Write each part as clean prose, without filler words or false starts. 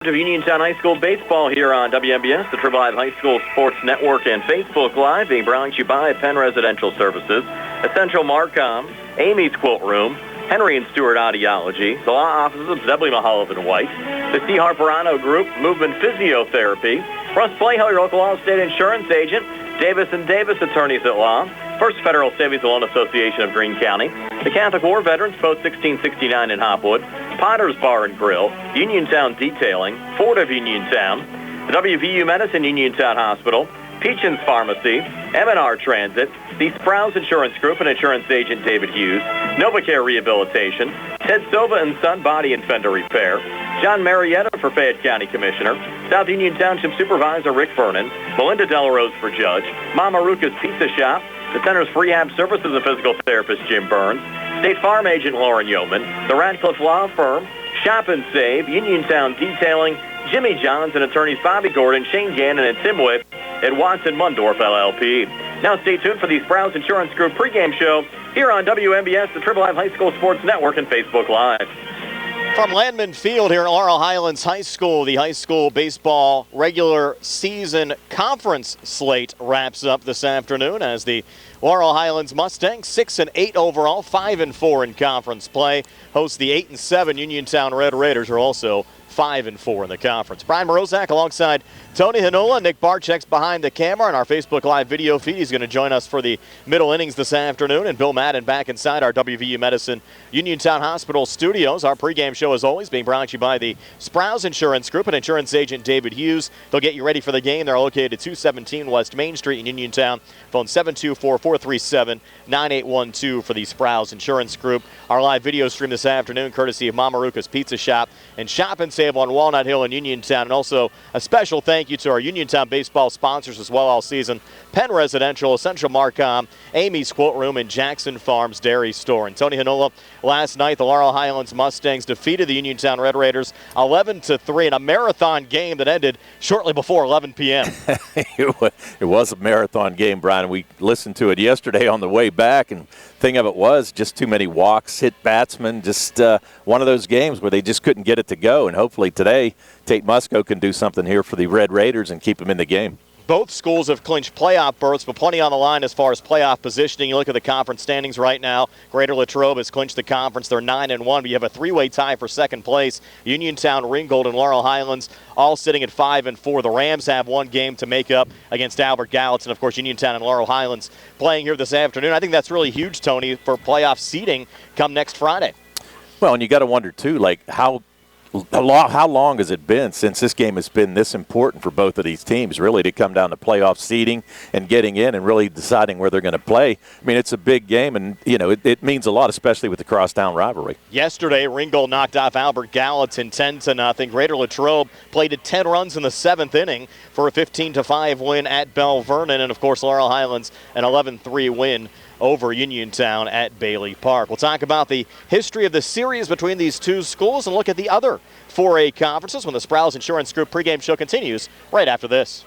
Of Uniontown High School baseball here on WMBS, the Triple I High School Sports Network, and Facebook Live, being brought to you by Penn Residential Services, Essential Marcom, Amy's Quilt Room, Henry and Stewart Audiology, the law offices of Zebley Mahalovic and White, the C. Harperano Group, Movement Physiotherapy, Russ Playhill, your local all-state insurance agent, Davis & Davis Attorneys at Law, First Federal Savings and Loan Association of Greene County, the Catholic War Veterans, Post 1669 in Hopwood, Potter's Bar and Grill, Uniontown Detailing, Ford of Uniontown, the WVU Medicine Uniontown Hospital, Peachin's Pharmacy, M&R Transit, the Sprouse Insurance Group and insurance agent David Hughes, NovaCare Rehabilitation, Ted Sova and Son Body and Fender Repair, John Marietta for Fayette County Commissioner, South Union Township Supervisor Rick Vernon, Melinda Delarose for Judge, Maruca's Pizza Shop, the Center's for Rehab Services and physical therapist Jim Burns, State Farm Agent Lauren Yeoman, the Radcliffe Law Firm, Shop and Save, Uniontown Detailing, Jimmy Johns and attorneys Bobby Gordon, Shane Gannon, and Tim Witt at Watson Mundorf LLP. Now stay tuned for the Sprouse Insurance Group pregame show here on WMBS, the Triple I High School Sports Network, and Facebook Live. From Landman Field here at Laurel Highlands High School, the high school baseball regular season conference slate wraps up this afternoon as the Laurel Highlands Mustangs, 6-8 overall, 5-4 in conference play, host the 8-7 Uniontown Red Raiders, who are also 5-4 in the conference. Brian Morozak alongside Tony Hanola. Nick Barczyk's behind the camera on our Facebook Live video feed. He's going to join us for the middle innings this afternoon. And Bill Madden back inside our WVU Medicine Uniontown Hospital studios. Our pregame show, as always, being brought to you by the Sprouse Insurance Group and insurance agent David Hughes. They'll get you ready for the game. They're located at 217 West Main Street in Uniontown. Phone 724-437-9812 for the Sprouse Insurance Group. Our live video stream this afternoon, courtesy of Maruca's Pizza Shop and Shop and Save on Walnut Hill in Uniontown. And also a special thank you to our Uniontown baseball sponsors as well all season. Penn Residential, Essential Marcom, Amy's Quilt Room, and Jackson Farms Dairy Store. And Tony Hanola, last night the Laurel Highlands Mustangs defeated the Uniontown Red Raiders 11-3 in a marathon game that ended shortly before 11 p.m. It was a marathon game, Brian. We listened to it yesterday on the way back, and thing of it was just too many walks, hit batsmen, just one of those games where they just couldn't get it to go. And hopefully today Tate Musco can do something here for the Red Raiders and keep them in the game. Both schools have clinched playoff berths, but plenty on the line as far as playoff positioning. You look at the conference standings right now. Greater Latrobe has clinched the conference. They're 9-1, but you have a three-way tie for second place. Uniontown, Ringgold, and Laurel Highlands all sitting at 5-4. The Rams have one game to make up against Albert Gallatin. Of course, Uniontown and Laurel Highlands playing here this afternoon. I think that's really huge, Tony, for playoff seeding come next Friday. Well, and you got to wonder, too, like how long has it been since this game has been this important for both of these teams, really, to come down to playoff seeding and getting in and really deciding where they're going to play? I mean, it's a big game, and, you know, it means a lot, especially with the crosstown rivalry. Yesterday, Ringgold knocked off Albert Gallatin 10-0. Greater Latrobe played at 10 runs in the seventh inning for a 15-5 win at Bell Vernon. And, of course, Laurel Highlands an 11-3 win over Uniontown at Bailey Park. We'll talk about the history of the series between these two schools and look at the other 4A conferences when the Sprouse Insurance Group pregame show continues right after this.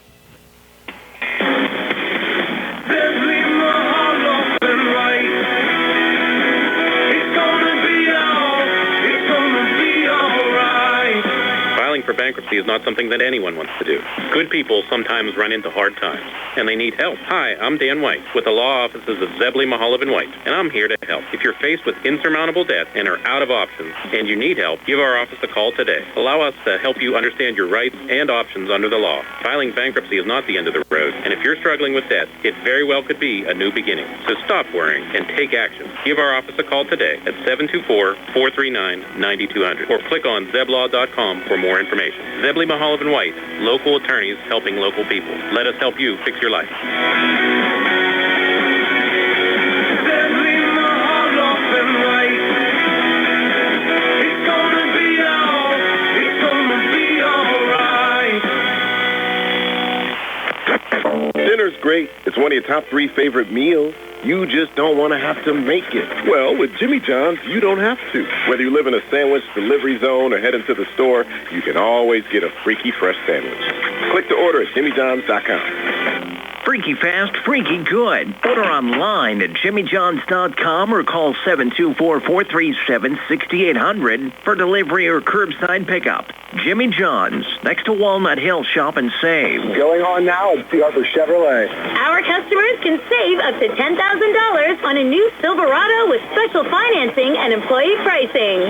For bankruptcy is not something that anyone wants to do. Good people sometimes run into hard times, and they need help. Hi, I'm Dan White with the law offices of Zebley, Mahalovic and White, and I'm here to help. If you're faced with insurmountable debt and are out of options and you need help, give our office a call today. Allow us to help you understand your rights and options under the law. Filing bankruptcy is not the end of the road, and if you're struggling with debt, it very well could be a new beginning. So stop worrying and take action. Give our office a call today at 724-439-9200 or click on zeblaw.com for more information. Zebley, Mahalovic and White, local attorneys helping local people. Let us help you fix your life. Zebley, Mahalovic and White. It's gonna be all right. Dinner's great. It's one of your top 3 favorite meals. You just don't want to have to make it. Well, with Jimmy John's, you don't have to. Whether you live in a sandwich delivery zone or head into the store, you can always get a freaky fresh sandwich. Click to order at jimmyjohns.com. Freaky fast, freaky good. Order online at jimmyjohns.com or call 724-437-6800 for delivery or curbside pickup. Jimmy John's, next to Walnut Hill. Shop and save. Going on now at Harper Chevrolet. Our customers can save up to $10,000 on a new Silverado with special financing and employee pricing.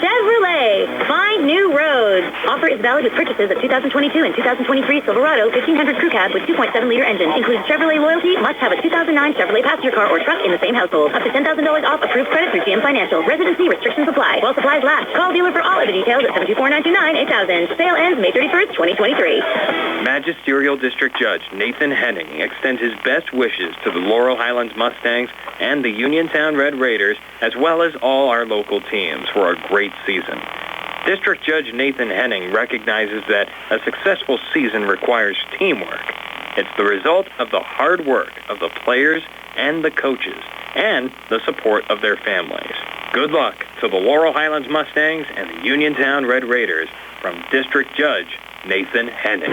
Chevrolet, find new roads. Offer is valid with purchases of 2022 and 2023 Silverado 1500 Crew Cab with 2.7-liter engine. Includes Chevrolet loyalty. Must have a 2009 Chevrolet passenger car or truck in the same household. Up to $10,000 off approved credit through GM Financial. Residency restrictions apply. While supplies last. Call dealer for all other details at 724-929-8000. Sale ends May 31st, 2023. Magisterial District Judge Nathan Henning extends his best wishes to the Laurel Highlands Mustangs and the Uniontown Red Raiders, as well as all our local teams, for a great season. District Judge Nathan Henning recognizes that a successful season requires teamwork. It's the result of the hard work of the players and the coaches, and the support of their families. Good luck to the Laurel Highlands Mustangs and the Uniontown Red Raiders from District Judge Nathan Henning.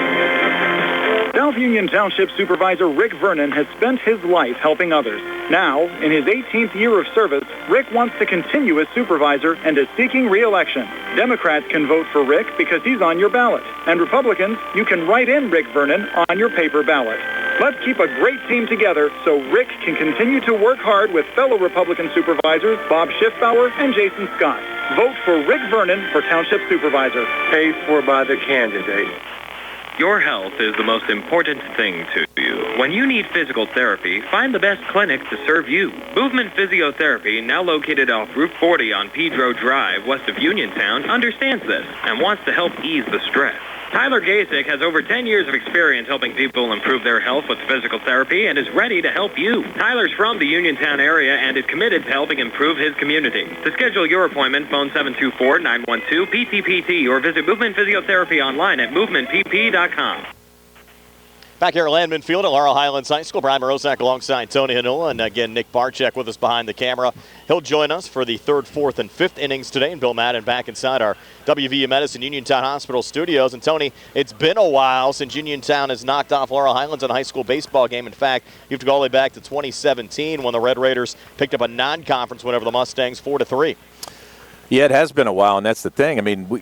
South Union Township Supervisor Rick Vernon has spent his life helping others. Now, in his 18th year of service, Rick wants to continue as supervisor and is seeking re-election. Democrats can vote for Rick because he's on your ballot. And Republicans, you can write in Rick Vernon on your paper ballot. Let's keep a great team together so Rick can continue to work hard with fellow Republican supervisors Bob Schiffbauer and Jason Scott. Vote for Rick Vernon for Township Supervisor. Paid for by the candidate. Your health is the most important thing to you. When you need physical therapy, find the best clinic to serve you. Movement Physiotherapy, now located off Route 40 on Pedro Drive, west of Uniontown, understands this and wants to help ease the stress. Tyler Gasick has over 10 years of experience helping people improve their health with physical therapy and is ready to help you. Tyler's from the Uniontown area and is committed to helping improve his community. To schedule your appointment, phone 724-912-PTPT or visit Movement Physiotherapy online at movementpp.com. Back here at Landman Field at Laurel Highlands High School, Brian Morozak alongside Tony Hanula, and again Nick Barczyk with us behind the camera. He'll join us for the 3rd, 4th, and 5th innings today, and Bill Madden back inside our WVU Medicine Uniontown Hospital studios. And Tony, it's been a while since Uniontown has knocked off Laurel Highlands in a high school baseball game. In fact, you have to go all the way back to 2017 when the Red Raiders picked up a non-conference win over the Mustangs 4-3. Yeah, it has been a while, and that's the thing. I mean,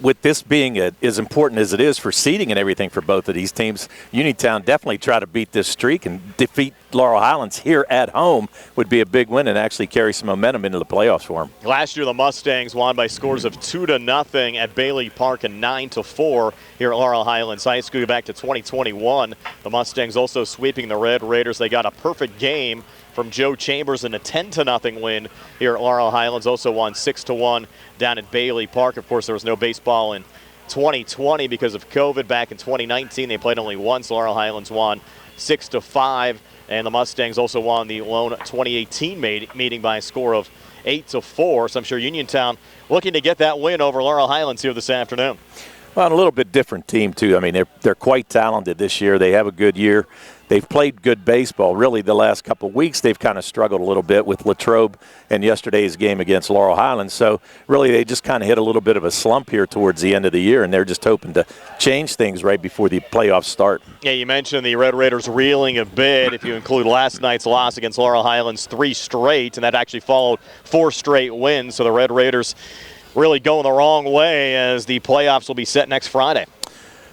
with this being as important as it is for seeding and everything for both of these teams, Uniontown definitely try to beat this streak and defeat Laurel Highlands here at home would be a big win and actually carry some momentum into the playoffs for them. Last year, the Mustangs won by scores of 2-0 at Bailey Park and 9-4 here at Laurel Highlands High School. Back to 2021, the Mustangs also sweeping the Red Raiders. They got a perfect game from Joe Chambers in a 10-0 win here at Laurel Highlands. Also won 6-1 down at Bailey Park. Of course, there was no baseball in 2020 because of COVID. Back in 2019, they played only once. Laurel Highlands won 6-5, and the Mustangs also won the lone 2018 meeting by a score of 8-4. So I'm sure Uniontown looking to get that win over Laurel Highlands here this afternoon. Well, and a little bit different team, too. I mean, they're quite talented this year. They have a good year. They've played good baseball. Really, the last couple of weeks, they've kind of struggled a little bit with Latrobe and yesterday's game against Laurel Highlands. So, really, they just kind of hit a little bit of a slump here towards the end of the year, and they're just hoping to change things right before the playoffs start. Yeah, you mentioned the Red Raiders reeling a bit. If you include last night's loss against Laurel Highlands, 3 straight, and that actually followed 4 straight wins. So the Red Raiders really going the wrong way as the playoffs will be set next Friday.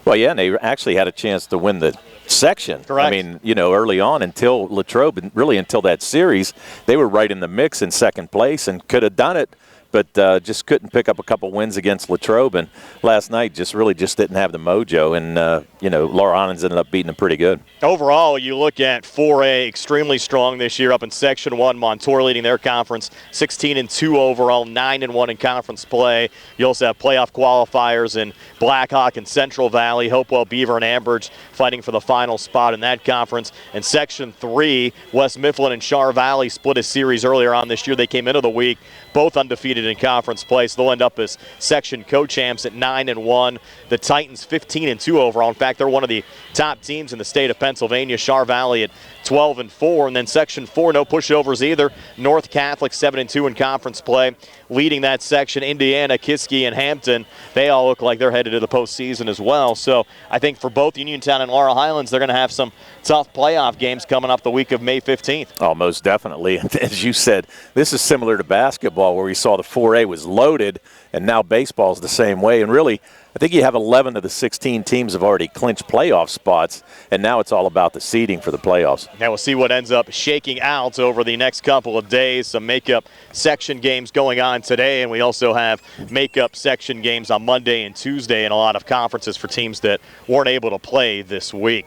Well, yeah, and they actually had a chance to win the section. Correct. I mean, you know, early on until Latrobe, and really until that series, they were right in the mix in second place and could have done it, but just couldn't pick up a couple wins against Latrobe. And last night just didn't have the mojo. And, you know, Laurel Highlands ended up beating them pretty good. Overall, you look at 4A, extremely strong this year up in Section 1. Montour leading their conference, 16-2 overall, 9-1 in conference play. You also have playoff qualifiers in Blackhawk and Central Valley, Hopewell, Beaver, and Ambridge fighting for the final spot in that conference. In Section 3, West Mifflin and Char Valley split a series earlier on this year. They came into the week both undefeated undefeated in conference play, so they'll end up as section co-champs at 9-1. The Titans 15-2 overall. In fact, they're one of the top teams in the state of Pennsylvania. Char Valley at 12-4, and then section 4, no pushovers either. North Catholic 7-2 in conference play. Leading that section, Indiana, Kiski, and Hampton. They all look like they're headed to the postseason as well. So I think for both Uniontown and Laurel Highlands, they're going to have some tough playoff games coming up the week of May 15th. Oh, most definitely. As you said, this is similar to basketball where we saw the 4A was loaded, and now baseball's the same way. And really, I think you have 11 of the 16 teams have already clinched playoff spots, and now it's all about the seeding for the playoffs. Now we'll see what ends up shaking out over the next couple of days. Some makeup section games going on today, and we also have makeup section games on Monday and Tuesday in a lot of conferences for teams that weren't able to play this week.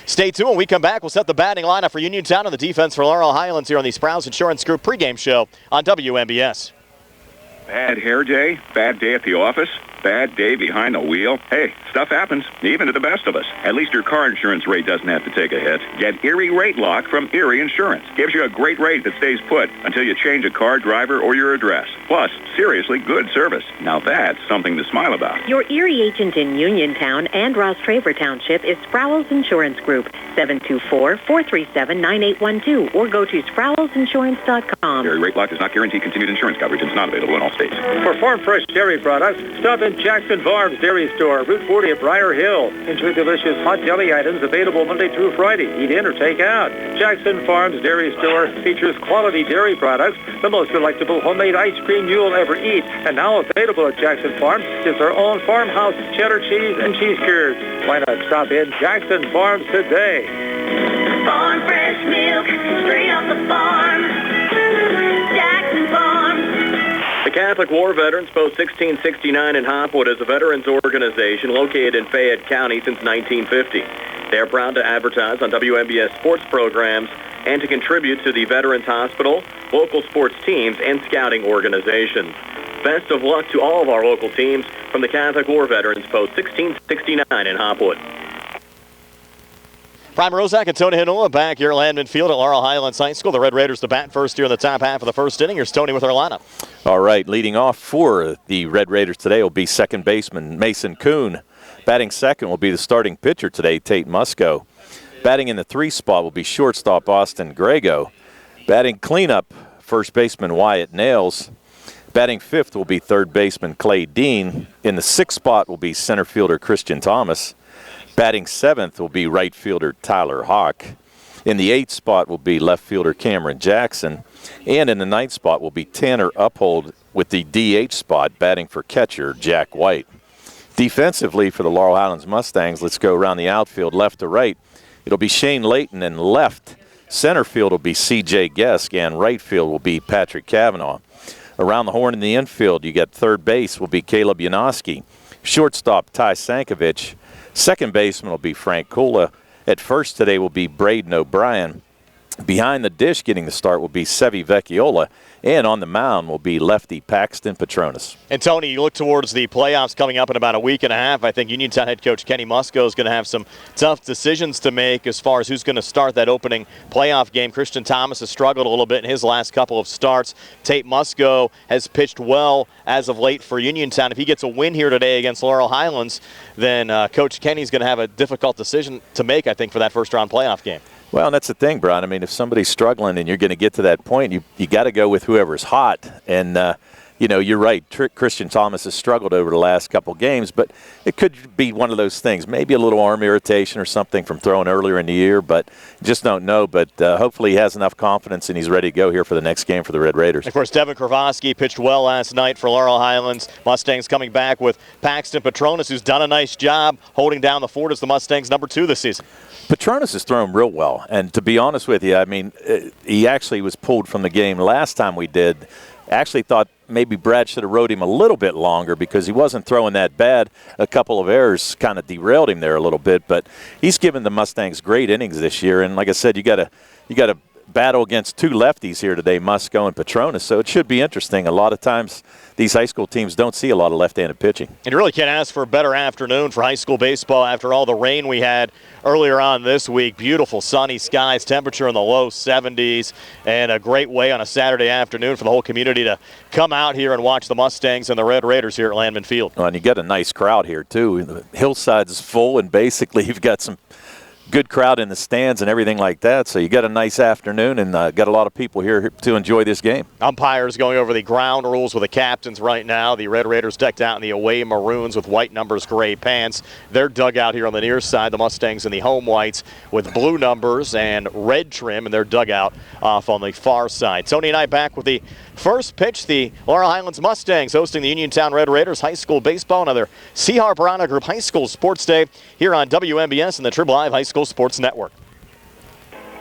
Stay tuned. When we come back, we'll set the batting lineup for Uniontown and the defense for Laurel Highlands here on the Sprouse Insurance Group pregame show on WMBS. Bad hair day? Bad day at the office? Bad day behind the wheel? Hey, stuff happens, even to the best of us. At least your car insurance rate doesn't have to take a hit. Get Erie Rate Lock from Erie Insurance. Gives you a great rate that stays put until you change a car, driver, or your address. Plus, seriously good service. Now that's something to smile about. Your Erie agent in Uniontown and Ross Traver Township is Sproul's Insurance Group, 724-437-9812, or go to SproulsInsurance.com. Erie Rate Lock does not guarantee continued insurance coverage and is not available in all states. For farm fresh dairy products, stop in Jackson Farms Dairy Store, Route 40 at Briar Hill. Enjoy delicious hot deli items available Monday through Friday. Eat in or take out. Jackson Farms Dairy Store features quality dairy products, the most delectable homemade ice cream you'll ever eat. And now available at Jackson Farms is their own farmhouse cheddar cheese and cheese curds. Why not stop in Jackson Farms today? Farm fresh milk, straight off the farm. Jackson Farms. The Catholic War Veterans Post 1669 in Hopwood is a veterans organization located in Fayette County since 1950. They are proud to advertise on WMBS sports programs and to contribute to the Veterans Hospital, local sports teams, and scouting organizations. Best of luck to all of our local teams from the Catholic War Veterans Post 1669 in Hopwood. Prime Rozak and Tony Hinola back here at Landman Field at Laurel Highlands High School. The Red Raiders to bat first here in the top half of the first inning. Here's Tony with our lineup. All right, leading off for the Red Raiders today will be second baseman Mason Kuhn. Batting second will be the starting pitcher today, Tate Musco. Batting in the 3 spot will be shortstop Austin Grego. Batting cleanup, first baseman Wyatt Nails. Batting fifth will be third baseman Clay Dean. In the 6th spot will be center fielder Christian Thomas. Batting 7th will be right fielder Tyler Hawk. In the 8th spot will be left fielder Cameron Jackson. And in the 9th spot will be Tanner Uphold with the DH spot, batting for catcher Jack White. Defensively for the Laurel Highlands Mustangs, let's go around the outfield left to right. It'll be Shane Layton, and left. Center field will be C.J. Gesk, and right field will be Patrick Cavanaugh. Around the horn in the infield, you got third base will be Caleb Janoski. Shortstop Ty Sankovic. Second baseman will be Frank Kula. At first today will be Braden O'Brien. Behind the dish getting the start will be Sevi Vecchiola. And on the mound will be lefty Paxton Petronas. And Tony, you look towards the playoffs coming up in about a week and a half. I think Uniontown head coach Kenny Musco is going to have some tough decisions to make as far as who's going to start that opening playoff game. Christian Thomas has struggled a little bit in his last couple of starts. Tate Musco has pitched well as of late for Uniontown. If he gets a win here today against Laurel Highlands, then Coach Kenny's going to have a difficult decision to make, I think, for that first-round playoff game. Well, and that's the thing, Brian. I mean, if somebody's struggling and you're going to get to that point, you got to go with whoever's hot. And, you're right. Christian Thomas has struggled over the last couple games, but it could be one of those things. Maybe a little arm irritation or something from throwing earlier in the year, but just don't know. But hopefully he has enough confidence and he's ready to go here for the next game for the Red Raiders. Of course, Devin Kravosky pitched well last night for Laurel Highlands. Mustangs coming back with Paxton Petronas, who's done a nice job holding down the fort as the Mustangs number 2 this season. Petronas has thrown real well, and to be honest with you, I mean, he actually was pulled from the game last time we did. Actually thought maybe Brad should have rode him a little bit longer because he wasn't throwing that bad. A couple of errors kind of derailed him there a little bit, but he's given the Mustangs great innings this year. And like I said, you got to battle against two lefties here today, Musco and Petronas, so it should be interesting. A lot of times these high school teams don't see a lot of left-handed pitching. And you really can't ask for a better afternoon for high school baseball after all the rain we had earlier on this week. Beautiful sunny skies, temperature in the low 70s, and a great way on a Saturday afternoon for the whole community to come out here and watch the Mustangs and the Red Raiders here at Landman Field. Well, and you get a nice crowd here, too. The hillside's full, and basically you've got some good crowd in the stands and everything like that, so you got a nice afternoon and got a lot of people here to enjoy this game. Umpires going over the ground rules with the captains right now. The Red Raiders decked out in the away maroons with white numbers, gray pants. Their dugout here on the near side, the Mustangs in the home whites with blue numbers and red trim, and their dugout off on the far side. Tony and I back with the first pitch. The Laurel Highlands Mustangs hosting the Uniontown Red Raiders high school baseball, another C. Harper Honor Group High School Sports Day here on WMBS and the Triple Live High School Sports Network.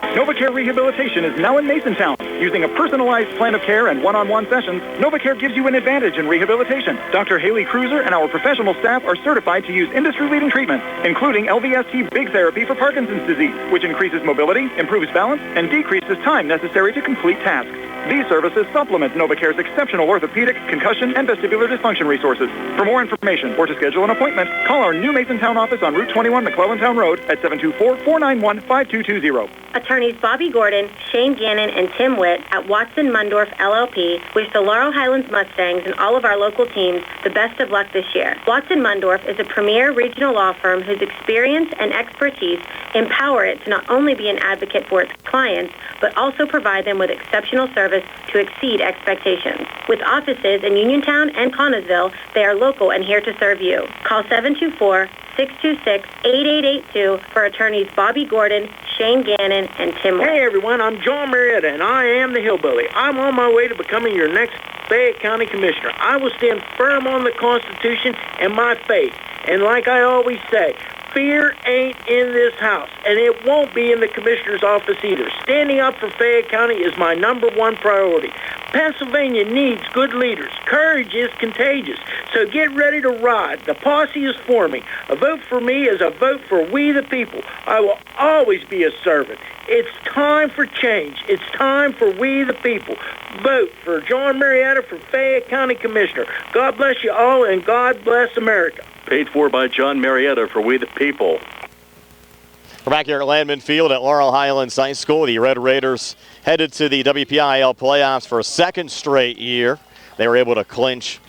NovaCare Rehabilitation is now in Masontown. Using a personalized plan of care and one-on-one sessions, NovaCare gives you an advantage in rehabilitation. Dr. Haley Cruiser and our professional staff are certified to use industry-leading treatments, including LVST Big Therapy for Parkinson's disease, which increases mobility, improves balance, and decreases time necessary to complete tasks. These services supplement NovaCare's exceptional orthopedic, concussion, and vestibular dysfunction resources. For more information or to schedule an appointment, call our new Masontown office on Route 21 McClellantown Road at 724-491-5220. Attorneys Bobby Gordon, Shane Gannon, and Tim Witt at Watson Mundorf LLP wish the Laurel Highlands Mustangs and all of our local teams the best of luck this year. Watson Mundorf is a premier regional law firm whose experience and expertise empower it to not only be an advocate for its clients, but also provide them with exceptional service to exceed expectations. With offices in Uniontown and Connellsville, they are local and here to serve you. Call 724-626-8882 for attorneys Bobby Gordon, Shane Gannon, and Tim Witt. Hey everyone, I'm John Marietta and I am the Hillbilly. I'm on my way to becoming your next Fayette County Commissioner. I will stand firm on the Constitution and my faith. And like I always say, fear ain't in this house, and it won't be in the commissioner's office either. Standing up for Fayette County is my #1 priority. Pennsylvania needs good leaders. Courage is contagious, so get ready to ride. The posse is forming. A vote for me is a vote for we the people. I will always be a servant. It's time for change. It's time for we the people. Vote for John Marietta for Fayette County Commissioner. God bless you all, and God bless America. Paid for by John Marietta for we the people. We're back here at Landman Field at Laurel Highlands High School. The Red Raiders headed to the WPIAL playoffs for a second straight year. They were able to clinch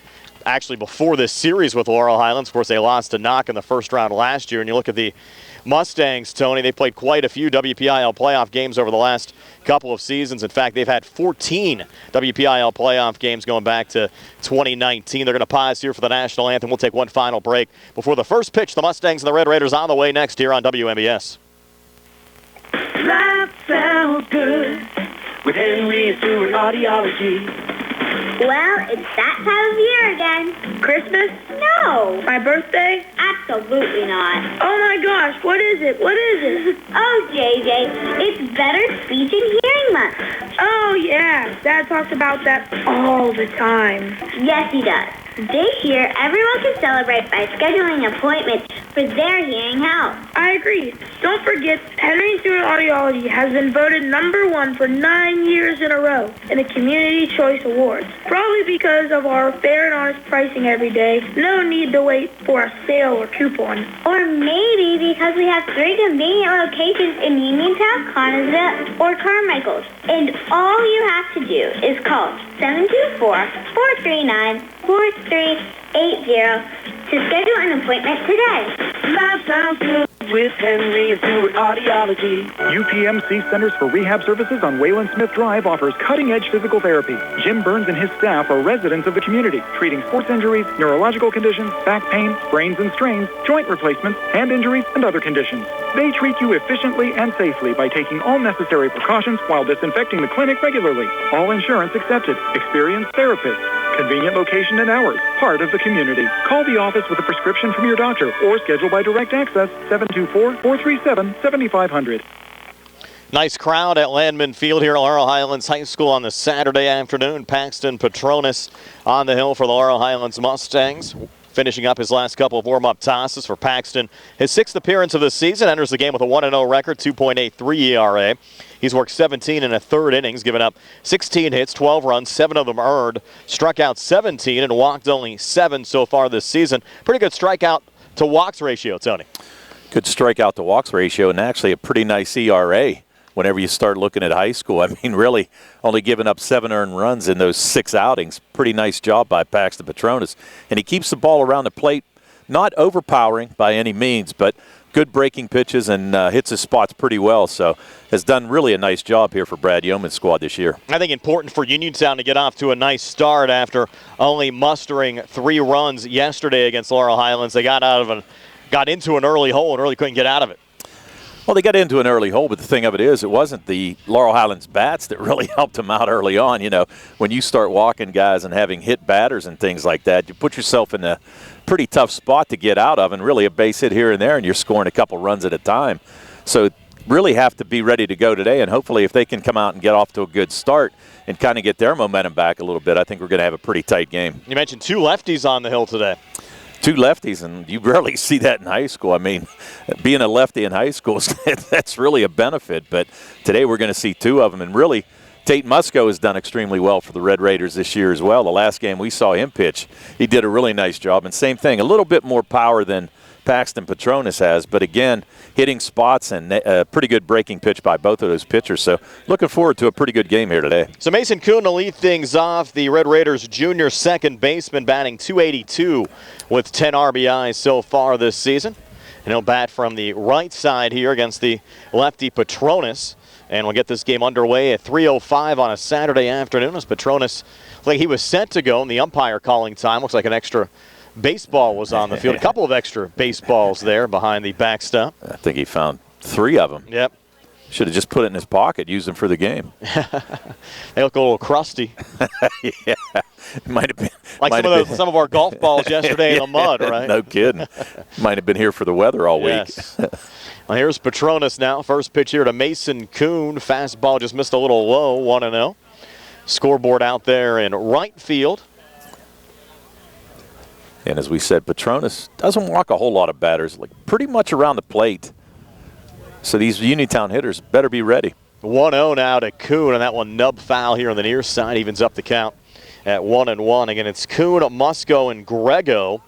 actually before this series with Laurel Highlands. Of course, they lost to Knock in the first round last year. And you look at the Mustangs, Tony, they played quite a few WPIAL playoff games over the last couple of seasons. In fact, they've had 14 WPIAL playoff games going back to 2019. They're going to pause here for the national anthem. We'll take one final break before the first pitch. The Mustangs and the Red Raiders on the way next here on WMBS. That sounds good with Henry and Stewart Audiology. Well, it's that time of year again. Christmas? No. My birthday? Absolutely not. Oh my gosh, what is it? What is it? Oh, JJ, it's Better Speech and Hearing Month. Oh yeah, Dad talks about that all the time. Yes, he does. This year, everyone can celebrate by scheduling appointments for their hearing health. I agree. Don't forget, Henry Stewart Audiology has been voted #1 for 9 years in a row in the Community Choice Awards. Probably because of our fair and honest pricing every day. No need to wait for a sale or coupon. Or maybe because we have 3 convenient locations in Uniontown, Connellsville, or Carmichael. And all you have to do is call 724-439-4380 to schedule an appointment today. That sounds good with Henry and Stewart Audiology. UPMC Centers for Rehab Services on Wayland Smith Drive offers cutting-edge physical therapy. Jim Burns and his staff are residents of the community, treating sports injuries, neurological conditions, back pain, sprains and strains, joint replacements, hand injuries, and other conditions. They treat you efficiently and safely by taking all necessary precautions while disinfecting the clinic regularly. All insurance accepted. Experienced therapists. Convenient location and hours. Part of the community. Call the office with a prescription from your doctor or schedule by direct access 724-437-7500. Nice crowd at Landman Field here at Laurel Highlands High School on this Saturday afternoon. Paxton Petronas on the hill for the Laurel Highlands Mustangs. finishing up his last couple of warm-up tosses for Paxton. His 6th appearance of the season, enters the game with a 1-0 record, 2.83 ERA. He's worked 17 and a third innings, given up 16 hits, 12 runs, 7 of them earned, struck out 17 and walked only 7 so far this season. Pretty good strikeout to walks ratio, Tony. Good strikeout to walks ratio, and actually a pretty nice ERA whenever you start looking at high school. I mean, really only giving up 7 earned runs in those 6 outings. Pretty nice job by Paxton Petronas. And he keeps the ball around the plate, not overpowering by any means, but good breaking pitches and hits his spots pretty well. So has done really a nice job here for Brad Yeoman's squad this year. I think important for Uniontown to get off to a nice start after only mustering 3 runs yesterday against Laurel Highlands. They got into an early hole and really couldn't get out of it. Well, they got into an early hole, but the thing of it is, it wasn't the Laurel Highlands bats that really helped them out early on. You know, when you start walking guys and having hit batters and things like that, you put yourself in a pretty tough spot to get out of, and really a base hit here and there, and you're scoring a couple runs at a time. So really have to be ready to go today, and hopefully if they can come out and get off to a good start and kind of get their momentum back a little bit, I think we're going to have a pretty tight game. You mentioned 2 lefties on the hill today. 2 lefties, and you rarely see that in high school. I mean, being a lefty in high school, that's really a benefit. But today we're going to see 2 of them. And really, Tate Musco has done extremely well for the Red Raiders this year as well. The last game we saw him pitch, he did a really nice job. And same thing, a little bit more power than Paxton Petronas has. But again, hitting spots and a pretty good breaking pitch by both of those pitchers. So looking forward to a pretty good game here today. So Mason Kuhn will lead things off. The Red Raiders junior second baseman, batting .282 with 10 RBIs so far this season. And he'll bat from the right side here against the lefty Petronas. And we'll get this game underway at 3:05 on a Saturday afternoon as Petronas, like he was set to go in the umpire calling time. Looks like an extra baseball was on the field. A couple of extra baseballs there behind the backstop. I think he found 3 of them. Yep. Should have just put it in his pocket, used them for the game. They look a little crusty. Yeah, might have been like some of our golf balls yesterday in the mud, right? No kidding. Might have been here for the weather all week. Well, here's Petronas now. First pitch here to Mason Kuhn. Fastball just missed a little low, 1-0. Scoreboard out there in right field. And as we said, Petronas doesn't walk a whole lot of batters, like pretty much around the plate. So these Uniontown hitters better be ready. 1-0 now to Kuhn, and that one nub foul here on the near side evens up the count at 1-1. Again, it's Kuhn, Musco, and Grego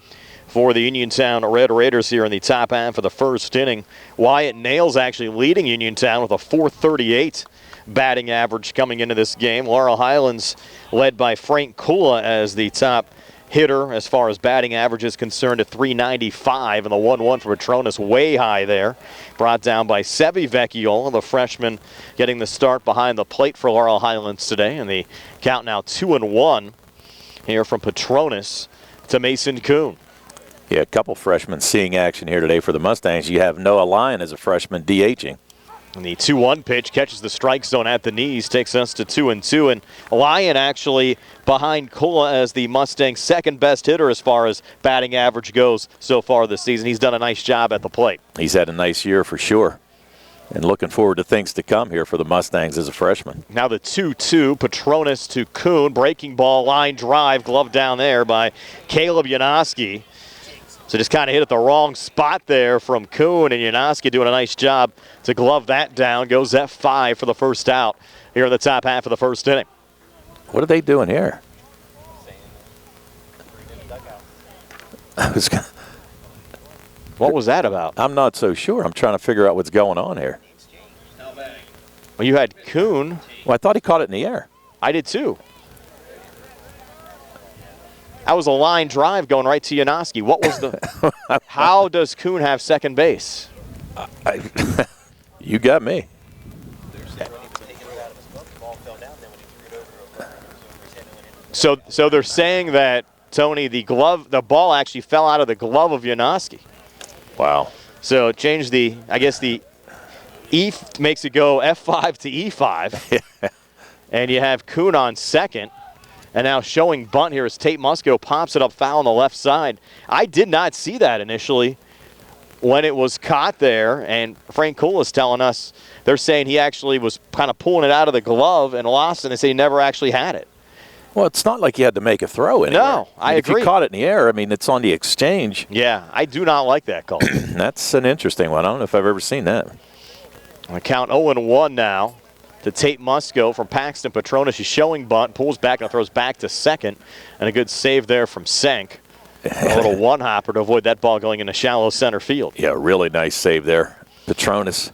for the Uniontown Red Raiders here in the top half of the first inning. Wyatt Nails actually leading Uniontown with a .438 batting average coming into this game. Laurel Highlands led by Frank Kula as the top hitter as far as batting average is concerned at .395, and the 1-1 for Petronas way high there. Brought down by Sevi Vecchiola, the freshman, getting the start behind the plate for Laurel Highlands today, and the count now 2-1 here from Petronas to Mason Kuhn. Yeah, a couple freshmen seeing action here today for the Mustangs. You have Noah Lyon as a freshman DHing. And the 2-1 pitch catches the strike zone at the knees, takes us to 2-2. And Lyon actually behind Kula as the Mustangs' second best hitter as far as batting average goes so far this season. He's done a nice job at the plate. He's had a nice year for sure. And looking forward to things to come here for the Mustangs as a freshman. Now the 2-2, Petronas to Kuhn. Breaking ball, line drive, glove down there by Caleb Janoski. So just kind of hit at the wrong spot there from Kuhn, and Janoski doing a nice job to glove that down. Goes F5 for the first out here in the top half of the first inning. What are they doing here? What was that about? I'm not so sure. I'm trying to figure out what's going on here. Well, you had Kuhn. Well, I thought he caught it in the air. I did too. That was a line drive going right to Janoski. What was the? How does Kuhn have second base? You got me. So they're saying that, Tony, the ball actually fell out of the glove of Janoski. Wow. So change I guess the E makes it go F5 to E5. And you have Kuhn on second. And now showing bunt here as Tate Musco pops it up foul on the left side. I did not see that initially when it was caught there. And Frank Kula is telling us they're saying he actually was kind of pulling it out of the glove and lost it, and they say he never actually had it. Well, it's not like you had to make a throw anywhere. No, I agree. If you caught it in the air, I mean, it's on the exchange. Yeah, I do not like that call. That's an interesting one. I don't know if I've ever seen that. On count 0-1 now to Tate Musco from Paxton Petronas. He's showing bunt, pulls back and throws back to second. And a good save there from Senk. A little one-hopper to avoid that ball going into shallow center field. Yeah, really nice save there. Petronas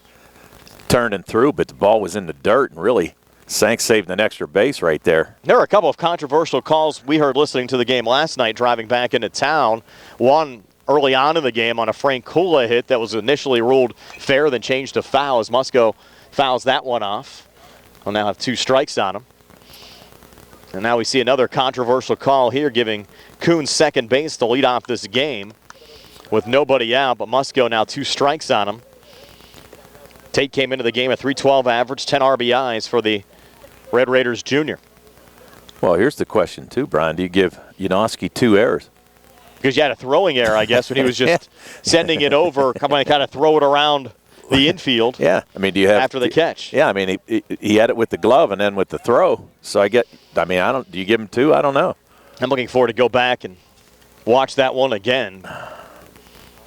turning through, but the ball was in the dirt, and really Senk saved an extra base right there. There were a couple of controversial calls we heard listening to the game last night driving back into town. One early on in the game on a Frank Kula hit that was initially ruled fair, then changed to foul as Musco fouls that one off. We'll now have 2 strikes on him. And now we see another controversial call here giving Kuhn second base to lead off this game with nobody out, but Musco now 2 strikes on him. Tate came into the game at .312 average, 10 RBIs for the Red Raiders junior. Well, here's the question too, Brian. Do you give Janoski 2 errors? Because you had a throwing error, I guess, when he was just sending it over, kind of throw it around the infield. Yeah, I mean, do you have after the catch? Yeah, I mean, he had it with the glove and then with the throw. So do you give him 2? I don't know. I'm looking forward to go back and watch that one again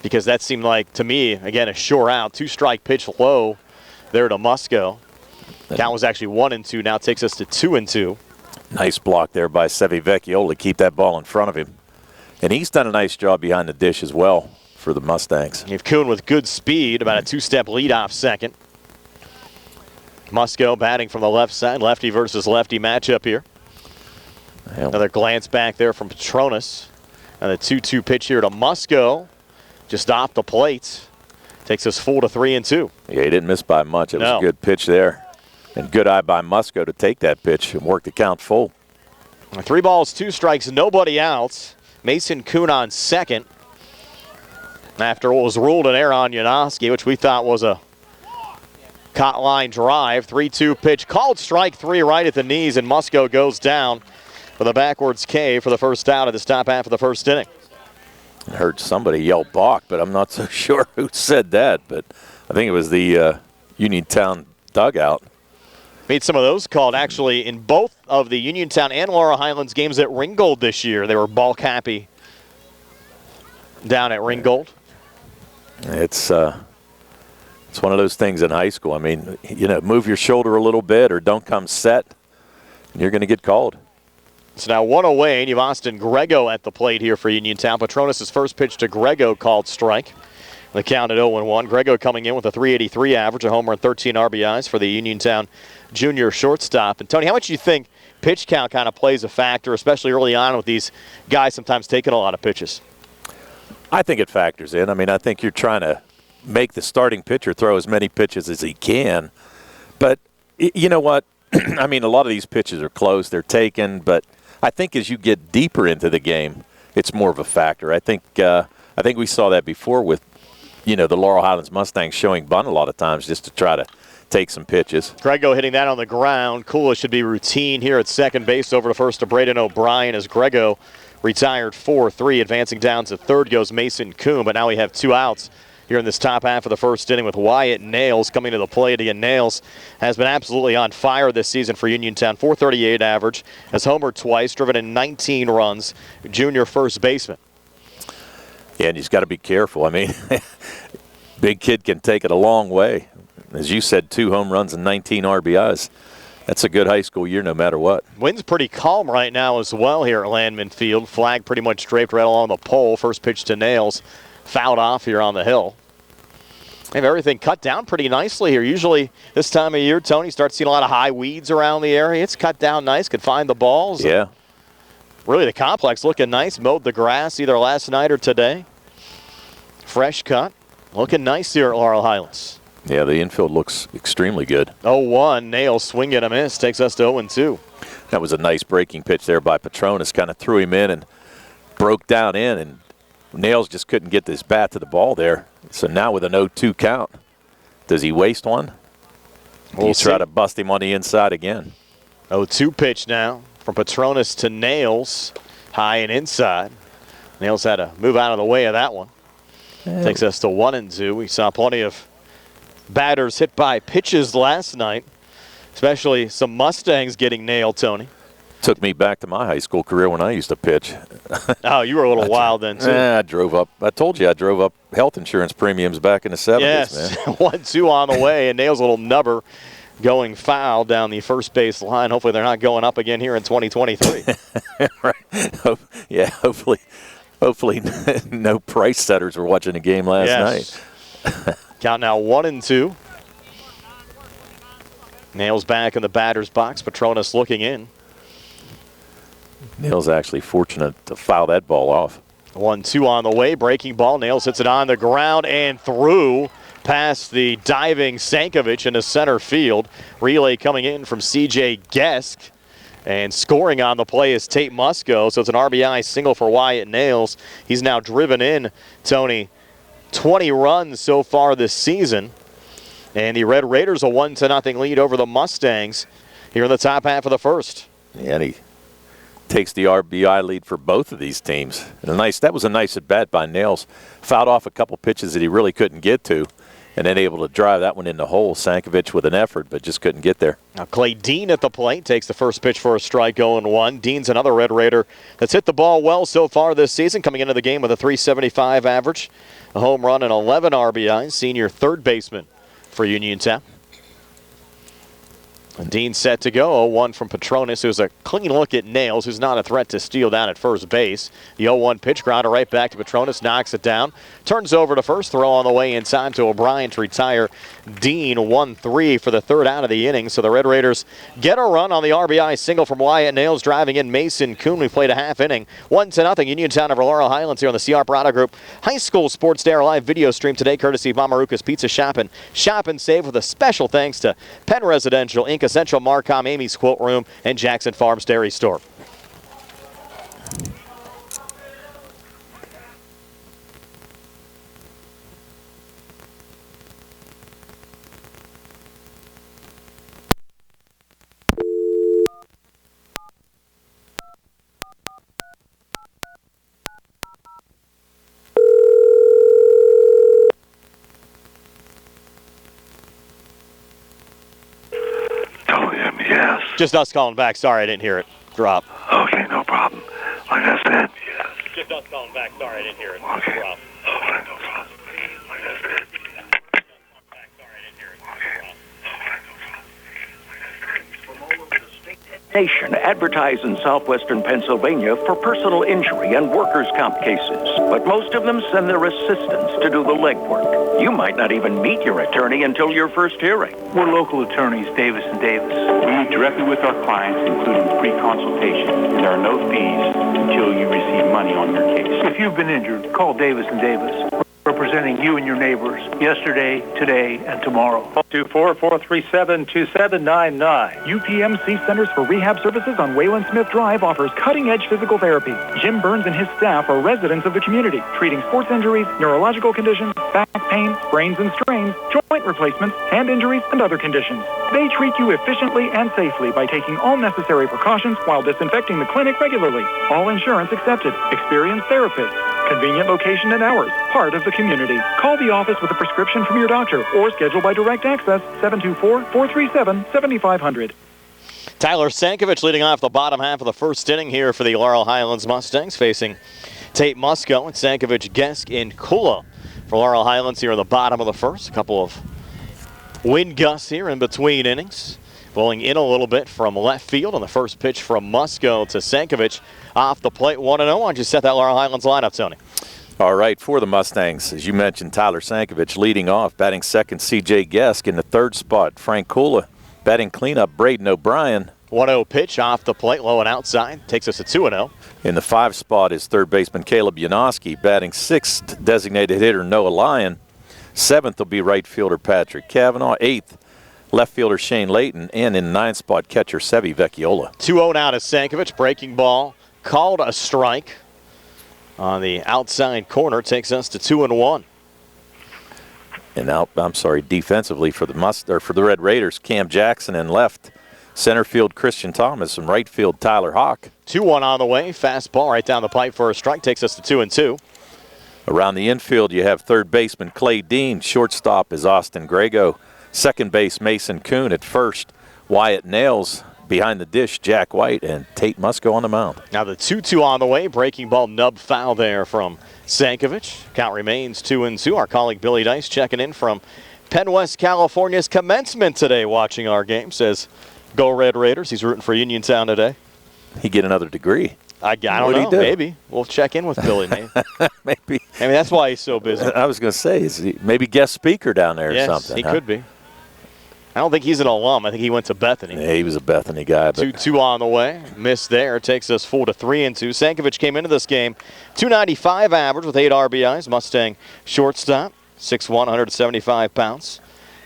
because that seemed like, to me, again, a sure out. 2-strike pitch low there to Musco. Count was actually 1-2. Now takes us to 2-2. Nice block there by Sevi Vecchiola to keep that ball in front of him. And he's done a nice job behind the dish as well for the Mustangs. You have Kuhn with good speed, about a 2-step lead off second. Musco batting from the left side, lefty versus lefty matchup here. Another glance back there from Petronas. And the 2-2 pitch here to Musco, just off the plate. Takes us full to 3-2. Yeah, he didn't miss by much. It was a good pitch there. And good eye by Musco to take that pitch and work the count full. 3 balls, 2 strikes, nobody out. Mason Kuhn on second. After what was ruled an error on Janoski, which we thought was a caught line drive. 3-2 pitch, called strike 3 right at the knees, and Musco goes down with a backwards K for the first out of this top half of the first inning. I heard somebody yell balk, but I'm not so sure who said that. But I think it was the Uniontown dugout. Made some of those called actually in both of the Uniontown and Laurel Highlands games at Ringgold this year. They were balk happy down at Ringgold. It's one of those things in high school. I mean, move your shoulder a little bit or don't come set, and you're going to get called. It's now 1 away, and you've Austin Grego at the plate here for Uniontown. Petronas' first pitch to Grego called strike. The count at 0-1. Grego coming in with a .383 average, a homer and 13 RBIs for the Uniontown junior shortstop. And Tony, how much do you think pitch count kind of plays a factor, especially early on with these guys sometimes taking a lot of pitches? I think it factors in. I mean, I think you're trying to make the starting pitcher throw as many pitches as he can. But you know what? I mean, a lot of these pitches are close. They're taken. But I think as you get deeper into the game, it's more of a factor. I think we saw that before with, the Laurel Highlands Mustangs showing bunt a lot of times just to try to take some pitches. Grego hitting that on the ground. Kula should be routine here at second base. Over to first to Braden O'Brien as Grego retired 4-3. Advancing down to third goes Mason Kuhn. But now we have 2 outs here in this top half of the first inning with Wyatt Nails coming to the plate again. Nails has been absolutely on fire this season for Uniontown. .438 average, has homered twice, driven in 19 runs, junior first baseman. Yeah, and he's got to be careful. I mean, big kid can take it a long way. As you said, 2 home runs and 19 RBIs. That's a good high school year no matter what. Wind's pretty calm right now as well here at Landman Field. Flag pretty much draped right along the pole. First pitch to Nails. Fouled off here on the hill. They have everything cut down pretty nicely here. Usually this time of year, Tony, starts seeing a lot of high weeds around the area. It's cut down nice, could find the balls. Yeah. Really, the complex looking nice. Mowed the grass either last night or today. Fresh cut. Looking nice here at Laurel Highlands. Yeah, the infield looks extremely good. 0-1. Nails swing and a miss. Takes us to 0-2. That was a nice breaking pitch there by Petronas. Kind of threw him in and broke down in, and Nails just couldn't get this bat to the ball there. So now with an 0-2 count, does he waste one? We'll try to bust him on the inside again. 0-2 pitch now from Petronas to Nails. High and inside. Nails had to move out of the way of that one. Takes us to 1-2. We saw plenty of batters hit by pitches last night, especially some Mustangs getting nailed, Tony. Took me back to my high school career when I used to pitch. Oh, you were a little wild then, too. I drove up. I told you I drove up health insurance premiums back in the 70s, yes. man. 1-2 on the way, and Nails a little nubber going foul down the first base line. Hopefully they're not going up again here in 2023. Right. Yeah, hopefully no price setters were watching the game last night. Count now 1-2. Nails back in the batter's box. Petronas looking in. Nails actually fortunate to foul that ball off. 1-2 on the way. Breaking ball. Nails hits it on the ground and through past the diving Sankovic into center field. Relay coming in from C.J. Gesk. And scoring on the play is Tate Musco. So it's an RBI single for Wyatt Nails. He's now driven in, Tony, 20 runs so far this season. And the Red Raiders a 1-0 lead over the Mustangs here in the top half of the first. Yeah, and he takes the RBI lead for both of these teams. And that was a nice at-bat by Nails. Fouled off a couple pitches that he really couldn't get to, and then able to drive that one in the hole. Sankovic with an effort, but just couldn't get there. Now Clay Dean at the plate takes the first pitch for a strike, 0-1. Dean's another Red Raider that's hit the ball well so far this season, coming into the game with a .375 average, a home run and 11 RBIs. Senior third baseman for Uniontown. And Dean set to go. 0-1 from Petronas, who's a clean look at Nails, who's not a threat to steal down at first base. The 0-1 pitch grounder right back to Petronas, knocks it down. Turns over to first, throw on the way in time to O'Brien to retire Dean. 1-3 for the third out of the inning. So the Red Raiders get a run on the RBI single from Wyatt Nails, driving in Mason Kuhn. We played a half inning. 1-0 Uniontown over Laurel Highlands here on the CR Parada Group High School Sports Day. Our live video stream today, courtesy of Maruca's Pizza Shop and Save, with a special thanks to Penn Residential, Inc., Essential Marcom, Amy's Quilt Room, and Jackson Farms Dairy Store. Just us calling back. Sorry, I didn't hear it drop. Okay, no problem. Like I said, yes. Just us calling back. Sorry, I didn't hear it okay. drop. Okay, no problem. Like I said. Nation advertise in southwestern Pennsylvania for personal injury and workers' comp cases, but most of them send their assistants to do the legwork. You might not even meet your attorney until your first hearing. We're local attorneys, Davis & Davis. We meet directly with our clients, including free consultation, and there are no fees until you receive money on your case. If you've been injured, call Davis & Davis. Representing you and your neighbors yesterday, today, and tomorrow. 244-437-2799. UPMC Centers for Rehab Services on Wayland Smith Drive offers cutting-edge physical therapy. Jim Burns and his staff are residents of the community, treating sports injuries, neurological conditions, back pain, sprains and strains, joint replacements, hand injuries, and other conditions. They treat you efficiently and safely by taking all necessary precautions while disinfecting the clinic regularly. All insurance accepted. Experienced therapists. Convenient location and hours. Part of the community. Call the office with a prescription from your doctor or schedule by direct access 724-437-7500. Tyler Sankovic leading off the bottom half of the first inning here for the Laurel Highlands Mustangs, facing Tate Musco and Sankovic, Gesk, and Kula for Laurel Highlands here in the bottom of the first. A couple of wind gusts here in between innings. Blowing in a little bit from left field on the first pitch from Musco to Sankovic off the plate. 1-0. Why don't you set that Laurel Highlands lineup, Tony? All right, for the Mustangs, as you mentioned, Tyler Sankovic leading off, batting second, C.J. Gesk. In the third spot, Frank Kula. Batting cleanup, Braden O'Brien. 1-0 pitch off the plate, low and outside. Takes us to 2-0. In the 5 spot is third baseman Caleb Janoski. Batting sixth, designated hitter Noah Lyon. 7th will be right fielder Patrick Cavanaugh. 8th, left fielder Shane Layton. And in the 9th spot, catcher Sevi Vecchiola. 2-0 now to Sankovic. Breaking ball, called a strike on the outside corner. Takes us to 2-1. And now, defensively for the Red Raiders, Cam Jackson in left. Center field, Christian Thomas. And right field, Tyler Hawk. 2-1 on the way. Fastball right down the pipe for a strike. Takes us to 2-2. Around the infield, you have third baseman Clay Dean. Shortstop is Austin Grego. Second base, Mason Kuhn. At first, Wyatt Nails. behind the dish, Jack White, and Tate Musco on the mound. Now the 2-2 on the way. Breaking ball nub foul there from Sankovic. Count remains 2-2. Our colleague Billy Dice checking in from Penn, West California's commencement today, watching our game. Says, go Red Raiders. He's rooting for Uniontown today. He get another degree. I don't know. Maybe. We'll check in with Billy. Maybe. That's why he's so busy. I was going to say, is he maybe guest speaker down there or something? He could be. I don't think he's an alum. I think he went to Bethany. Yeah, he was a Bethany guy. 2-2 on the way. Missed there. Takes us full to 3-2. Sankovic came into this game 295 average with 8 RBIs. Mustang shortstop, 6'1", 175 pounds.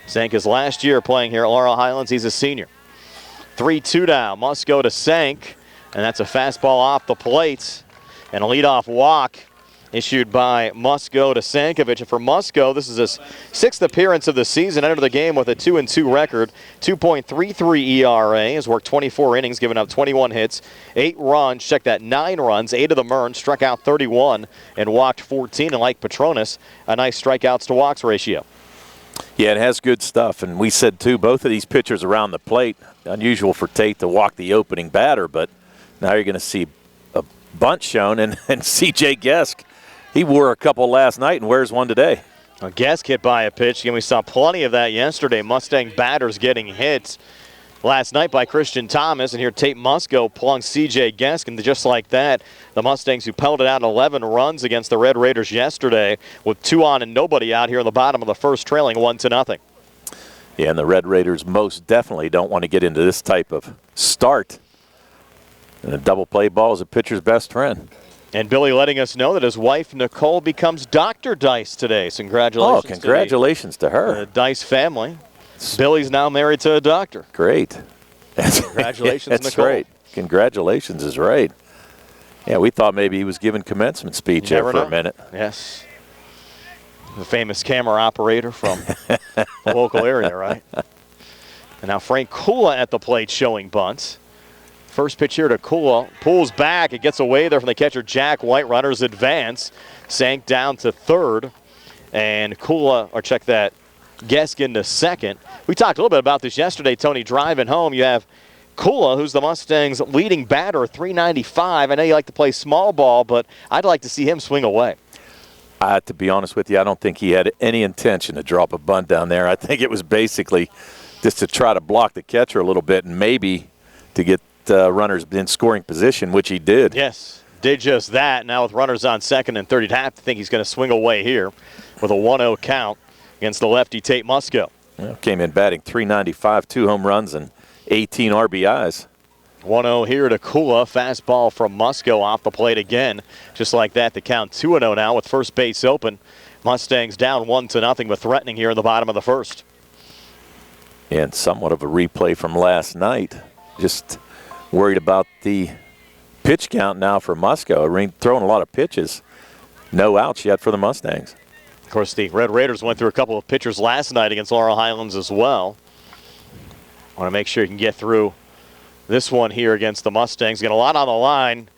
Sank is last year playing here at Laurel Highlands. He's a senior. 3-2 now. Must go to Sank, and that's a fastball off the plate. And a leadoff walk issued by Musco to Sankovic. And for Musco, this is his 6th appearance of the season. Entered the game with a 2-2 record, 2.33 ERA. Has worked 24 innings, given up 21 hits, 8 runs. Check that, 9 runs, 8 of them earned, struck out 31, and walked 14. And like Petronas, a nice strikeouts to walks ratio. Yeah, it has good stuff. And we said, too, both of these pitchers around the plate, unusual for Tate to walk the opening batter, but now you're going to see a bunt shown. And C.J. Gesk, he wore a couple last night and wears one today. Gesk hit by a pitch, and we saw plenty of that yesterday. Mustang batters getting hit last night by Christian Thomas, and here Tate Musco plunks C.J. Gesk, and just like that, the Mustangs, who pelted out 11 runs against the Red Raiders yesterday, with 2 on and nobody out here in the bottom of the first, trailing 1-0. Yeah, and the Red Raiders most definitely don't want to get into this type of start. And a double play ball is a pitcher's best friend. And Billy letting us know that his wife, Nicole, becomes Dr. Dice today. So congratulations. Oh, congratulations to her. The Dice family. Billy's now married to a doctor. Great. Congratulations, That's Nicole. Right. Congratulations is right. Yeah, we thought maybe he was giving commencement speech there for a minute. Yes. The famous camera operator from the local area, right? And now Frank Kula at the plate showing bunts. First pitch here to Kula. Pulls back. It gets away there from the catcher, Jack White. Runners advance. Sank down to third. And Kula, or check that, Gesk into second. We talked a little bit about this yesterday, Tony, driving home. You have Kula, who's the Mustangs' leading batter, 395. I know you like to play small ball, but I'd like to see him swing away. To be honest with you, I don't think he had any intention to drop a bunt down there. I think it was basically just to try to block the catcher a little bit and maybe to get runners in scoring position, which he did. Yes, did just that. Now with runners on second and third, you'd have to think he's going to swing away here with a 1-0 count against the lefty Tate Musco. Well, came in batting .395, 2 home runs and 18 RBIs. 1-0 here to Kula. Fastball from Musco off the plate again. Just like that, the count 2-0 now with first base open. Mustangs down 1-0, but threatening here in the bottom of the first. And somewhat of a replay from last night. Just worried about the pitch count now for Musco. Throwing a lot of pitches. No outs yet for the Mustangs. Of course, the Red Raiders went through a couple of pitchers last night against Laurel Highlands as well. Want to make sure you can get through this one here against the Mustangs. Got a lot on the line.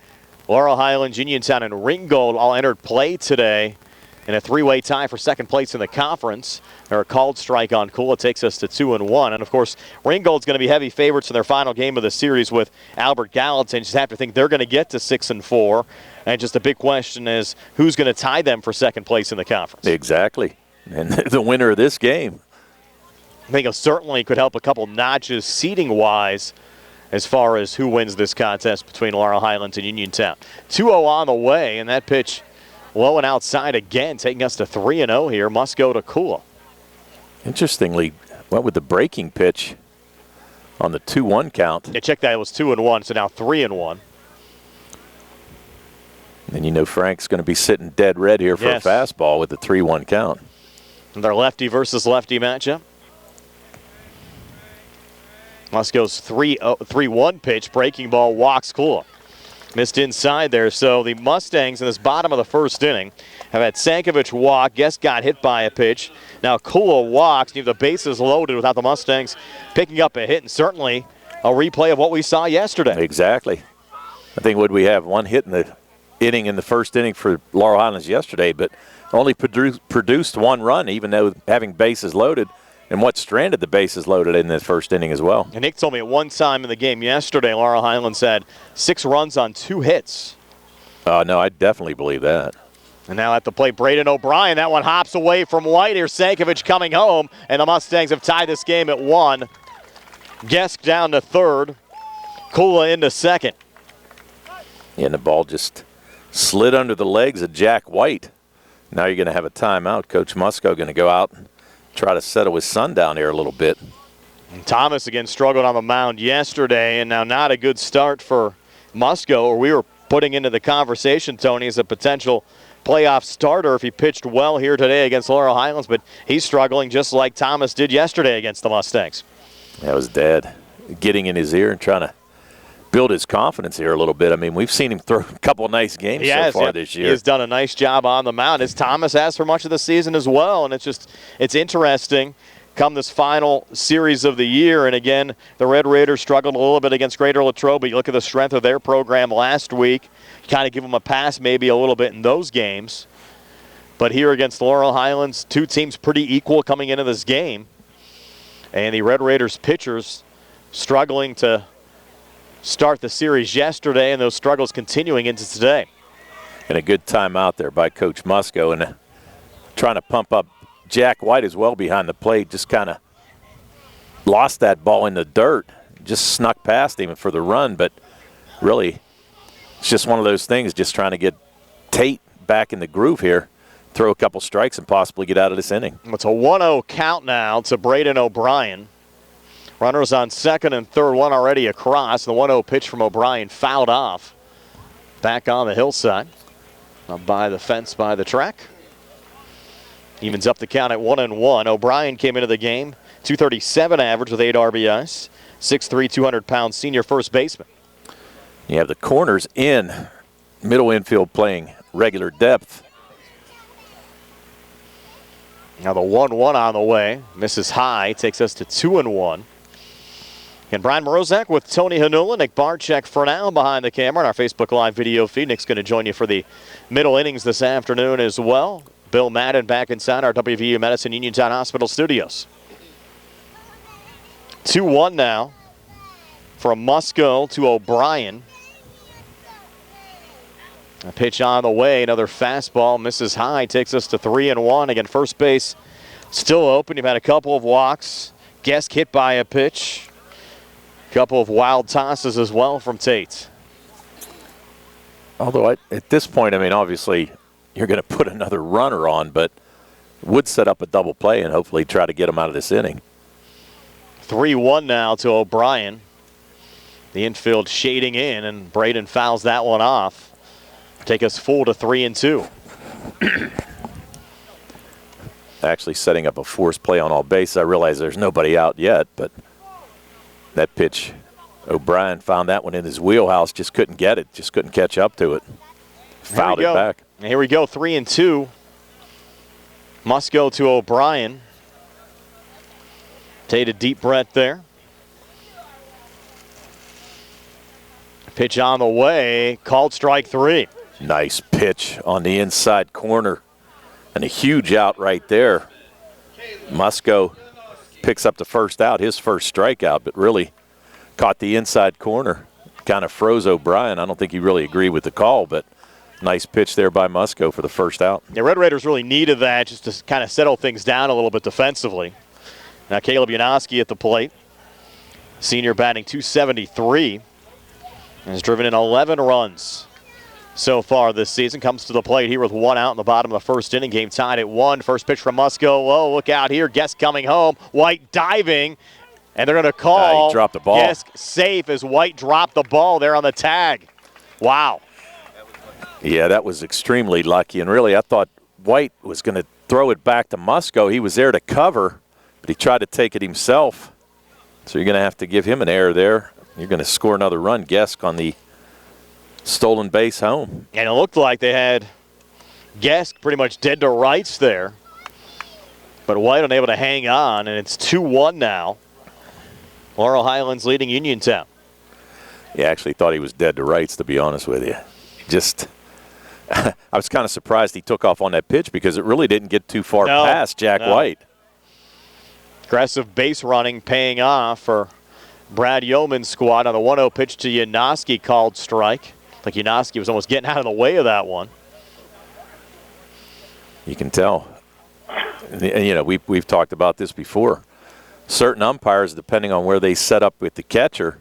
Laurel Highlands, Uniontown, and Ringgold all entered play today in a 3-way tie for second place in the conference. A called strike on Kula takes us to 2-1. And, of course, Ringgold's going to be heavy favorites in their final game of the series with Albert Gallatin. Just have to think they're going to get to 6-4. And just the big question is who's going to tie them for second place in the conference. Exactly. And the winner of this game, I think it certainly could help a couple notches seeding-wise as far as who wins this contest between Laurel Highlands and Uniontown. 2-0 on the way, and that pitch low and outside again, taking us to 3-0 here. Must go to Kula. Interestingly, went with the breaking pitch on the 2-1 count. Yeah, check that. It was 2-1, so now 3-1. And you know Frank's going to be sitting dead red here for a fastball with the 3-1 count. And their lefty versus lefty matchup. Musco's 3-1 pitch, breaking ball, walks Kula. Missed inside there, so the Mustangs in this bottom of the first inning have had Sankovic walk. Guest got hit by a pitch. Now Kula walks. You have the bases loaded without the Mustangs picking up a hit, and certainly a replay of what we saw yesterday. Exactly. I think we have one hit in the inning in the first inning for Laurel Highlands yesterday, but only produced 1 run, even though having bases loaded. and what stranded the bases loaded in the first inning as well. And Nick told me at one time in the game yesterday, Laurel Highlands had 6 runs on 2 hits. No, I definitely believe that. And now at the plate, Braden O'Brien. That one hops away from White. Here's Sankovic coming home, and the Mustangs have tied this game at 1. Gesk down to third. Kula into second. Yeah, and the ball just slid under the legs of Jack White. Now you're going to have a timeout. Coach Musco going to go out and try to settle his son down here a little bit. And Thomas again struggled on the mound yesterday, and now not a good start for Musco, or we were putting into the conversation, Tony, as a potential playoff starter if he pitched well here today against Laurel Highlands, but he's struggling just like Thomas did yesterday against the Mustangs. That was Dad getting in his ear and trying to build his confidence here a little bit. I mean, we've seen him throw a couple of nice games so far this year. He has done a nice job on the mound, as Thomas has for much of the season as well, and it's interesting come this final series of the year. And again, the Red Raiders struggled a little bit against Greater Latrobe, but you look at the strength of their program last week, kind of give them a pass maybe a little bit in those games. But here against Laurel Highlands, 2 teams pretty equal coming into this game. And the Red Raiders pitchers struggling to start the series yesterday, and those struggles continuing into today. And a good timeout there by Coach Musco, and trying to pump up Jack White as well behind the plate. Just kind of lost that ball in the dirt. Just snuck past him for the run, but really it's just one of those things, just trying to get Tate back in the groove here, throw a couple strikes and possibly get out of this inning. It's a 1-0 count now to Braden O'Brien. Runners on second and third, one already across. The 1-0 pitch from O'Brien fouled off. Back on the hillside, up by the fence by the track. Evens up the count at 1-1. O'Brien came into the game, .237 average with 8 RBIs. 6'3", 200-pound senior first baseman. You have the corners in, middle infield playing regular depth. Now the 1-1 on the way. Misses high, takes us to 2-1. And Brian Morozak with Tony Hanula, Nick Barczyk for now behind the camera on our Facebook Live video feed. Nick's going to join you for the middle innings this afternoon as well. Bill Madden back inside our WVU Medicine Uniontown Hospital studios. 2-1 now from Musco to O'Brien. A pitch on the way, another fastball, misses high, takes us to 3-1. Again, first base still open. You've had a couple of walks. Gesk hit by a pitch. Couple of wild tosses as well from Tate. Although at this point, I mean, obviously you're going to put another runner on, but would set up a double play and hopefully try to get him out of this inning. 3-1 now to O'Brien. The infield shading in, and Braden fouls that one off. Take us full to 3-2. Actually setting up a forced play on all bases. I realize there's nobody out yet, but that pitch, O'Brien found that one in his wheelhouse, just couldn't get it, just couldn't catch up to it. Fouled it back. And here we go, 3-2. Musco to O'Brien. Take a deep breath there. Pitch on the way, called strike 3. Nice pitch on the inside corner. And a huge out right there. Musco picks up the first out, his first strikeout, but really caught the inside corner. Kind of froze O'Brien. I don't think he really agreed with the call, but nice pitch there by Musco for the first out. Yeah, Red Raiders really needed that just to kind of settle things down a little bit defensively. Now Caleb Yanowski at the plate. Senior batting .273. And has driven in 11 runs so far this season. Comes to the plate here with 1 out in the bottom of the first inning. Game tied at 1. First pitch from Musco. Oh, look out here. Gesk coming home. White diving. And they're going to call. He dropped the ball. Gesk safe as White dropped the ball there on the tag. Wow. Yeah, that was extremely lucky. And really, I thought White was going to throw it back to Musco. He was there to cover, but he tried to take it himself. So you're going to have to give him an error there. You're going to score another run, Gesk, on the stolen base home. And it looked like they had Gesk pretty much dead to rights there. But White unable to hang on, and it's 2-1 now. Laurel Highlands leading Uniontown. Yeah, I actually thought he was dead to rights, to be honest with you. Just, I was kind of surprised he took off on that pitch because it really didn't get too far past Jack White. Aggressive base running paying off for Brad Yeoman's squad on the 1-0 pitch to Yanoski, called strike. Like Yanoski was almost getting out of the way of that one. You can tell. You know, we've talked about this before. Certain umpires, depending on where they set up with the catcher,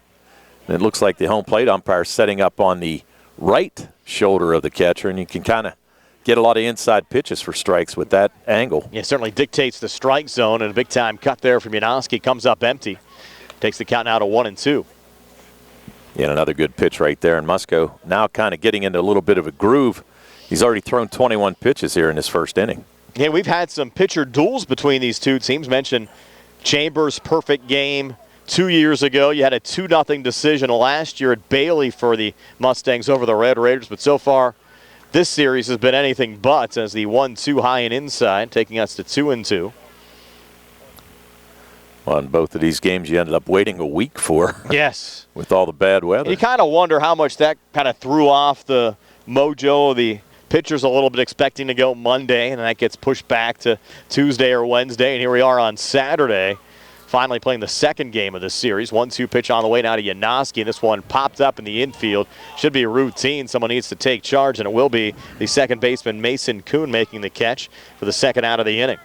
and it looks like the home plate umpire setting up on the right shoulder of the catcher, and you can kind of get a lot of inside pitches for strikes with that angle. Yeah, it certainly dictates the strike zone, and a big-time cut there from Yanoski. Comes up empty. Takes the count now to 1-2. Yeah, and another good pitch right there. And Musco now kind of getting into a little bit of a groove. He's already thrown 21 pitches here in his first inning. Yeah, we've had some pitcher duels between these two teams. Mentioned Chambers' perfect game 2 years ago. You had a 2-0 decision last year at Bailey for the Mustangs over the Red Raiders. But so far, this series has been anything but, as the 1-2 high and inside, taking us to 2-2. Well, in both of these games, you ended up waiting a week for. Yes. With all the bad weather. And you kind of wonder how much that kind of threw off the mojo of the pitchers a little bit, expecting to go Monday, and that gets pushed back to Tuesday or Wednesday. And here we are on Saturday, finally playing the second game of this series. 1-2 pitch on the way now to Yanoski. This one popped up in the infield. Should be a routine. Someone needs to take charge, and it will be the second baseman, Mason Kuhn, making the catch for the second out of the inning.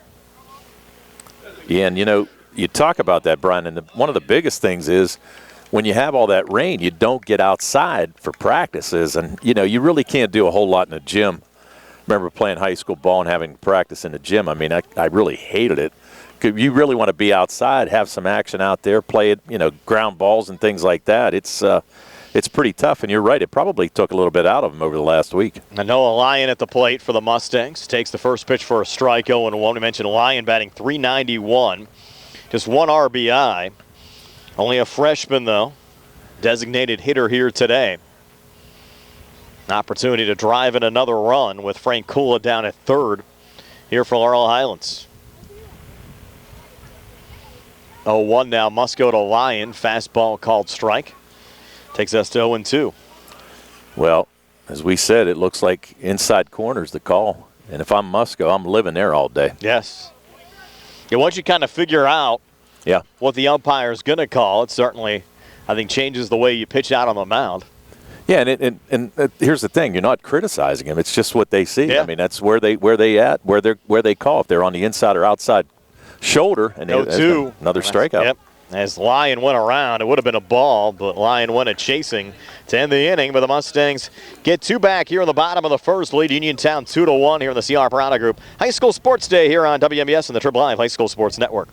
Yeah, and you know, you talk about that, Brian, and one of the biggest things is when you have all that rain, you don't get outside for practices. And, you know, you really can't do a whole lot in a gym. Remember playing high school ball and having practice in the gym. I mean, I really hated it. You really want to be outside, have some action out there, play it, you know, ground balls and things like that. It's pretty tough, and you're right. It probably took a little bit out of them over the last week. And Noah Lyon at the plate for the Mustangs. Takes the first pitch for a strike, 0-1. We mentioned Lyon batting .391. Just one RBI. Only a freshman, though. Designated hitter here today. An opportunity to drive in another run with Frank Kula down at third here for Laurel Highlands. 0-1 now. Must go to Lyon. Fastball called strike. Takes us to 0-2. Well, as we said, it looks like inside corner's the call. And if I'm Musco, I'm living there all day. Yes. Yeah, once you kind of figure out what the umpire is going to call, it certainly, I think, changes the way you pitch out on the mound. Yeah, and here's the thing: you're not criticizing them. It's just what they see. Yeah. I mean, that's where they call if they're on the inside or outside shoulder, and 0-2. Another strikeout. Yep. As Lyon went around, it would have been a ball, but Lyon went a chasing to end the inning. But the Mustangs get two back here in the bottom of the first, lead Uniontown 2-1 here in the CR Parada Group High School Sports Day here on WMBS and the Triple Live High School Sports Network.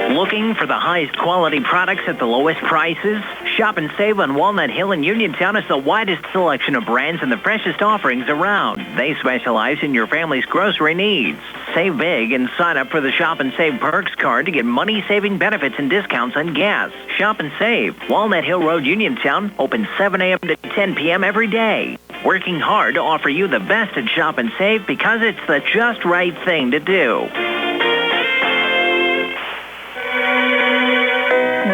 Looking for the highest quality products at the lowest prices? Shop and save on Walnut Hill in Uniontown has the widest selection of brands and the freshest offerings around. They specialize in your family's grocery needs. Save big and sign up for the Shop and Save Perks card to get money-saving benefits and discounts on gas. Shop and save. Walnut Hill Road, Uniontown, open 7 a.m. to 10 p.m. every day. Working hard to offer you the best at Shop and Save because it's the just right thing to do.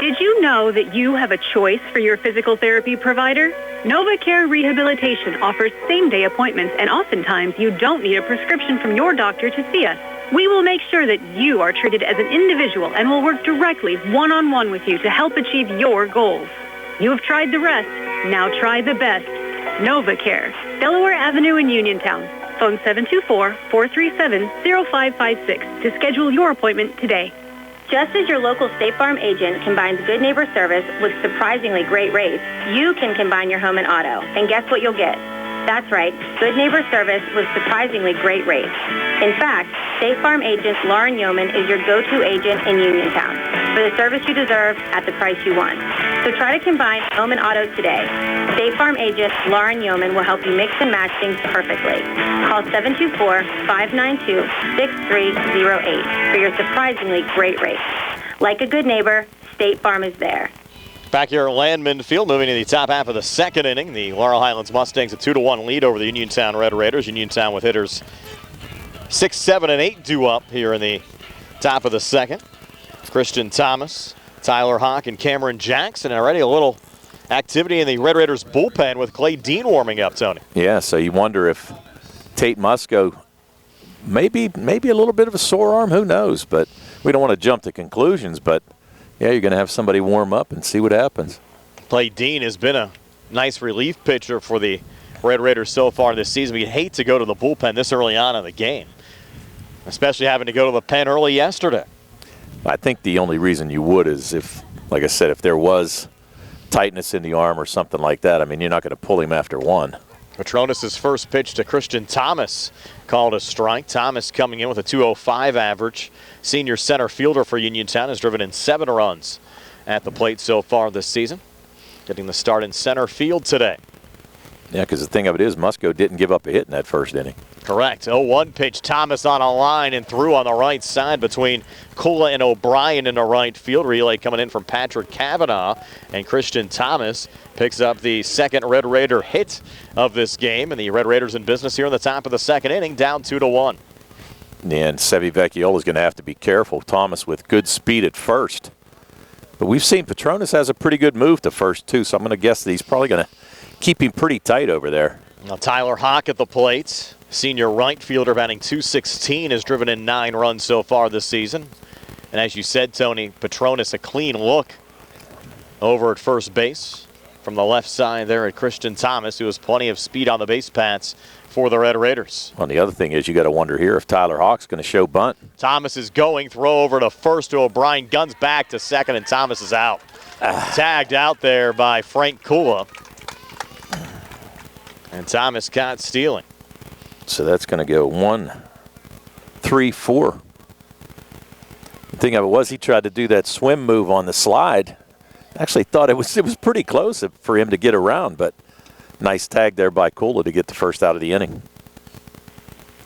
Did you know that you have a choice for your physical therapy provider? NovaCare Rehabilitation offers same-day appointments, and oftentimes you don't need a prescription from your doctor to see us. We will make sure that you are treated as an individual and will work directly one-on-one with you to help achieve your goals. You have tried the rest. Now try the best. NovaCare, Delaware Avenue in Uniontown. Phone 724-437-0556 to schedule your appointment today. Just as your local State Farm agent combines good neighbor service with surprisingly great rates, you can combine your home and auto. And guess what you'll get? That's right, good neighbor service with surprisingly great rates. In fact, State Farm agent Lauren Yeoman is your go-to agent in Uniontown for the service you deserve at the price you want. So try to combine home and auto today. State Farm agent Lauren Yeoman will help you mix and match things perfectly. Call 724-592-6308 for your surprisingly great rates. Like a good neighbor, State Farm is there. Back here at Landman Field, moving to the top half of the second inning. The Laurel Highlands Mustangs a 2-1 lead over the Uniontown Red Raiders. Uniontown with hitters 6, 7, and 8 due up here in the top of the second. Christian Thomas, Tyler Hawk, and Cameron Jackson. And already a little activity in the Red Raiders bullpen with Clay Dean warming up, Tony. Yeah, so you wonder if Tate Musco maybe a little bit of a sore arm, who knows, but we don't want to jump to conclusions, but, yeah, you're going to have somebody warm up and see what happens. Clay Dean has been a nice relief pitcher for the Red Raiders so far this season. We'd hate to go to the bullpen this early on in the game, especially having to go to the pen early yesterday. I think the only reason you would is if, like I said, if there was tightness in the arm or something like that. I mean, you're not going to pull him after one. Petronas' first pitch to Christian Thomas called a strike. Thomas coming in with a 205 average. Senior center fielder for Uniontown has driven in 7 runs at the plate so far this season. Getting the start in center field today. Yeah, because the thing of it is, Musco didn't give up a hit in that first inning. Correct. 0-1 pitch. Thomas on a line and through on the right side between Kula and O'Brien in the right field. Relay coming in from Patrick Cavanaugh. And Christian Thomas picks up the second Red Raider hit of this game. And the Red Raiders in business here in the top of the second inning, down 2-1. And Sevi Vecchiola is going to have to be careful. Thomas with good speed at first. But we've seen Petronas has a pretty good move to first, too. So I'm going to guess that he's probably going to keep him pretty tight over there. Now Tyler Hawk at the plate. Senior right fielder batting .216 has driven in 9 runs so far this season. And as you said, Tony, Petronas a clean look over at first base. From the left side there at Christian Thomas, who has plenty of speed on the base paths for the Red Raiders. Well, the other thing is you got to wonder here if Tyler Hawk's going to show bunt. Thomas is going, throw over to first to O'Brien, guns back to second, and Thomas is out. Tagged out there by Frank Kula. And Thomas caught stealing. So that's going to go 1, 3, 4. The thing of it was he tried to do that swim move on the slide. Actually thought it was pretty close for him to get around, but nice tag there by Kula to get the first out of the inning.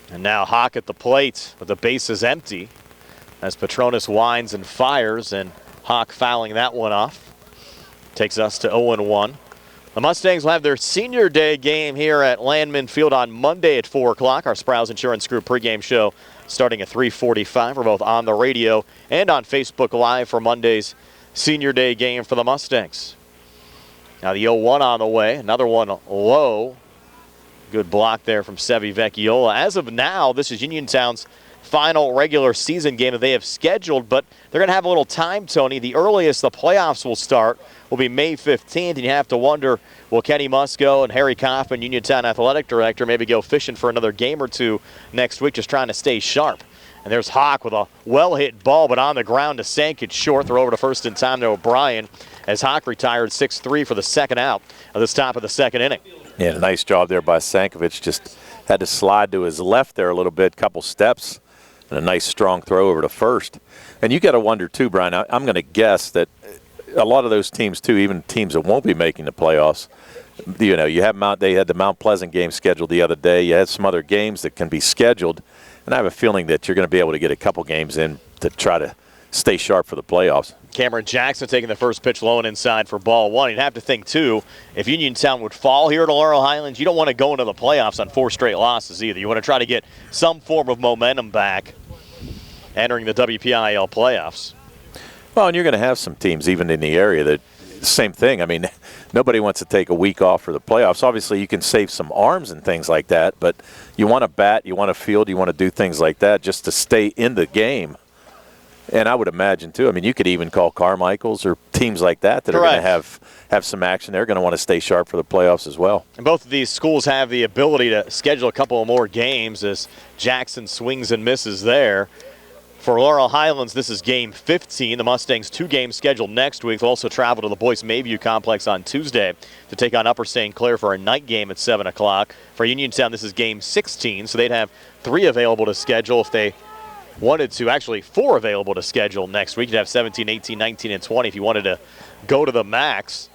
And now Hawk at the plate with the bases empty as Petronas winds and fires, and Hawk fouling that one off. Takes us to 0-1. The Mustangs will have their senior day game here at Landman Field on Monday at 4 o'clock. Our Sprouse Insurance Group pregame show starting at 3:45. We're both on the radio and on Facebook Live for Monday's senior day game for the Mustangs. Now the 0-1 on the way. Another one low. Good block there from Sevi Vecchiola. As of now, this is Uniontown's final regular season game that they have scheduled, but they're going to have a little time, Tony. The earliest the playoffs will start will be May 15th, and you have to wonder, will Kenny Musco and Harry Kaufman, Uniontown Athletic Director, maybe go fishing for another game or two next week, just trying to stay sharp. And there's Hawk with a well-hit ball, but on the ground to Sank. It's short. Throw over to first in time to O'Brien as Hawk retired 6-3 for the second out of this top of the second inning. Yeah, nice job there by Sankovic. Just had to slide to his left there a little bit, couple steps, and a nice strong throw over to first. And you got to wonder, too, Brian, I'm going to guess that a lot of those teams, too, even teams that won't be making the playoffs, you know, they had the Mount Pleasant game scheduled the other day. You had some other games that can be scheduled. And I have a feeling that you're going to be able to get a couple games in to try to stay sharp for the playoffs. Cameron Jackson taking the first pitch low and inside for ball one. You'd have to think, too, if Uniontown would fall here to Laurel Highlands, you don't want to go into the playoffs on 4 straight losses either. You want to try to get some form of momentum back entering the WPIAL playoffs. Well, and you're going to have some teams even in the area that same thing. I mean, nobody wants to take a week off for the playoffs. Obviously, you can save some arms and things like that, but you want to bat, you want to field, you want to do things like that just to stay in the game. And I would imagine, too, I mean, you could even call Carmichael's or teams like that are going to have some action. They're going to want to stay sharp for the playoffs as well. And both of these schools have the ability to schedule a couple of more games as Jackson swings and misses there. For Laurel Highlands, this is game 15. The Mustangs 2 games scheduled next week. They'll also travel to the Boyce Mayview Complex on Tuesday to take on Upper St. Clair for a night game at 7 o'clock. For Uniontown, this is game 16, so they'd have 3 available to schedule if they wanted to. Actually, 4 available to schedule next week. You'd have 17, 18, 19, and 20 if you wanted to go to the max.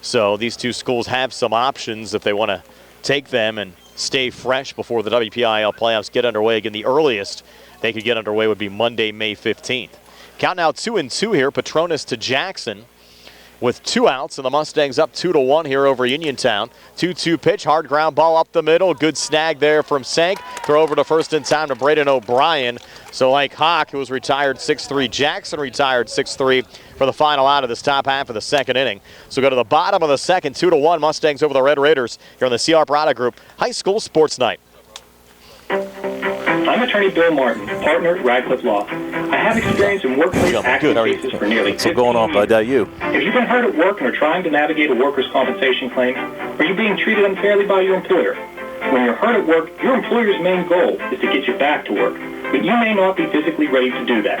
So these 2 schools have some options if they want to take them and stay fresh before the WPIAL playoffs get underway. Again, the earliest they could get underway would be Monday, May 15th. Count now 2-2 here. Petronas to Jackson with 2 outs, and the Mustangs up 2-1 here over Uniontown. 2-2 pitch, hard ground ball up the middle. Good snag there from Sank. Throw over to first in time to Braden O'Brien. So like Hawk, who was retired 6-3, Jackson retired 6-3 for the final out of this top half of the second inning. So go to the bottom of the second, 2-1. Mustangs over the Red Raiders here on the C.R. Prada Group High School Sports Night. I'm attorney Bill Martin, partner at Radcliffe Law. I have experience in workplace accident cases for nearly 15 years. Going on, bud? How are you? If you've been hurt at work and are trying to navigate a workers' compensation claim, are you being treated unfairly by your employer? When you're hurt at work, your employer's main goal is to get you back to work, but you may not be physically ready to do that.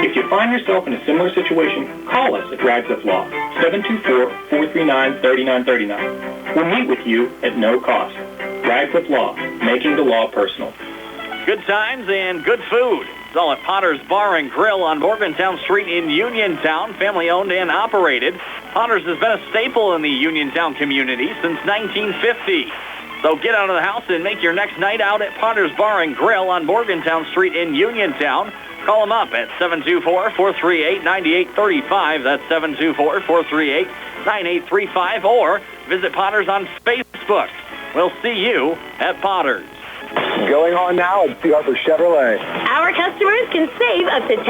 If you find yourself in a similar situation, call us at Radcliffe Law, 724-439-3939. We'll meet with you at no cost. Radcliffe Law, making the law personal. Good times and good food. It's all at Potter's Bar and Grill on Morgantown Street in Uniontown, family-owned and operated. Potter's has been a staple in the Uniontown community since 1950. So get out of the house and make your next night out at Potter's Bar and Grill on Morgantown Street in Uniontown. Call them up at 724-438-9835. That's 724-438-9835. Or visit Potter's on Facebook. We'll see you at Potter's. Going on now at Harper Chevrolet. Our customers can save up to $10,000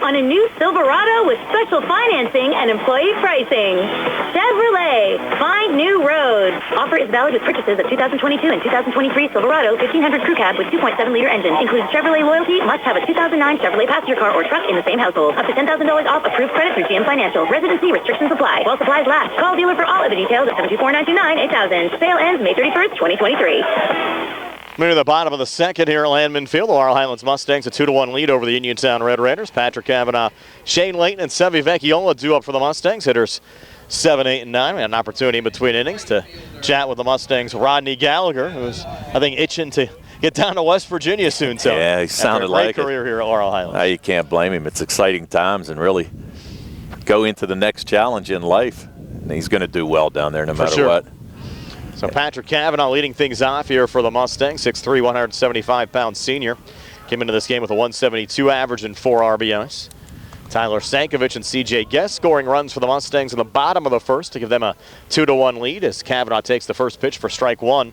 on a new Silverado with special financing and employee pricing. Chevrolet, find new roads. Offer is valid with purchases of 2022 and 2023 Silverado 1500 Crew Cab with 2.7-liter engine. Includes Chevrolet loyalty. Must have a 2009 Chevrolet passenger car or truck in the same household. Up to $10,000 off approved credit through GM Financial. Residency restrictions apply. While supplies last. Call dealer for all of the details at 724-929-8000. Sale ends May 31st, 2023. Moving to the bottom of the second here at Landman Field. The Laurel Highlands Mustangs a 2-1 lead over the Uniontown Red Raiders. Patrick Kavanaugh, Shane Layton, and Sevi Vecchiola due up for the Mustangs. Hitters 7, 8, and 9. We had an opportunity in between innings to chat with the Mustangs' Rodney Gallagher, who's, I think, itching to get down to West Virginia soon. So yeah, he sounded like a great career here at Laurel Highlands. You can't blame him. It's exciting times and really go into the next challenge in life. And he's going to do well down there no matter what. So Patrick Kavanaugh leading things off here for the Mustangs, 6'3", 175-pound senior. Came into this game with a 172 average and 4 RBIs. Tyler Sankovic and C.J. Guest scoring runs for the Mustangs in the bottom of the first to give them a 2-1 lead as Kavanaugh takes the first pitch for strike one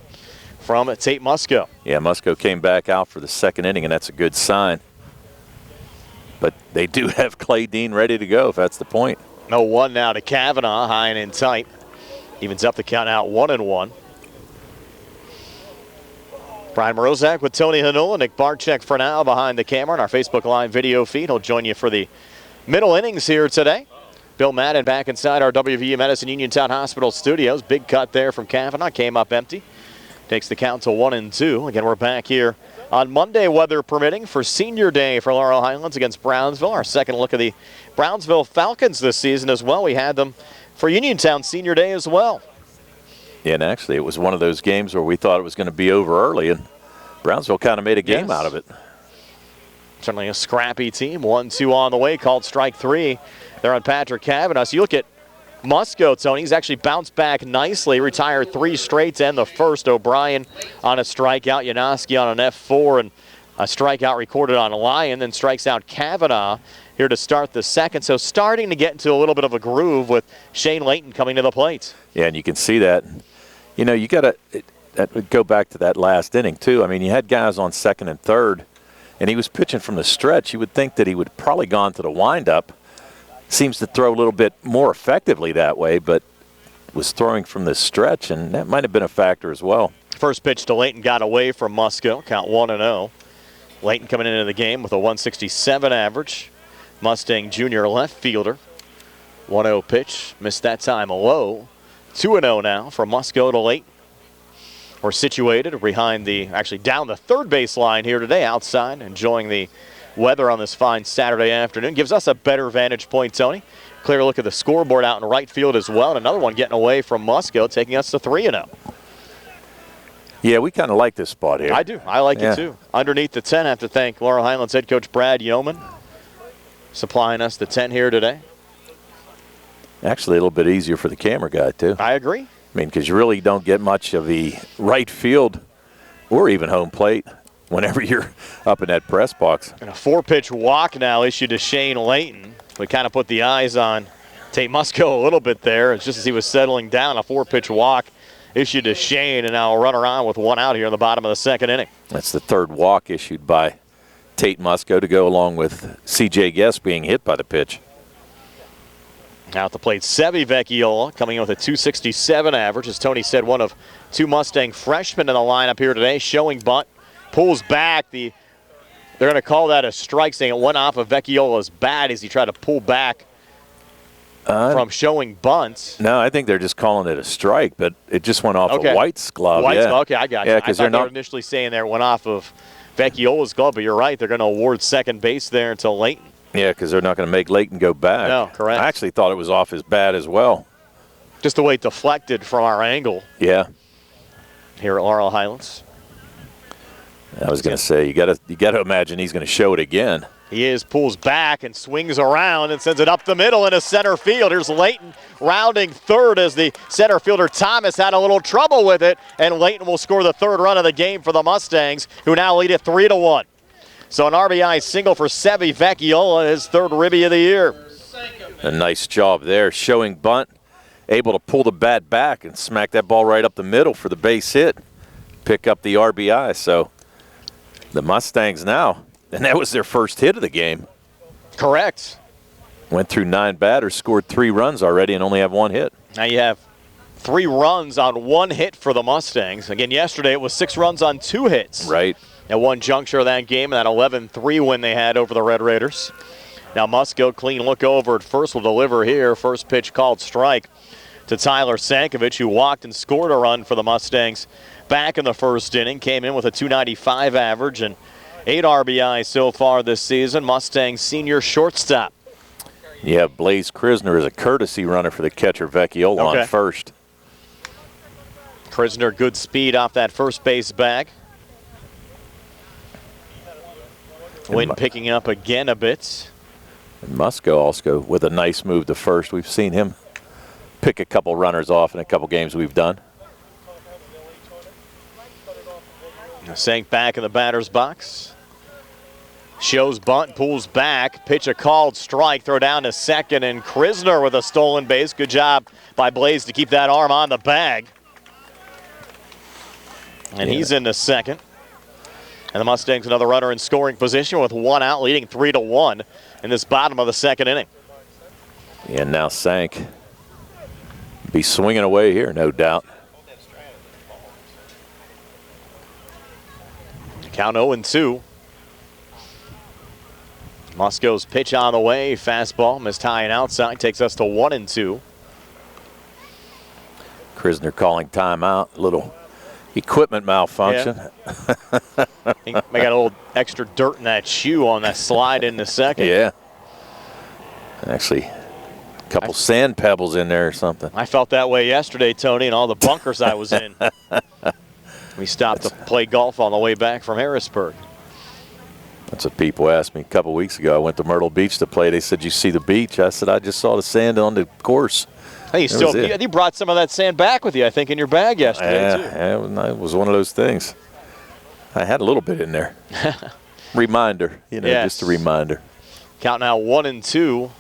from Tate Musco. Yeah, Musco came back out for the second inning, and that's a good sign. But they do have Clay Dean ready to go, if that's the point. 0-1 now to Kavanaugh, high and in tight. Evens up the count out 1-1. Brian Morozak with Tony Hanula, Nick Barczyk for now behind the camera on our Facebook Live video feed. He'll join you for the middle innings here today. Bill Madden back inside our WVU Medicine Uniontown Hospital studios. Big cut there from Kavanaugh, came up empty. Takes the count to 1-2. Again, we're back here on Monday, weather permitting, for Senior Day for Laurel Highlands against Brownsville. Our second look at the Brownsville Falcons this season as well. We had them for Uniontown Senior Day as well. Yeah, and actually it was one of those games where we thought it was going to be over early, and Brownsville kind of made a game out of it. Certainly a scrappy team. 1-2 on the way, called strike three. They're on Patrick Kavanaugh. So you look at Musco, Tony. He's actually bounced back nicely, retired 3 straight to end the first. O'Brien on a strikeout, Yanoski on an F4, and a strikeout recorded on Lyon, then strikes out Kavanaugh here to start the second. So starting to get into a little bit of a groove with Shane Layton coming to the plate. Yeah, and you can see that. You know, you got to that would go back to that last inning, too. I mean, you had guys on second and third, and he was pitching from the stretch. You would think that he would probably gone to the windup. Seems to throw a little bit more effectively that way, but was throwing from the stretch, and that might have been a factor as well. First pitch to Layton got away from Musco, count 1-0. Layton coming into the game with a 167 average. Mustang junior left fielder. 1-0 pitch, missed that time low. 2-0 now from Musco to Layton. We're situated behind actually down the third base line here today, outside, enjoying the weather on this fine Saturday afternoon. Gives us a better vantage point, Tony. Clear look at the scoreboard out in right field as well. And another one getting away from Musco, taking us to 3-0. Yeah, we kind of like this spot here. I do. I like it too. Underneath the 10, I have to thank Laurel Highlands head coach Brad Yeoman supplying us the 10 here today. Actually, a little bit easier for the camera guy, too. I agree. I mean, because you really don't get much of the right field or even home plate whenever you're up in that press box. And a 4-pitch walk now issued to Shane Layton. We kind of put the eyes on Tate Musco a little bit there. It's just as he was settling down, a 4-pitch walk issued to Shane, and now a runner on with 1 out here in the bottom of the second inning. That's the third walk issued by Tate Musco to go along with C.J. Guest being hit by the pitch. Now at the plate, Sevi Vecchiola coming in with a 267 average. As Tony said, one of 2 Mustang freshmen in the lineup here today, showing bunt pulls back. They're going to call that a strike, saying it went off of Vecchiola's bat as he tried to pull back from showing bunts. No, I think they're just calling it a strike, but it just went off of White's glove. White's glove, okay, I got you. Yeah, I thought they were initially saying there it went off of Vecchiola's glove, but you're right. They're going to award second base there to Layton. Yeah, because they're not going to make Layton go back. No, correct. I actually thought it was off his bat as well. Just the way it deflected from our angle. Yeah. Here at Laurel Highlands. I was going to say, you got to imagine he's going to show it again. He pulls back and swings around and sends it up the middle into center field. Here's Layton rounding third as the center fielder Thomas had a little trouble with it, and Layton will score the third run of the game for the Mustangs, who now lead it 3-1. So an RBI single for Sevi Vecchiola, his third ribby of the year. A nice job there, showing bunt, able to pull the bat back and smack that ball right up the middle for the base hit, pick up the RBI. So the Mustangs now, and that was their first hit of the game. Correct. Went through 9 batters, scored 3 runs already, and only have 1 hit. Now you have 3 runs on 1 hit for the Mustangs. Again, yesterday it was 6 runs on 2 hits. Right. At one juncture of that game, and that 11-3 win they had over the Red Raiders. Now Musco, clean look over at first, will deliver here. First pitch called strike to Tyler Sankovic, who walked and scored a run for the Mustangs back in the first inning. Came in with a .295 average and 8 RBI so far this season. Mustangs senior shortstop. Yeah, Blaze Krisner is a courtesy runner for the catcher Vecchiola on first. Krisner, good speed off that first base bag. Wind picking up again a bit. And Musco also with a nice move to first. We've seen him pick a couple runners off in a couple games we've done. Sank back in the batter's box. Shows bunt, pulls back. Pitch a called strike. Throw down to second, and Krisner with a stolen base. Good job by Blaze to keep that arm on the bag. And he's into second. And the Mustangs another runner in scoring position with 1 out, leading 3-1 in this bottom of the second inning. And now Sank be swinging away here, no doubt. Count 0-2. Musco's pitch on the way. Fastball missed high and outside. Takes us to 1-2. Krisner calling timeout. Little equipment malfunction. Yeah. They got a little extra dirt in that shoe on that slide in the second. Yeah. Actually, a couple sand pebbles in there or something. I felt that way yesterday, Tony, and all the bunkers I was in. We stopped to play golf on the way back from Harrisburg. That's what people asked me a couple weeks ago. I went to Myrtle Beach to play. They said, "You see the beach?" I said, "I just saw the sand on the course." Hey, you brought some of that sand back with you, I think, in your bag yesterday, too. Yeah, it was one of those things. I had a little bit in there. Reminder, just a reminder. Count now 1-2.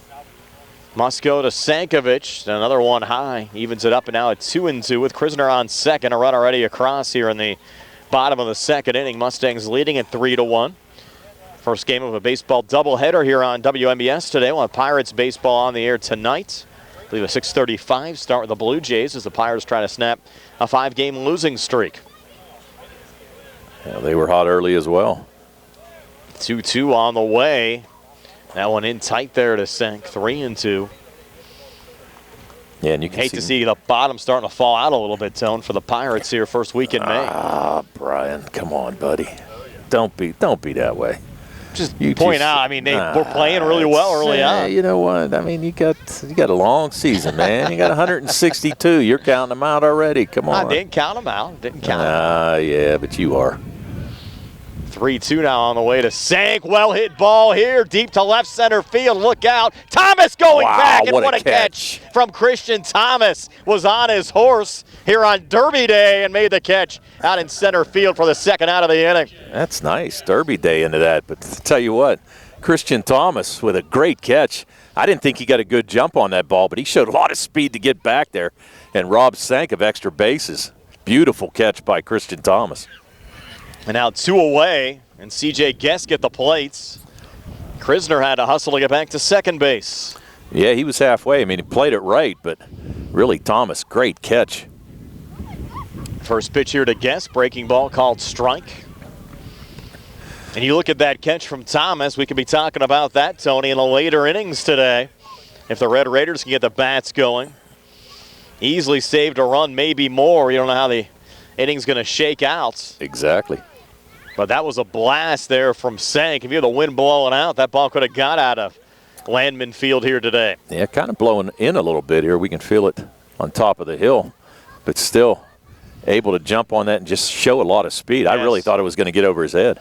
Musco to Sankovic, another one high. Evens it up, and now at 2-2 with Krisner on second. A run already across here in the bottom of the second inning. Mustangs leading at 3-1. First game of a baseball doubleheader here on WMBS today. We'll have Pirates baseball on the air tonight. I believe a 6:35 start with the Blue Jays as the Pirates try to snap a 5-game losing streak. Yeah, they were hot early as well. 2-2 on the way. That one in tight there to Sank. 3-2. Yeah, and you can hate to see the bottom starting to fall out a little bit, Tone, for the Pirates here first week in May. Ah, Brian, come on, buddy. Don't be that way. Just point out, I mean, they were playing really well early on. You know what? I mean, you got a long season, man. You got 162. You're counting them out already. Come on. I didn't count them out. Didn't count them out. Yeah, but you are. 3-2 now on the way to Sank. Well hit ball here, deep to left center field. Look out. Thomas going back, and what a catch from Christian Thomas. Was on his horse here on Derby Day and made the catch out in center field for the second out of the inning. That's nice. Derby Day into that. But to tell you what, Christian Thomas with a great catch. I didn't think he got a good jump on that ball, but he showed a lot of speed to get back there and robbed Sank of extra bases. Beautiful catch by Christian Thomas. And now 2 away, and C.J. Guest at the plates. Krisner had to hustle to get back to second base. Yeah, he was halfway. I mean, he played it right, but really, Thomas, great catch. First pitch here to Guest, breaking ball called strike. And you look at that catch from Thomas, we could be talking about that, Tony, in the later innings today. If the Red Raiders can get the bats going. Easily saved a run, maybe more. You don't know how the inning's going to shake out. Exactly. But that was a blast there from Sank. If you had the wind blowing out, that ball could have got out of Landman Field here today. Yeah, kind of blowing in a little bit here. We can feel it on top of the hill, but still able to jump on that and just show a lot of speed. Yes. I really thought it was going to get over his head.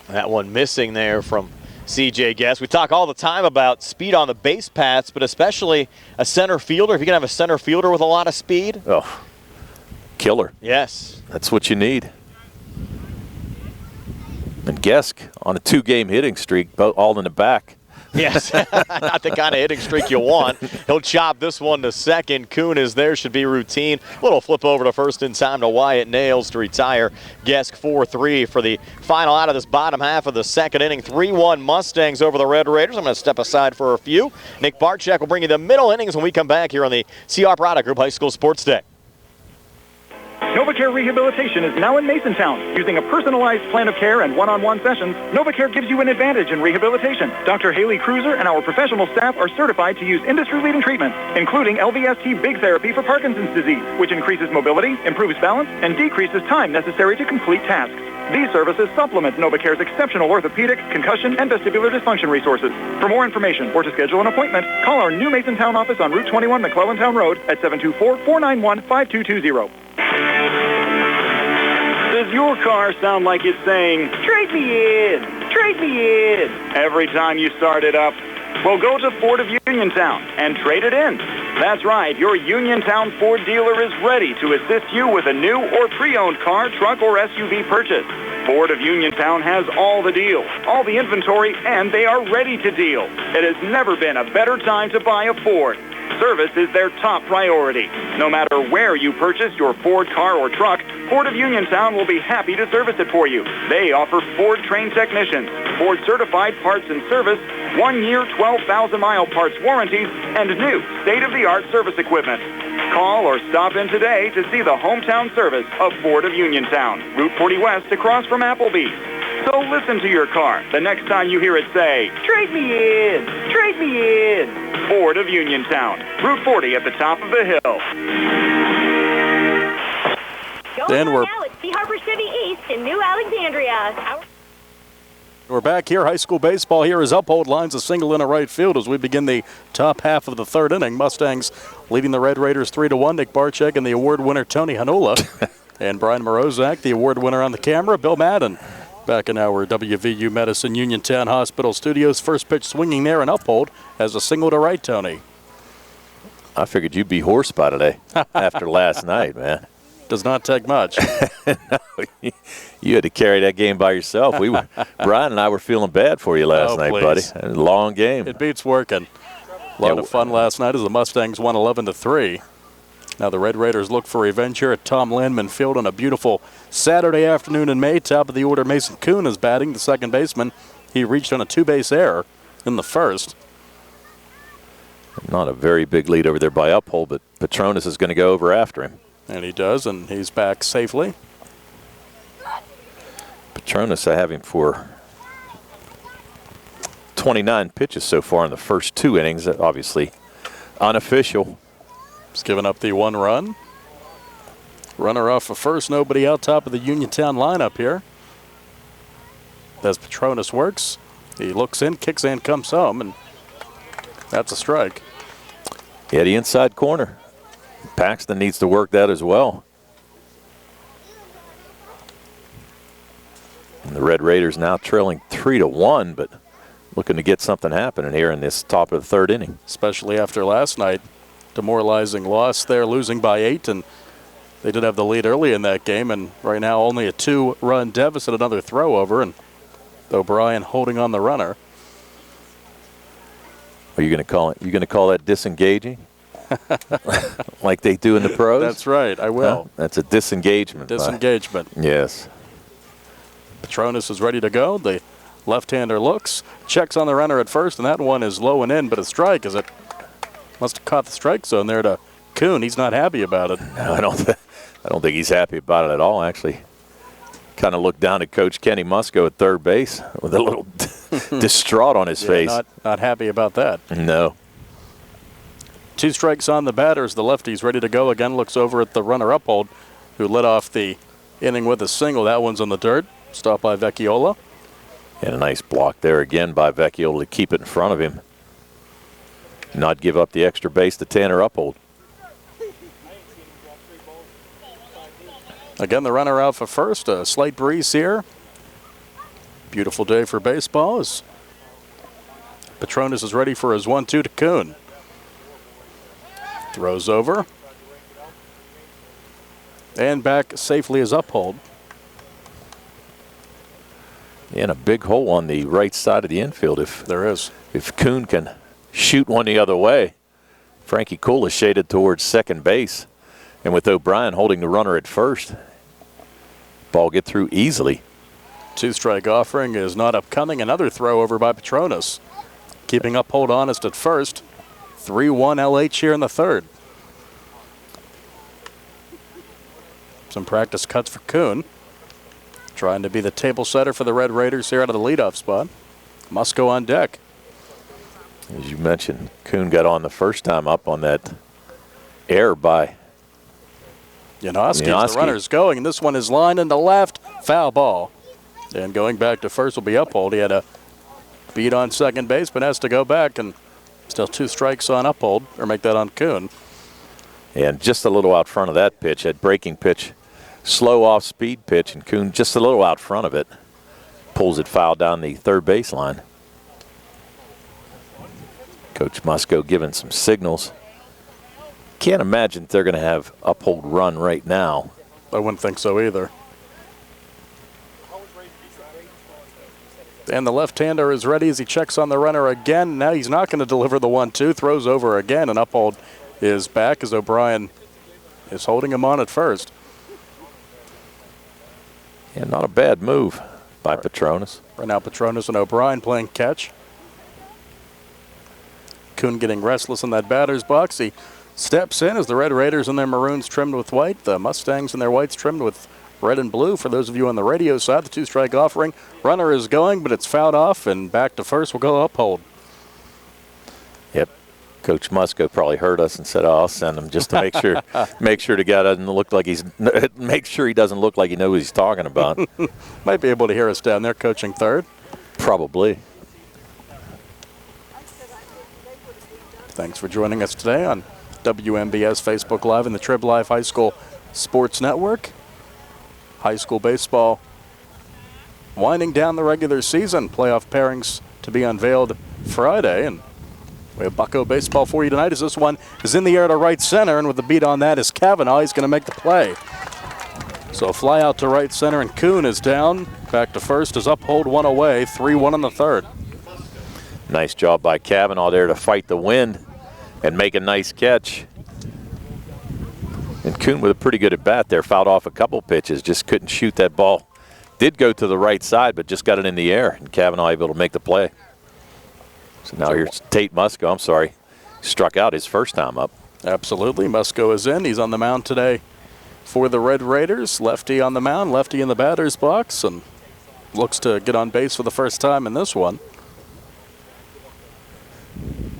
That one missing there from C.J. Guest. We talk all the time about speed on the base paths, but especially a center fielder. If you can have a center fielder with a lot of speed. Oh, killer. Yes. That's what you need. And Gesk on a 2-game hitting streak, all in the back. Yes, not the kind of hitting streak you want. He'll chop this one to second. Kuhn is there, should be routine. Little flip over to first in time to Wyatt Nails to retire. Gesk 4-3 for the final out of this bottom half of the second inning. 3-1 Mustangs over the Red Raiders. I'm going to step aside for a few. Nick Barczyk will bring you the middle innings when we come back here on the CR Product Group High School Sports Day. NovaCare Rehabilitation is now in Masontown. Using a personalized plan of care and one-on-one sessions, NovaCare gives you an advantage in rehabilitation. Dr. Haley Cruiser and our professional staff are certified to use industry-leading treatments, including LVST Big Therapy for Parkinson's disease, which increases mobility, improves balance, and decreases time necessary to complete tasks. These services supplement NovaCare's exceptional orthopedic, concussion, and vestibular dysfunction resources. For more information or to schedule an appointment, call our new Masontown office on Route 21 McClellantown Road at 724-491-5220. Does your car sound like it's saying, "Trade me in, trade me in," every time you start it up? Well, go to Ford of Uniontown and trade it in. That's right, your Uniontown Ford dealer is ready to assist you with a new or pre-owned car, truck, or SUV purchase. Ford of Uniontown has all the deals, all the inventory, and they are ready to deal. It has never been a better time to buy a Ford. Service is their top priority. No matter where you purchase your Ford car or truck, Ford of Uniontown will be happy to service it for you. They offer Ford-trained technicians, Ford-certified parts and service, 1-year, 12,000-mile parts warranties, and new state-of-the-art service equipment. Call or stop in today to see the hometown service of Ford of Uniontown, Route 40 West across from Applebee's. So listen to your car the next time you hear it say, "Trade me in, trade me in." Ford of Uniontown, Route 40 at the top of the hill. Going on now at Sea Harbor Chevy East in New Alexandria. We're back here. High school baseball here as Uphold lines a single into right field as we begin the top half of the third inning. Mustangs leading the Red Raiders 3-1. Nick Barczyk and the award winner Tony Hanula. And Brian Morozak, the award winner on the camera, Bill Madden. Back in our WVU Medicine Uniontown Hospital studios. First pitch swinging there and Uphold as a single to right, Tony. I figured you'd be hoarse by today after last night, man. Does not take much. No, you had to carry that game by yourself. Brian and I were feeling bad for you last night, buddy. A long game. It beats working. A lot of fun last night as the Mustangs won 11-3. Now the Red Raiders look for revenge here at Tom Landman Field on a beautiful Saturday afternoon in May. Top of the order, Mason Kuhn is batting, the second baseman. He reached on a 2-base error in the first. Not a very big lead over there by Uphold, but Petronas is going to go over after him. And he does, and he's back safely. Petronas, I have him for 29 pitches so far in the first 2 innings. Obviously unofficial. He's given up the 1 run. Runner off for first, nobody out, top of the Uniontown lineup here. As Petronas works, he looks in, kicks in, comes home, and that's a strike. Yeah, the inside corner. Paxton needs to work that as well. And the Red Raiders now trailing 3-1, but looking to get something happening here in this top of the third inning. Especially after last night. Demoralizing loss there, losing by 8, and they did have the lead early in that game, and right now only a 2-run deficit, another throw over, and O'Brien holding on the runner. Are you going to call it? You going to call that disengaging, like they do in the pros? That's right. I will. Huh? That's a disengagement. Disengagement. Yes. Petronas is ready to go. The left-hander looks, checks on the runner at first, and that one is low and in, but a strike as it must have caught the strike zone there to Kuhn. He's not happy about it. No, I don't think he's happy about it at all, actually. Kind of looked down at Coach Kenny Musco at third base with a little distraught on his face. Not happy about that. No. 2 strikes on the batters. The lefty's ready to go again. Looks over at the runner Uphold, who led off the inning with a single. That one's on the dirt. Stopped by Vecchiola. And a nice block there again by Vecchiola to keep it in front of him. Not give up the extra base to Tanner Uphold. Again, the runner out for first. A slight breeze here. Beautiful day for baseball as Petronas is ready for his 1-2 to Kuhn. Throws over. And back safely is Uphold. And a big hole on the right side of the infield. If Kuhn can shoot one the other way. Frankie Kula shaded towards second base. And with O'Brien holding the runner at first, ball get through easily. 2-strike offering is not upcoming. Another throw over by Petronas. Keeping Uphold honest at first. 3-1 LH here in the third. Some practice cuts for Kuhn. Trying to be the table setter for the Red Raiders here out of the leadoff spot. Musco on deck. As you mentioned, Kuhn got on the first time up on that error by Janoski. The runner's going, and this one is lined into left. Foul ball. And going back to first will be Uphold. He had a beat on second base, but has to go back, and still 2 strikes on Uphold, or make that on Kuhn. And just a little out front of that pitch, that breaking pitch, slow off-speed pitch, and Kuhn just a little out front of it. Pulls it foul down the third baseline. Coach Musco giving some signals. Can't imagine they're going to have Uphold run right now. I wouldn't think so either. And the left-hander is ready as he checks on the runner again. Now he's not going to deliver the 1-2. Throws over again, and Uphold is back as O'Brien is holding him on at first. And not a bad move by Petronas. Right now Petronas and O'Brien playing catch. Kuhn getting restless in that batter's box. He steps in as the Red Raiders in their maroons trimmed with white. The Mustangs in their whites trimmed with red and blue. For those of you on the radio side, the 2-strike offering. Runner is going, but it's fouled off, and back to first will go Uphold. Yep. Coach Musco probably heard us and said, "Oh, I'll send him just to make sure, the guy doesn't look like make sure he doesn't look like he knows what he's talking about." Might be able to hear us down there coaching third. Probably. Thanks for joining us today on WMBS Facebook Live and the Trib Live High School Sports Network. High school baseball winding down the regular season. Playoff pairings to be unveiled Friday, and we have Bucko baseball for you tonight as this one is in the air to right center, and with the beat on that is Kavanaugh. He's going to make the play. So a fly out to right center, and Kuhn is down. Back to first as Uphold one away, 3-1 in the third. Nice job by Kavanaugh there to fight the wind and make a nice catch. And Kuhn with a pretty good at-bat there, fouled off a couple pitches, just couldn't shoot that ball. Did go to the right side, but just got it in the air, and Kavanaugh able to make the play. So now here's Tate Musco, struck out his first time up. Absolutely, Musco is in. He's on the mound today for the Red Raiders. Lefty on the mound, lefty in the batter's box, and looks to get on base for the first time in this one.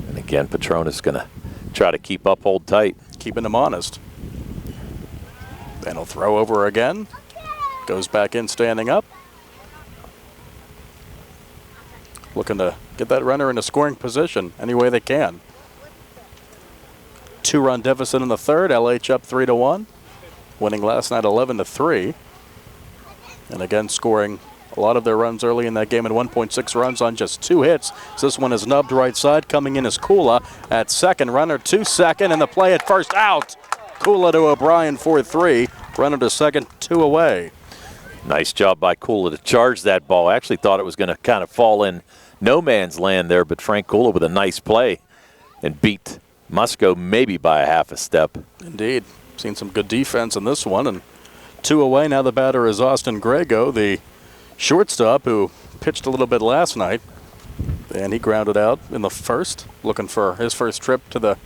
And again, Petronas going to try to keep Uphold tight. Keeping him honest. Then he'll throw over again. Goes back in standing up. Looking to get that runner in a scoring position any way they can. 2-run deficit in the third. LH up 3-1. Winning last night 11-3. And again scoring a lot of their runs early in that game at 1.6 runs on just 2 hits. So this one is nubbed right side. Coming in is Kula at second. Runner to second, and the play at first out. Kula to O'Brien for 3. Runner to second, 2 away. Nice job by Kula to charge that ball. I actually thought it was going to kind of fall in no man's land there, but Frank Kula with a nice play and beat Musco maybe by a half a step. Indeed. Seen some good defense in this one, and 2 away. Now the batter is Austin Grego, the shortstop who pitched a little bit last night, and he grounded out in the first, looking for his first trip to the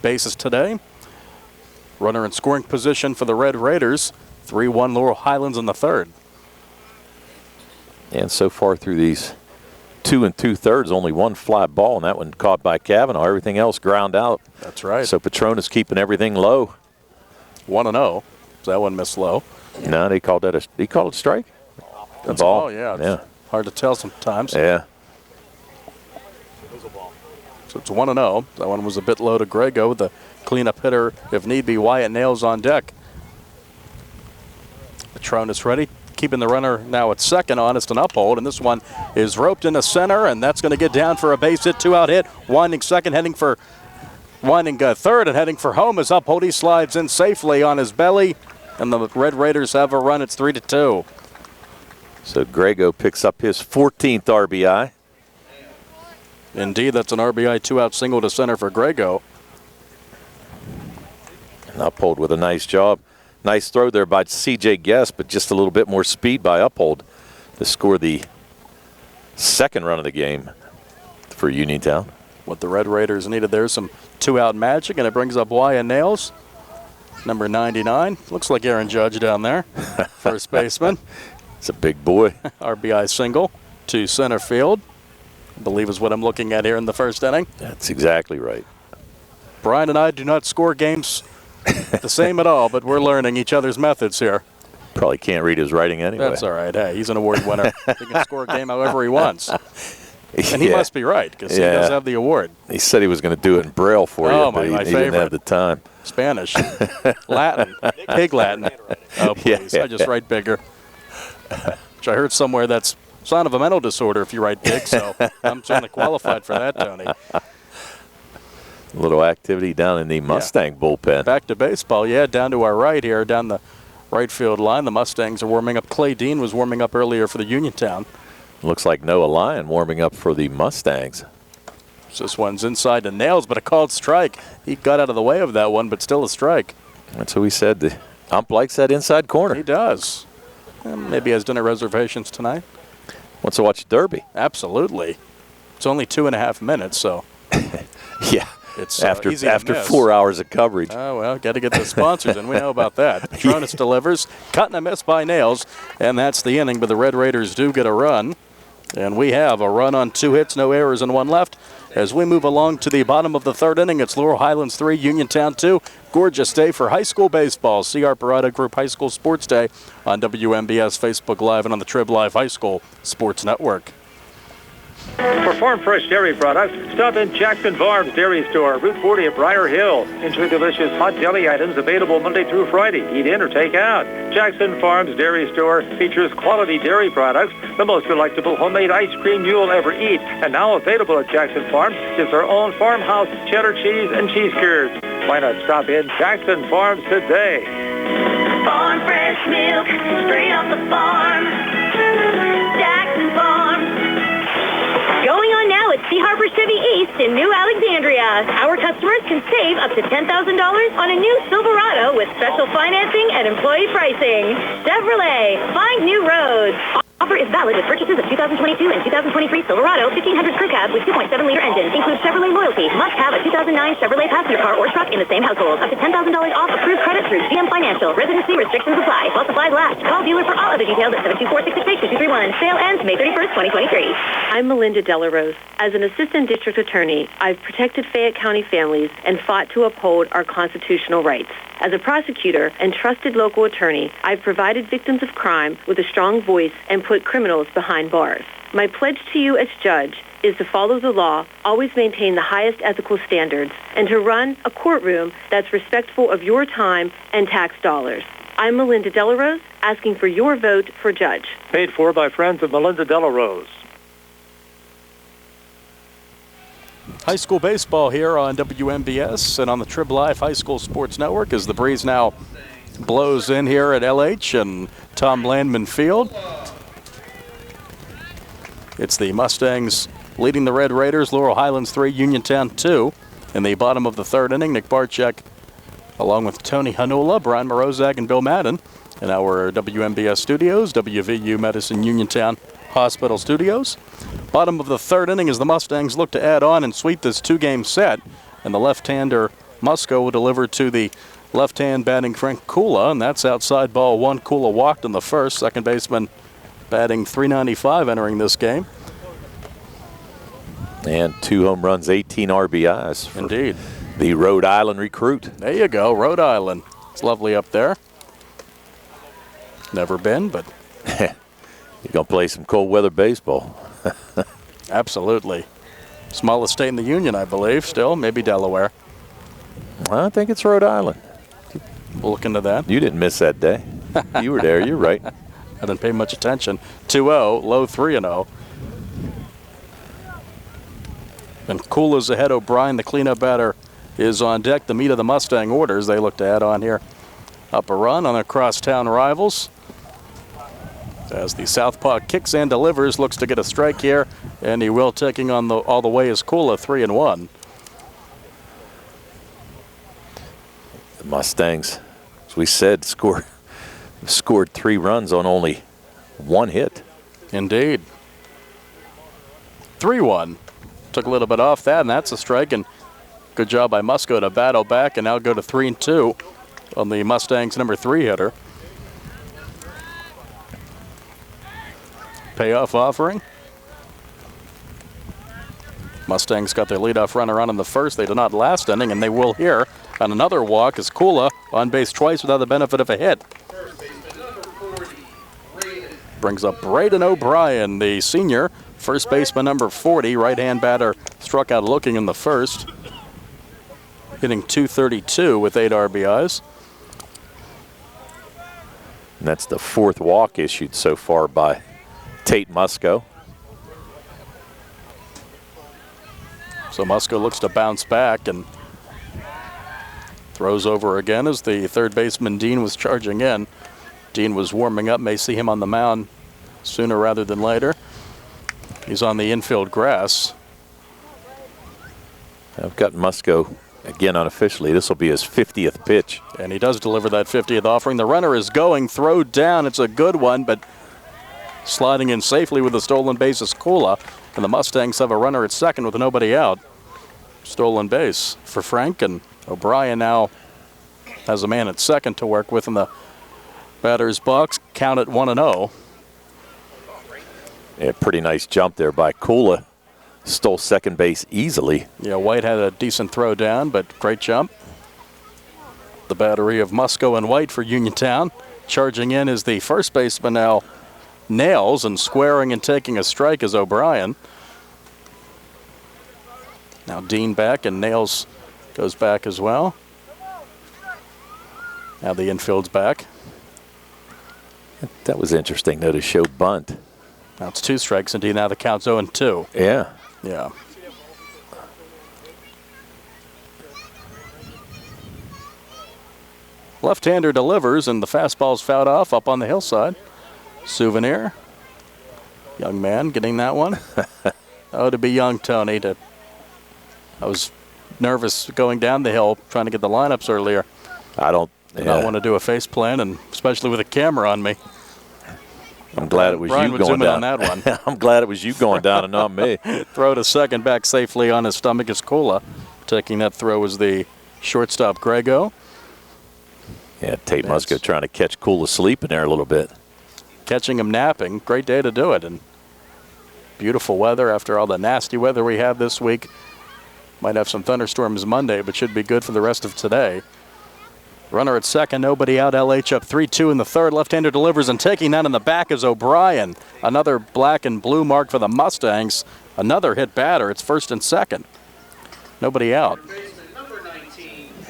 bases today. Runner in scoring position for the Red Raiders. 3-1 Laurel Highlands in the third. And so far through these 2 2/3, only one fly ball, and that one caught by Kavanaugh. Everything else ground out. That's right. So Petronas keeping everything low. 1-0. That one missed low. No, he called it a strike. That's a ball, yeah. It's hard to tell sometimes. Yeah. So it's 1-0. That one was a bit low to Grego with the cleanup hitter, if need be. Wyatt Nails on deck. Petronas ready. Keeping the runner now at second, Honest and Uphold, and this one is roped into center, and that's going to get down for a base hit, 2-out hit. Winding third and heading for home as Uphold. He slides in safely on his belly, and the Red Raiders have a run. It's 3-2. So Grego picks up his 14th RBI. Indeed, that's an RBI 2-out single to center for Grego. And Uphold with a nice job. Nice throw there by C.J. Guest, but just a little bit more speed by Uphold to score the second run of the game for Uniontown. What the Red Raiders needed there, some 2-out magic, and it brings up Wyatt Nails, number 99. Looks like Aaron Judge down there, first baseman. It's a big boy. RBI single to center field, I believe is what I'm looking at here in the first inning. That's exactly right. Brian and I do not score games the same at all, but we're learning each other's methods here. Probably can't read his writing anyway. That's all right. Hey, he's an award winner. He can score a game however he wants. And he must be right, because he does have the award. He said he was going to do it in Braille for you, but he didn't have the time. Spanish. Latin. Pig Latin. Oh, please. I just write bigger. Which I heard somewhere that's a sign of a mental disorder if you write big, so I'm certainly qualified for that, Tony. A little activity down in the Mustang bullpen. Back to baseball, down to our right here, down the right field line. The Mustangs are warming up. Clay Dean was warming up earlier for the Uniontown. Looks like Noah Lyon warming up for the Mustangs. So this one's inside the Nails, but a called strike. He got out of the way of that one, but still a strike. That's what we said. The ump likes that inside corner. He does. Maybe he has dinner reservations tonight. Wants to watch Derby. Absolutely. It's only 2.5 minutes, so. Yeah. It's after easy to miss. 4 hours of coverage. Oh, well, got to get the sponsors, and we know about that. Petronas delivers, cut and a miss by Nails, and that's the inning, but the Red Raiders do get a run. And we have a run on 2 hits, no errors, and 1 left. As we move along to the bottom of the third inning, it's Laurel Highlands 3, Uniontown 2. Gorgeous day for high school baseball. See our Parada Group High School Sports Day on WMBS Facebook Live and on the Trib Live High School Sports Network. For farm fresh dairy products, stop in Jackson Farms Dairy Store, Route 40 at Briar Hill. Enjoy delicious hot deli items available Monday through Friday. Eat in or take out. Jackson Farms Dairy Store features quality dairy products. The most delectable homemade ice cream you'll ever eat. And now available at Jackson Farms is our own farmhouse cheddar cheese and cheese curds. Why not stop in Jackson Farms today? Farm fresh milk, straight off the farm. Jackson Farms. Going on now at Sea Harbor Chevy East in New Alexandria. Our customers can save up to $10,000 on a new Silverado with special financing and employee pricing. Chevrolet, find new roads. Offer is valid with purchases of 2022 and 2023 Silverado 1500 crew cab with 2.7-liter engine. Includes Chevrolet loyalty. Must have a 2009 Chevrolet passenger car or truck in the same household. Up to $10,000 off approved credit through GM Financial. Residency restrictions apply. While supplies last. Call dealer for all other details at 724-668-2231. Sale ends May 31st, 2023. I'm Melinda Delarose. As an assistant district attorney, I've protected Fayette County families and fought to uphold our constitutional rights. As a prosecutor and trusted local attorney, I've provided victims of crime with a strong voice and put criminals behind bars. My pledge to you as judge is to follow the law, always maintain the highest ethical standards, and to run a courtroom that's respectful of your time and tax dollars. I'm Melinda Delarose, asking for your vote for judge. Paid for by friends of Melinda Delarose. High school baseball here on WMBS and on the Trib Live High School Sports Network as the breeze now blows in here at LH and Tom Landman Field. It's the Mustangs leading the Red Raiders, Laurel Highlands 3, Uniontown 2. In the bottom of the third inning, Nick Barczyk, along with Tony Hanula, Brian Morozak, and Bill Madden in our WMBS studios, WVU Medicine Uniontown Hospital Studios. Bottom of the third inning as the Mustangs look to add on and sweep this 2-game set. And the left-hander Musco will deliver to the left-hand batting Frank Kula, and that's outside ball 1. Kula walked in the first. Second baseman batting .395 entering this game. And 2 home runs, 18 RBIs. For Indeed. The Rhode Island recruit. There you go, Rhode Island. It's lovely up there. Never been, but you're going to play some cold weather baseball. Absolutely. Smallest state in the Union, I believe, still. Maybe Delaware. I think it's Rhode Island. We'll look into that. You didn't miss that day. You were there. You're right. I didn't pay much attention. 2-0, low 3-0. And Kula's ahead. O'Brien, the cleanup batter, is on deck. The meat of the Mustang orders. They look to add on here up a run on their crosstown rivals. As the southpaw kicks and delivers, looks to get a strike here, and he will, taking on all the way is Kula, 3-1. The Mustangs, as we said, scored 3 runs on only 1 hit. Indeed. 3-1. Took a little bit off that, and that's a strike. And good job by Musco to battle back and now go to 3-2 on the Mustangs' number 3 hitter. Payoff offering. Mustangs got their leadoff runner on in the first. They did not last inning, and they will here on another walk as Kula on base twice without the benefit of a hit. Brings up Braden O'Brien, the senior. First baseman number 40, right-hand batter, struck out looking in the first. Hitting .232 with 8 RBIs. And that's the 4th walk issued so far by Tate Musco. So Musco looks to bounce back and throws over again as the third baseman Dean was charging in. Dean was warming up, may see him on the mound sooner rather than later. He's on the infield grass. I've got Musco again unofficially. This will be his 50th pitch. And he does deliver that 50th offering. The runner is going, throw down. It's a good one, but sliding in safely with a stolen base is Kula. And the Mustangs have a runner at second with nobody out. Stolen base for Frank, and O'Brien now has a man at second to work with in the batter's box. Count at 1-0. Yeah, pretty nice jump there by Kula. Stole second base easily. Yeah, White had a decent throw down, but great jump. The battery of Musco and White for Uniontown. Charging in is the first baseman now, Nails, and squaring and taking a strike is O'Brien. Now Dean back, and Nails goes back as well. Now the infield's back. That was interesting, though, to show bunt. Now it's 2 strikes, indeed. Now the count's 0-2. Yeah. Yeah. Left-hander delivers, and the fastball's fouled off up on the hillside. Souvenir. Young man getting that one. Oh, to be young, Tony. I was nervous going down the hill trying to get the lineups earlier. I don't want to do a face plant, and especially with a camera on me. I'm glad it was Brian you would going zoom in down. on that one. I'm glad it was you going down and not me. Throw to second, back safely on his stomach is Kula. Taking that throw was the shortstop, Grego. Yeah, Tate Musco trying to catch Kula sleeping there a little bit. Catching him napping. Great day to do it. And beautiful weather after all the nasty weather we have this week. Might have some thunderstorms Monday, but should be good for the rest of today. Runner at second, nobody out. LH up 3-2 in the third. Left-hander delivers, and taking that in the back is O'Brien. Another black and blue mark for the Mustangs. Another hit batter. It's first and second. Nobody out.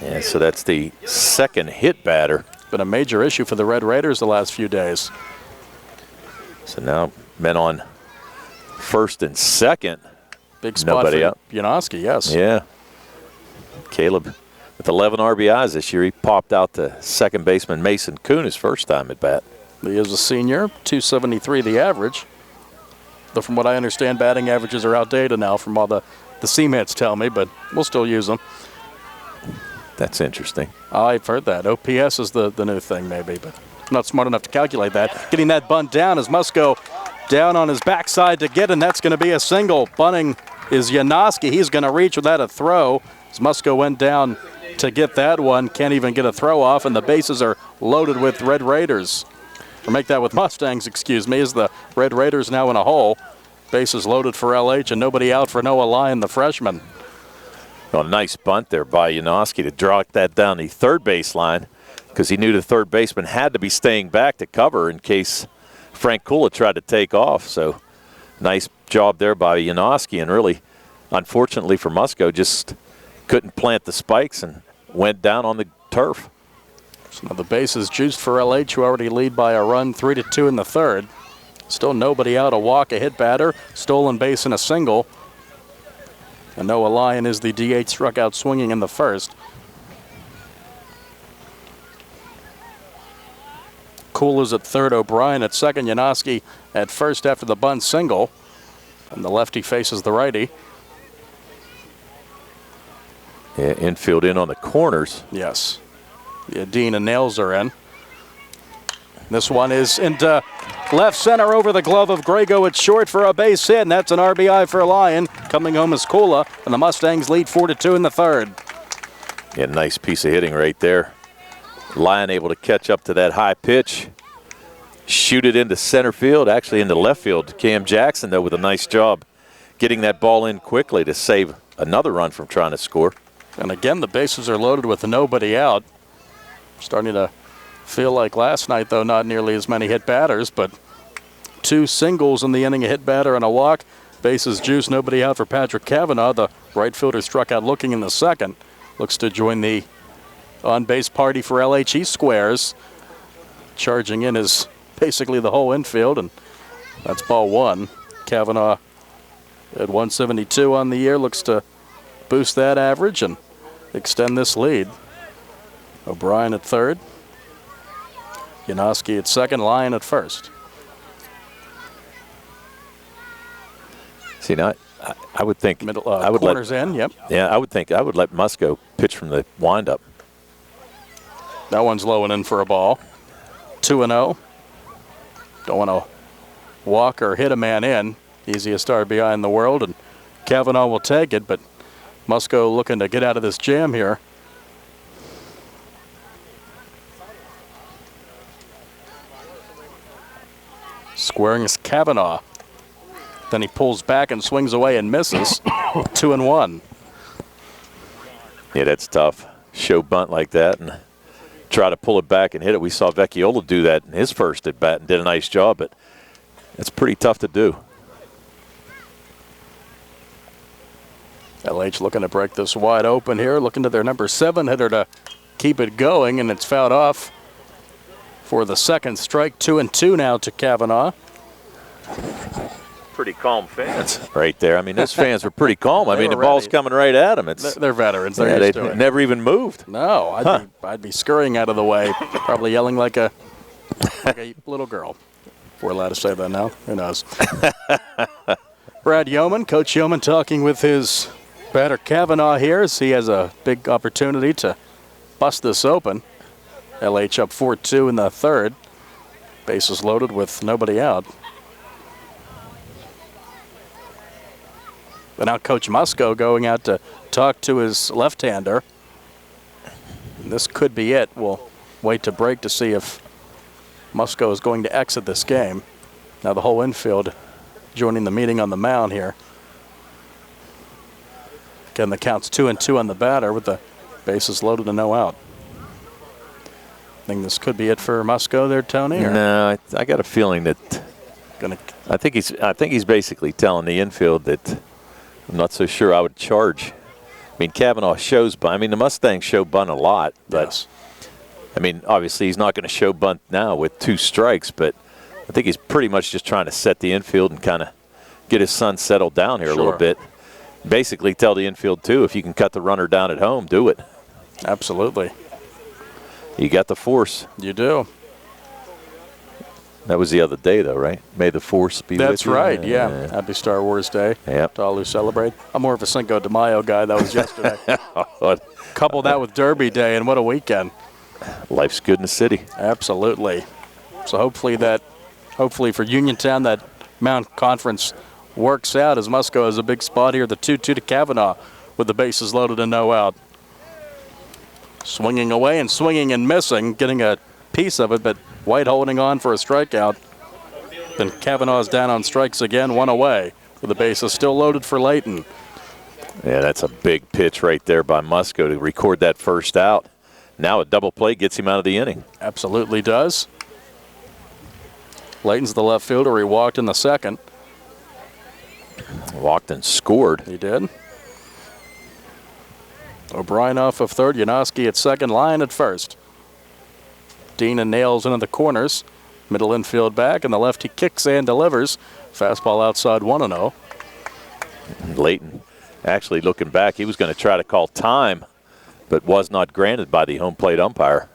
Yeah, so that's the second hit batter. Been a major issue for the Red Raiders the last few days. So now men on first and second. Big spot nobody for out. Janoski, yes. Yeah. Caleb with 11 RBIs this year. He popped out to second baseman Mason Kuhn his first time at bat. He is a senior, 273 the average. Though from what I understand, batting averages are outdated now from all the CMATs tell me, but we'll still use them. That's interesting. I've heard that. OPS is the new thing maybe, but I'm not smart enough to calculate that. Getting that bunt down as Musco down on his backside to get, and that's going to be a single. Bunting is Janoski. He's going to reach without a throw. As Musco went down to get that one, can't even get a throw off, and the bases are loaded with Red Raiders. or make that with Mustangs, excuse me, as the Red Raiders now in a hole. Bases loaded for LH and nobody out for Noah Lyon, the freshman. Well, nice bunt there by Janoski to draw that down the third base line, because he knew the third baseman had to be staying back to cover in case Frank Kula tried to take off. So nice job there by Janoski, and really, unfortunately for Musco, just couldn't plant the spikes and went down on the turf. So now the bases juiced for LH, who already lead by a run, 3-2 in the third. Still nobody out, a walk, a hit batter, stolen base and a single. And Noah Lyon is the DH, struck out swinging in the first. Kula's at third, O'Brien at second, Janoski at first after the bunt single. And the lefty faces the righty. Yeah, infield in on the corners. Yes. Yeah, Dean and Nails are in. This one is into left center over the glove of Grego. It's short for a base hit, and that's an RBI for Lyon. Coming home is Kula, and the Mustangs lead 4-2 in the third. Yeah, nice piece of hitting right there. Lyon able to catch up to that high pitch, shoot it into center field, actually into left field. Cam Jackson, though, with a nice job getting that ball in quickly to save another run from trying to score. And again, the bases are loaded with nobody out. Starting to feel like last night, though, not nearly as many hit batters, but 2 singles in the inning, a hit batter and a walk. Bases juice, nobody out for Patrick Kavanaugh. The right fielder struck out looking in the second. Looks to join the on-base party for LHE squares. Charging in is basically the whole infield, and that's ball one. Kavanaugh at 172 on the year, looks to boost that average and extend this lead. O'Brien at third. Janoski at second, Lyon at first. See, now I would think middle I would corners in. Yep. Yeah, I would think I would let Musco pitch from the windup. That one's low and in for a ball. 2-0. Don't want to walk or hit a man in. Easiest RBI in the world, and Kavanaugh will take it, but Musco looking to get out of this jam here. Squaring is Kavanaugh. Then he pulls back and swings away and misses. 2-1. Yeah, that's tough. Show bunt like that and try to pull it back and hit it. We saw Vecchiola do that in his first at bat and did a nice job, but it's pretty tough to do. LH looking to break this wide open here, looking to their number 7 hitter to keep it going, and it's fouled off for the second strike. 2-2 now to Kavanaugh. Pretty calm fans right there. I mean, those fans were pretty calm. I mean, the ready. ball's coming right at them. They're veterans. They're used to it. Never even moved. No, I'd be scurrying out of the way, probably yelling like a little girl. We're allowed to say that now. Who knows? Brad Yeoman, Coach Yeoman, talking with his batter Kavanaugh here as he has a big opportunity to bust this open. LH up 4-2 in the third. Bases loaded with nobody out. But now Coach Musco going out to talk to his left-hander. This could be it. We'll wait to break to see if Musco is going to exit this game. Now the whole infield joining the meeting on the mound here. Again, the count's 2-2 on the batter with the bases loaded and no out. Think this could be it for Musco there, Tony? Or? No, I got a feeling that I think he's basically telling the infield that I'm not so sure I would charge. I mean, Kavanaugh shows bunt. I mean, the Mustangs show bunt a lot, but yes. I mean, obviously he's not going to show bunt now with 2 strikes, but I think he's pretty much just trying to set the infield and kind of get his son settled down here a little bit. Basically tell the infield, too, if you can cut the runner down at home, do it. Absolutely. You got the force. You do. That was the other day, though, right? May the force be with you. That's right, yeah. Happy Star Wars Day. Yep. To all who celebrate. I'm more of a Cinco de Mayo guy. That was yesterday. Couple that with Derby Day, and what a weekend. Life's good in the city. Absolutely. So hopefully for Uniontown, that Mount Conference works out as Musco has a big spot here. The 2-2 to Kavanaugh with the bases loaded and no out. Swinging away and swinging and missing, getting a piece of it, but White holding on for a strikeout. Then Kavanaugh's down on strikes again, one away. With the bases still loaded for Layton. Yeah, that's a big pitch right there by Musco to record that first out. Now a double play gets him out of the inning. Absolutely does. Layton's the left fielder. He walked in the second. Walked and scored. He did. O'Brien off of third. Janoski at second. Lyon at first. Dean and Nails into the corners. Middle infield back, and the lefty kicks and delivers. Fastball outside 1-0. Layton actually looking back, he was going to try to call time, but was not granted by the home plate umpire.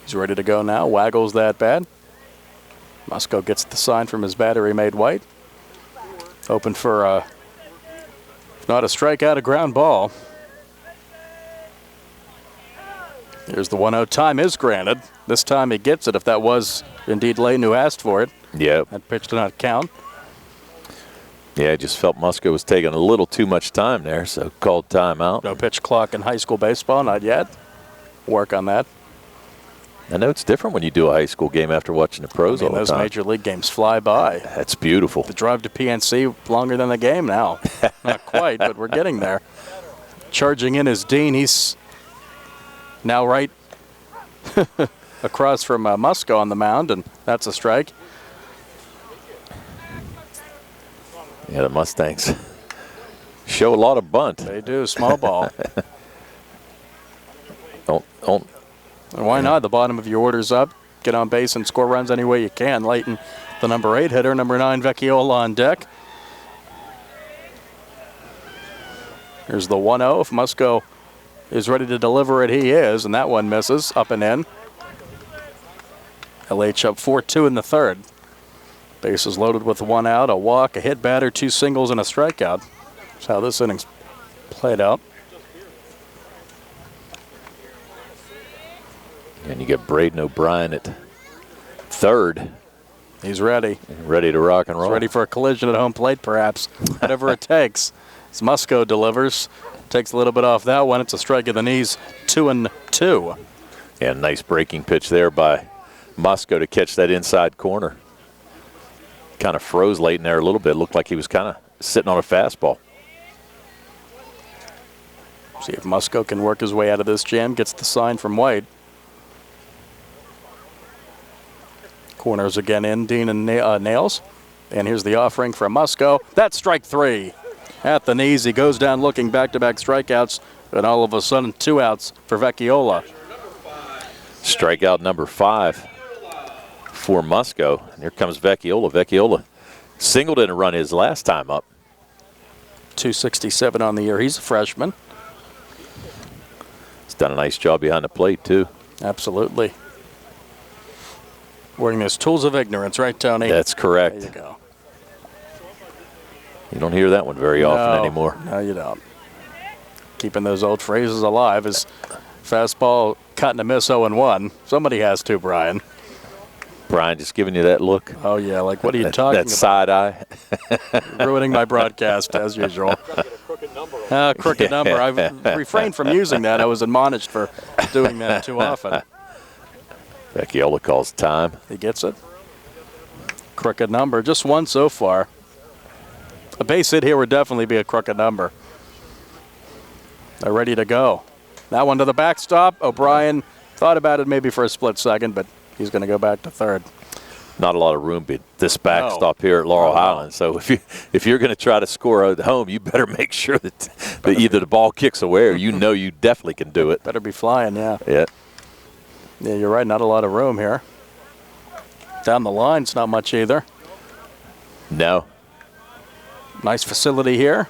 He's ready to go now. Waggles that bat. Musco gets the sign from his batter. He made White. Open for, if not a strikeout, a ground ball. Here's the 1-0. Time is granted. This time he gets it, if that was indeed Layton who asked for it. Yeah. That pitch did not count. Yeah, I just felt Musco was taking a little too much time there, so called timeout. No pitch clock in high school baseball, not yet. Work on that. I know it's different when you do a high school game after watching the pros all the time. Those major league games fly by. That's beautiful. The drive to PNC longer than the game now. Not quite, but we're getting there. Charging in is Dean. He's now right across from Musco on the mound, and that's a strike. Yeah, the Mustangs show a lot of bunt. They do, small ball. Don't. Why not? The bottom of your order's up. Get on base and score runs any way you can. Layton, the number 8 hitter, number 9, Vecchiola on deck. Here's the 1-0. If Musco is ready to deliver it, he is, and that one misses, up and in. LH up 4-2 in the third. Bases loaded with 1 out, a walk, a hit batter, 2 singles, and a strikeout. That's how this inning's played out. And you get Braden O'Brien at third. He's ready. Ready to rock and roll. He's ready for a collision at home plate, perhaps. Whatever it takes. As Musco delivers. Takes a little bit off that one. It's a strike of the knees, 2-2. Yeah, nice breaking pitch there by Musco to catch that inside corner. Kind of froze late in there a little bit. Looked like he was kind of sitting on a fastball. See if Musco can work his way out of this jam. Gets the sign from White. Corners again in, Dean and Nails. And here's the offering from Musco. That's strike 3. At the knees, he goes down looking back-to-back strikeouts, and all of a sudden 2 outs for Vecchiola. Strikeout number 5 for Musco. And here comes Vecchiola. Vecchiola singled in a run his last time up. 267 on the year. He's a freshman. He's done a nice job behind the plate, too. Absolutely. Wearing his tools of ignorance, right, Tony? That's correct. There you go. You don't hear that one very often anymore. No, you don't. Keeping those old phrases alive. His fastball cut and a miss 0-1. Somebody has to, Brian. Brian just giving you that look. Oh, yeah, like what are you talking about? That side eye. Ruining my broadcast, as usual. Crooked number. I've refrained from using that. I was admonished for doing that too often. Vecchiola calls time. He gets it. Crooked number. Just one so far. A base hit here would definitely be a crooked number. They're ready to go. That one to the backstop. O'Brien thought about it maybe for a split second, but he's going to go back to third. Not a lot of room but this backstop here at Laurel Highlands. So if you're going to try to score at home, you better make sure that either the ball kicks away or you definitely can do it. Better be flying, yeah. Yeah. Yeah, you're right. Not a lot of room here. Down the line's not much either. No. Nice facility here.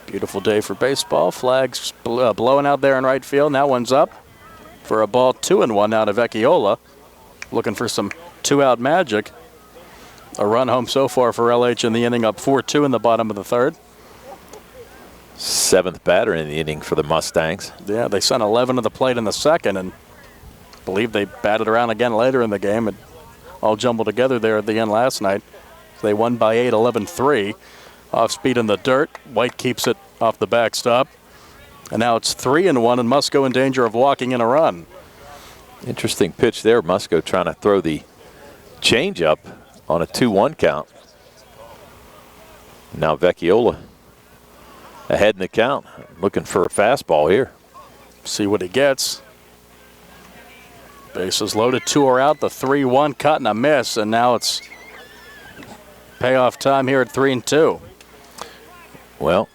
Beautiful day for baseball. Flags blowing out there in right field. Now one's up for a ball 2-1 now to Vecchiola. Looking for some 2-out magic. A run home so far for LH in the inning, up 4-2 in the bottom of the third. 7th batter in the inning for the Mustangs. Yeah, they sent 11 to the plate in the second, and I believe they batted around again later in the game. It all jumbled together there at the end last night. They won by 8, 11-3. Off speed in the dirt. White keeps it off the backstop. And now it's 3-1, and Musco in danger of walking in a run. Interesting pitch there. Musco trying to throw the changeup on a 2-1 count. Now Vecchiola ahead in the count, looking for a fastball here. See what he gets. Bases loaded, 2 are out. The 3-1 cut and a miss, and now it's payoff time here at 3-2. Well,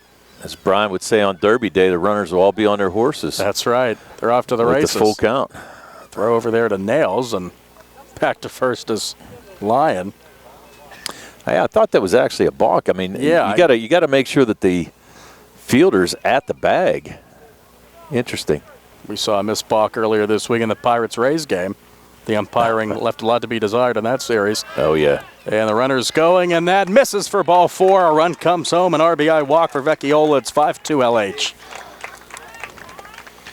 as Brian would say on Derby Day, the runners will all be on their horses. That's right. They're off to the races. The full count. Throw over there to Nails, and back to first is Lyon. I thought that was actually a balk. I mean, yeah, you got to make sure that the fielder's at the bag. Interesting. We saw a missed balk earlier this week in the Pirates-Rays game. The umpiring left a lot to be desired in that series. Oh, yeah. And the runner's going, and that misses for ball 4. A run comes home, an RBI walk for Vecchiola. It's 5-2 LH.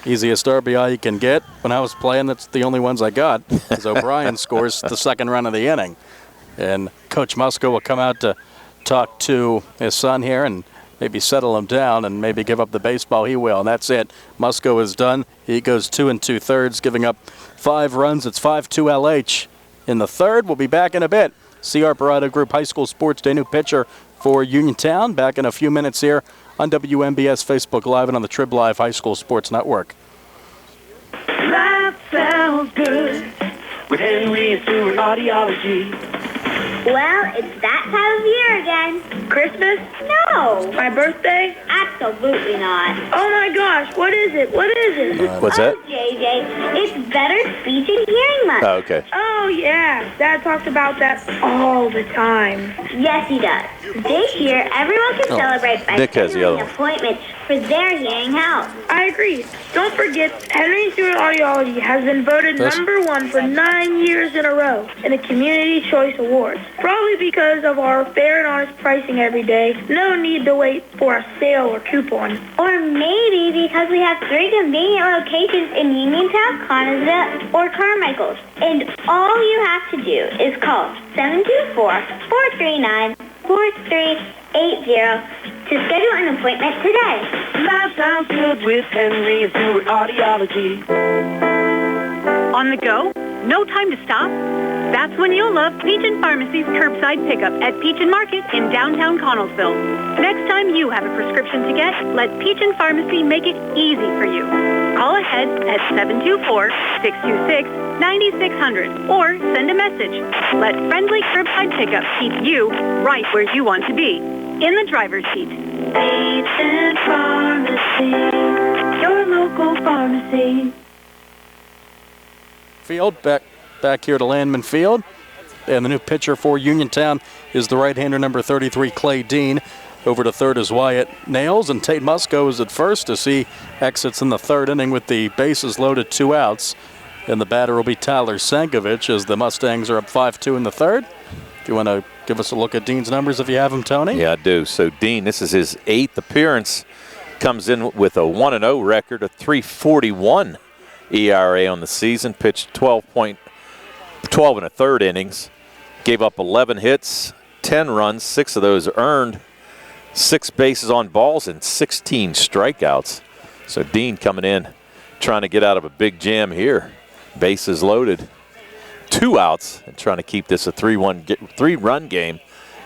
Easiest RBI you can get. When I was playing, that's the only ones I got, as O'Brien scores the second run of the inning. And Coach Musco will come out to talk to his son here and maybe settle him down and maybe give up the baseball. He will, and that's it. Musco is done. He goes 2 2/3, giving up 5 runs. It's 5-2 LH in the third. We'll be back in a bit. CR Parada Group High School Sports Day, new pitcher for Uniontown. Back in a few minutes here on WMBS Facebook Live and on the Trib Live High School Sports Network. Life sounds good with Henry and Stewart Audiology. Well, it's that time of year again. Christmas? No. My birthday? Absolutely not. Oh my gosh, what is it? What is it? What's that? JJ, it's Better Speech and Hearing Month. Oh, okay. Oh yeah, Dad talks about that all the time. Yes, he does. This year, everyone can celebrate by Nick has the other scheduling one. appointments for their hearing health. I agree. Don't forget, Henry Stewart Audiology has been voted number 1 for 9 years in a row in the Community Choice Awards. Probably because of our fair and honest pricing every day. No need to wait for a sale or coupon. Or maybe because we have 3 convenient locations in Uniontown, Connersville, or Carmichael. And all you have to do is call 724-439-4380 to schedule an appointment today. Life sounds good with Henry and Stewart Audiology. On the go? No time to stop? That's when you'll love Peach & Pharmacy's curbside pickup at Peach & Market in downtown Connellsville. Next time you have a prescription to get, let Peach & Pharmacy make it easy for you. Call ahead at 724-626-9600 or send a message. Let friendly curbside pickup keep you right where you want to be, in the driver's seat. Peach & Pharmacy, your local pharmacy. Field back here to Landman Field. And the new pitcher for Uniontown is the right-hander number 33, Clay Dean. Over to third is Wyatt Nails, and Tate Musco is at first as he exits in the third inning with the bases loaded, 2 outs. And the batter will be Tyler Sankovic as the Mustangs are up 5-2 in the third. If you want to give us a look at Dean's numbers if you have them, Tony. Yeah, I do. So Dean, this is his 8th appearance. Comes in with a 1-0 record, a 3.41 ERA on the season. Pitched 12 1/3 innings. Gave up 11 hits, 10 runs, 6 of those earned, 6 bases on balls, and 16 strikeouts. So Dean coming in, trying to get out of a big jam here. Bases loaded, 2 outs, and trying to keep this a 3-run game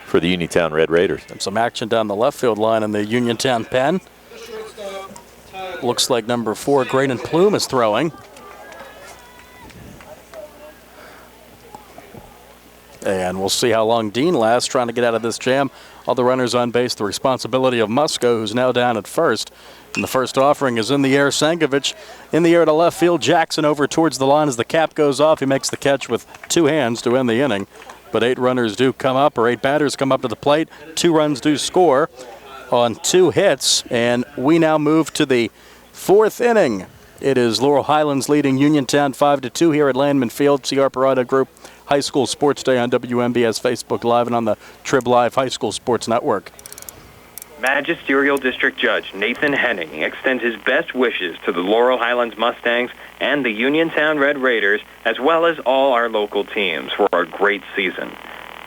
for the Uniontown Red Raiders. And some action down the left field line in the Uniontown pen. Looks like number 4, Graydon Plume, is throwing. And we'll see how long Dean lasts trying to get out of this jam. All the runners on base, the responsibility of Musco, who's now down at first. And the first offering is in the air. Sankovic in the air to left field. Jackson over towards the line as the cap goes off. He makes the catch with 2 hands to end the inning. But 8 runners do come up, or 8 batters come up to the plate. 2 runs do score on 2 hits. And we now move to the 4th inning. It is Laurel Highlands leading Uniontown 5-2 here at Landman Field. CR Parada Group High School Sports Day on WMBS Facebook Live and on the Trib Live High School Sports Network. Magisterial District Judge Nathan Henning extends his best wishes to the Laurel Highlands Mustangs and the Uniontown Red Raiders, as well as all our local teams, for a great season.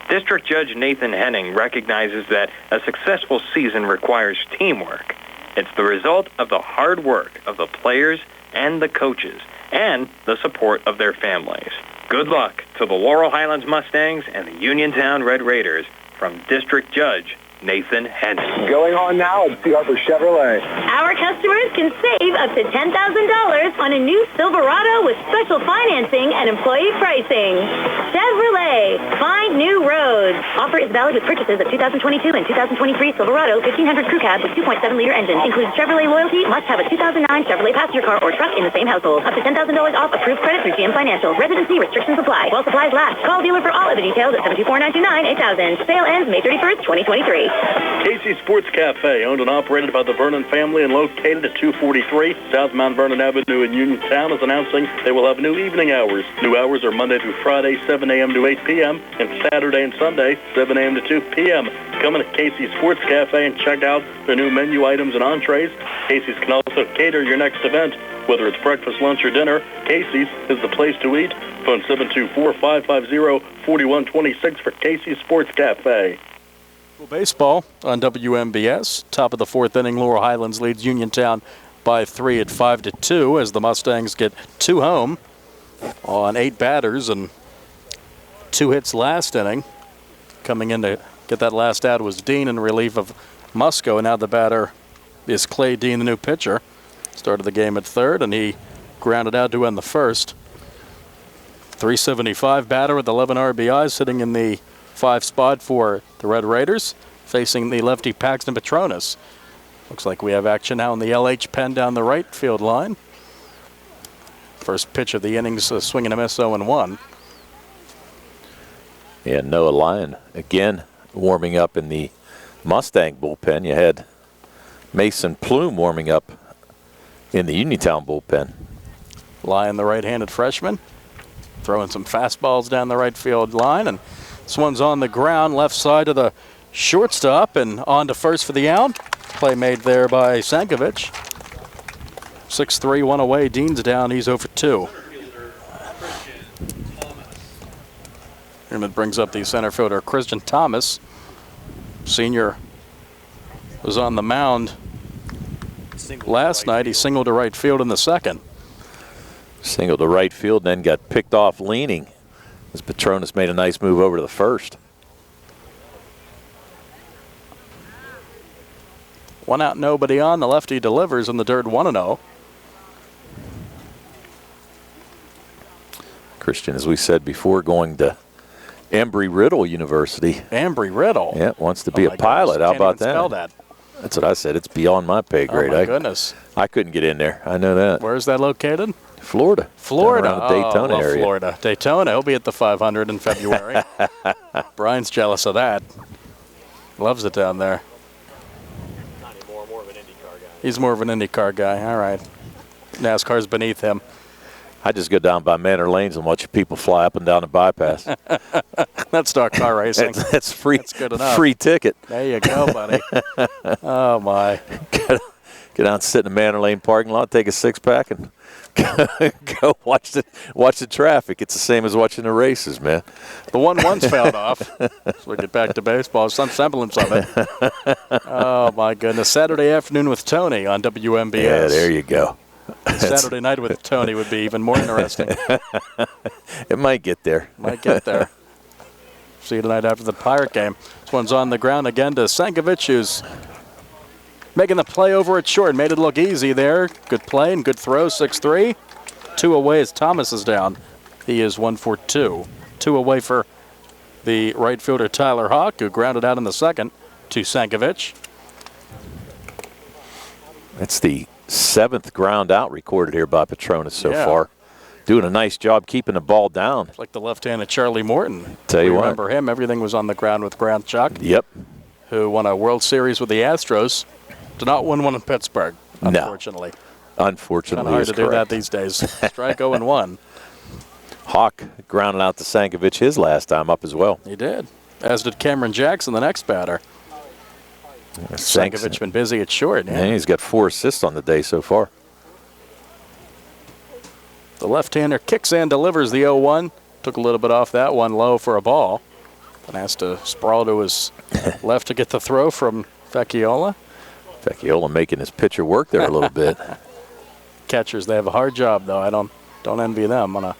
District Judge Nathan Henning recognizes that a successful season requires teamwork. It's the result of the hard work of the players and the coaches and the support of their families. Good luck to the Laurel Highlands Mustangs and the Uniontown Red Raiders from District Judge Nathan Henning. Going on now at Harper Chevrolet. Our customers can save up to $10,000 on a new Silverado with special financing and employee pricing. Chevrolet, find new roads. Offer is valid with purchases of 2022 and 2023 Silverado 1500 Crew Cab with 2.7-liter engine. Includes Chevrolet loyalty. Must have a 2009 Chevrolet passenger car or truck in the same household. Up to $10,000 off approved credit through GM Financial. Residency restrictions apply. While supplies last. Call dealer for all of the details at 724-929-8000. Sale ends May 31st, 2023. Casey's Sports Cafe, owned and operated by the Vernon family and located at 243 South Mount Vernon Avenue in Uniontown, is announcing they will have new evening hours. New hours are Monday through Friday, 7 a.m. to 8 p.m., and Saturday and Sunday, 7 a.m. to 2 p.m. Come in to Casey's Sports Cafe and check out the new menu items and entrees. Casey's can also cater your next event. Whether it's breakfast, lunch, or dinner, Casey's is the place to eat. Phone 724-550-4126 for Casey's Sports Cafe. Baseball on WMBS. Top of the fourth inning, Laurel Highlands leads Uniontown by 3 at 5-2 as the Mustangs get 2 home on 8 batters and 2 hits last inning. Coming in to get that last out was Dean in relief of Musco, and now the batter is Clay Dean, the new pitcher. Started the game at third, and he grounded out to end the first. 375 batter with 11 RBIs, sitting in the 5 spot for the Red Raiders, facing the lefty Paxton Petronas. Looks like we have action now in the LH Penn down the right field line. First pitch of the innings, swing and a miss, 0-1. Yeah, Noah Lyon again warming up in the Mustang bullpen. You had Mason Plume warming up in the Uniontown bullpen. Lyon, the right-handed freshman, throwing some fastballs down the right field line, and this one's on the ground, left side of the shortstop, and on to first for the out. Play made there by Sankovic. 6-3, 1 away. Dean's down. He's 0 for 2. And it brings up the center fielder, Christian Thomas. Senior was on the mound last night. He singled to right field in the second. Singled to right field, then got picked off leaning as Petronas made a nice move over to the first. 1 out, nobody on. The lefty delivers in the dirt, 1-0. Christian, as we said before, going to Embry-Riddle University. Embry-Riddle? Yeah, wants to be a pilot. How about that? Spell that? That's what I said. It's beyond my pay grade. Oh, my goodness. I couldn't get in there. I know that. Where is that located? Florida. Florida. Around the Daytona area. Florida. Daytona. He'll be at the 500 in February. Brian's jealous of that. Loves it down there. Not anymore. More of an IndyCar guy. He's more of an IndyCar guy. All right. NASCAR's beneath him. I just go down by Manor Lanes and watch people fly up and down the bypass. That's dark car racing. That's free. That's good enough. Free ticket. There you go, buddy. Oh, my. Get out and sit in the Manor Lane parking lot, take a 6-pack, and go watch the traffic. It's the same as watching the races, man. The 1-1's fouled off. So we get back to baseball. Some semblance of it. Oh, my goodness. Saturday afternoon with Tony on WMBS. Yeah, there you go. Saturday night with Tony would be even more interesting. It might get there. Might get there. See you tonight after the Pirate game. This one's on the ground again to Sankovic, who's making the play over at short. Made it look easy there. Good play and good throw, 6-3. 2 away as Thomas is down. He is 1 for 2. 2 away for the right fielder Tyler Hawk, who grounded out in the second to Sankovic. That's the 7th ground out recorded here by Petronas so far. Doing a nice job keeping the ball down. Like the left-handed Charlie Morton. Tell you what. Remember him? Everything was on the ground with Grant Chuck. Yep. Who won a World Series with the Astros. Did not win one in Pittsburgh, unfortunately. No. Unfortunately, hard to do that these days. Strike 0-1. Hawk grounded out to Sankovic his last time up as well. He did. As did Cameron Jackson, the next batter. Sankovic been busy at short. Yeah, he's got 4 assists on the day so far. The left-hander kicks and delivers the 0-1. Took a little bit off that one, low for a ball. And has to sprawl to his left to get the throw from Vecchiola. Vecchiola making his pitcher work there a little bit. Catchers, they have a hard job, though. I don't envy them on a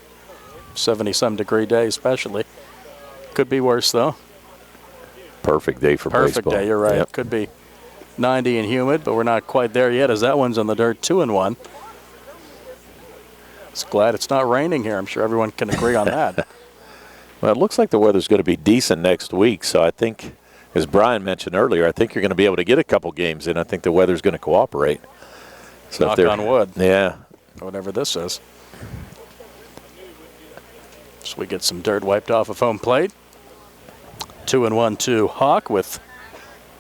70-some degree day, especially. Could be worse, though. Perfect day for baseball. Perfect day, you're right. Yep. Could be 90 and humid, but we're not quite there yet as that one's on the dirt, 2-1. Just glad it's not raining here. I'm sure everyone can agree on that. Well, it looks like the weather's going to be decent next week, so I think, as Brian mentioned earlier, I think you're going to be able to get a couple games in. I think the weather's going to cooperate. So knock on wood. Yeah. Whatever this is. So we get some dirt wiped off of home plate. 2-1 to Hawk with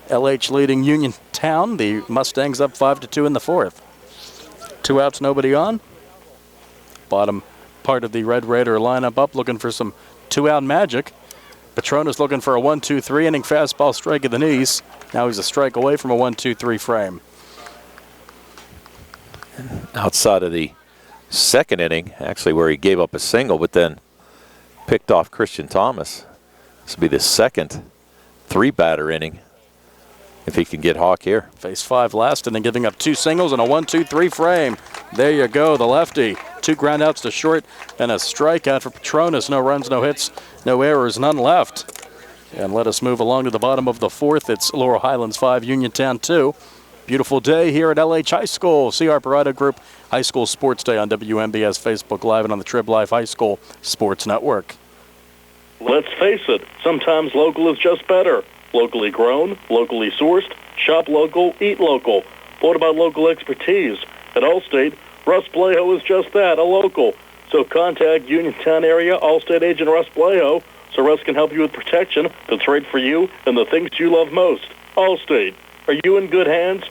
LH leading Uniontown. The Mustangs up 5-2 in the fourth. 2 outs, nobody on. Bottom part of the Red Raider lineup up, looking for some 2-out magic. Petrona's looking for a 1-2-3 inning fastball strike at the knees. Now he's a strike away from a 1-2-3 frame. Outside of the second inning, actually where he gave up a single, but then picked off Christian Thomas. This will be the second 3-batter inning if he can get Hawk here. Face 5 last inning, giving up 2 singles and a 1-2-3 frame. There you go, the lefty. 2 groundouts to short and a strikeout for Petronas. No runs, no hits, no errors, none left. And let us move along to the bottom of the fourth. It's Laurel Highlands 5, Uniontown 2. Beautiful day here at LH High School. See our Parada Group High School Sports Day on WMBS Facebook Live and on the Trib Live High School Sports Network. Let's face it, sometimes local is just better. Locally grown, locally sourced, shop local, eat local. What about local expertise? At Allstate, Russ Blejo is just that, a local. So contact Uniontown area Allstate agent Russ Blejo so Russ can help you with protection that's right for you and the things you love most. Allstate, are you in good hands?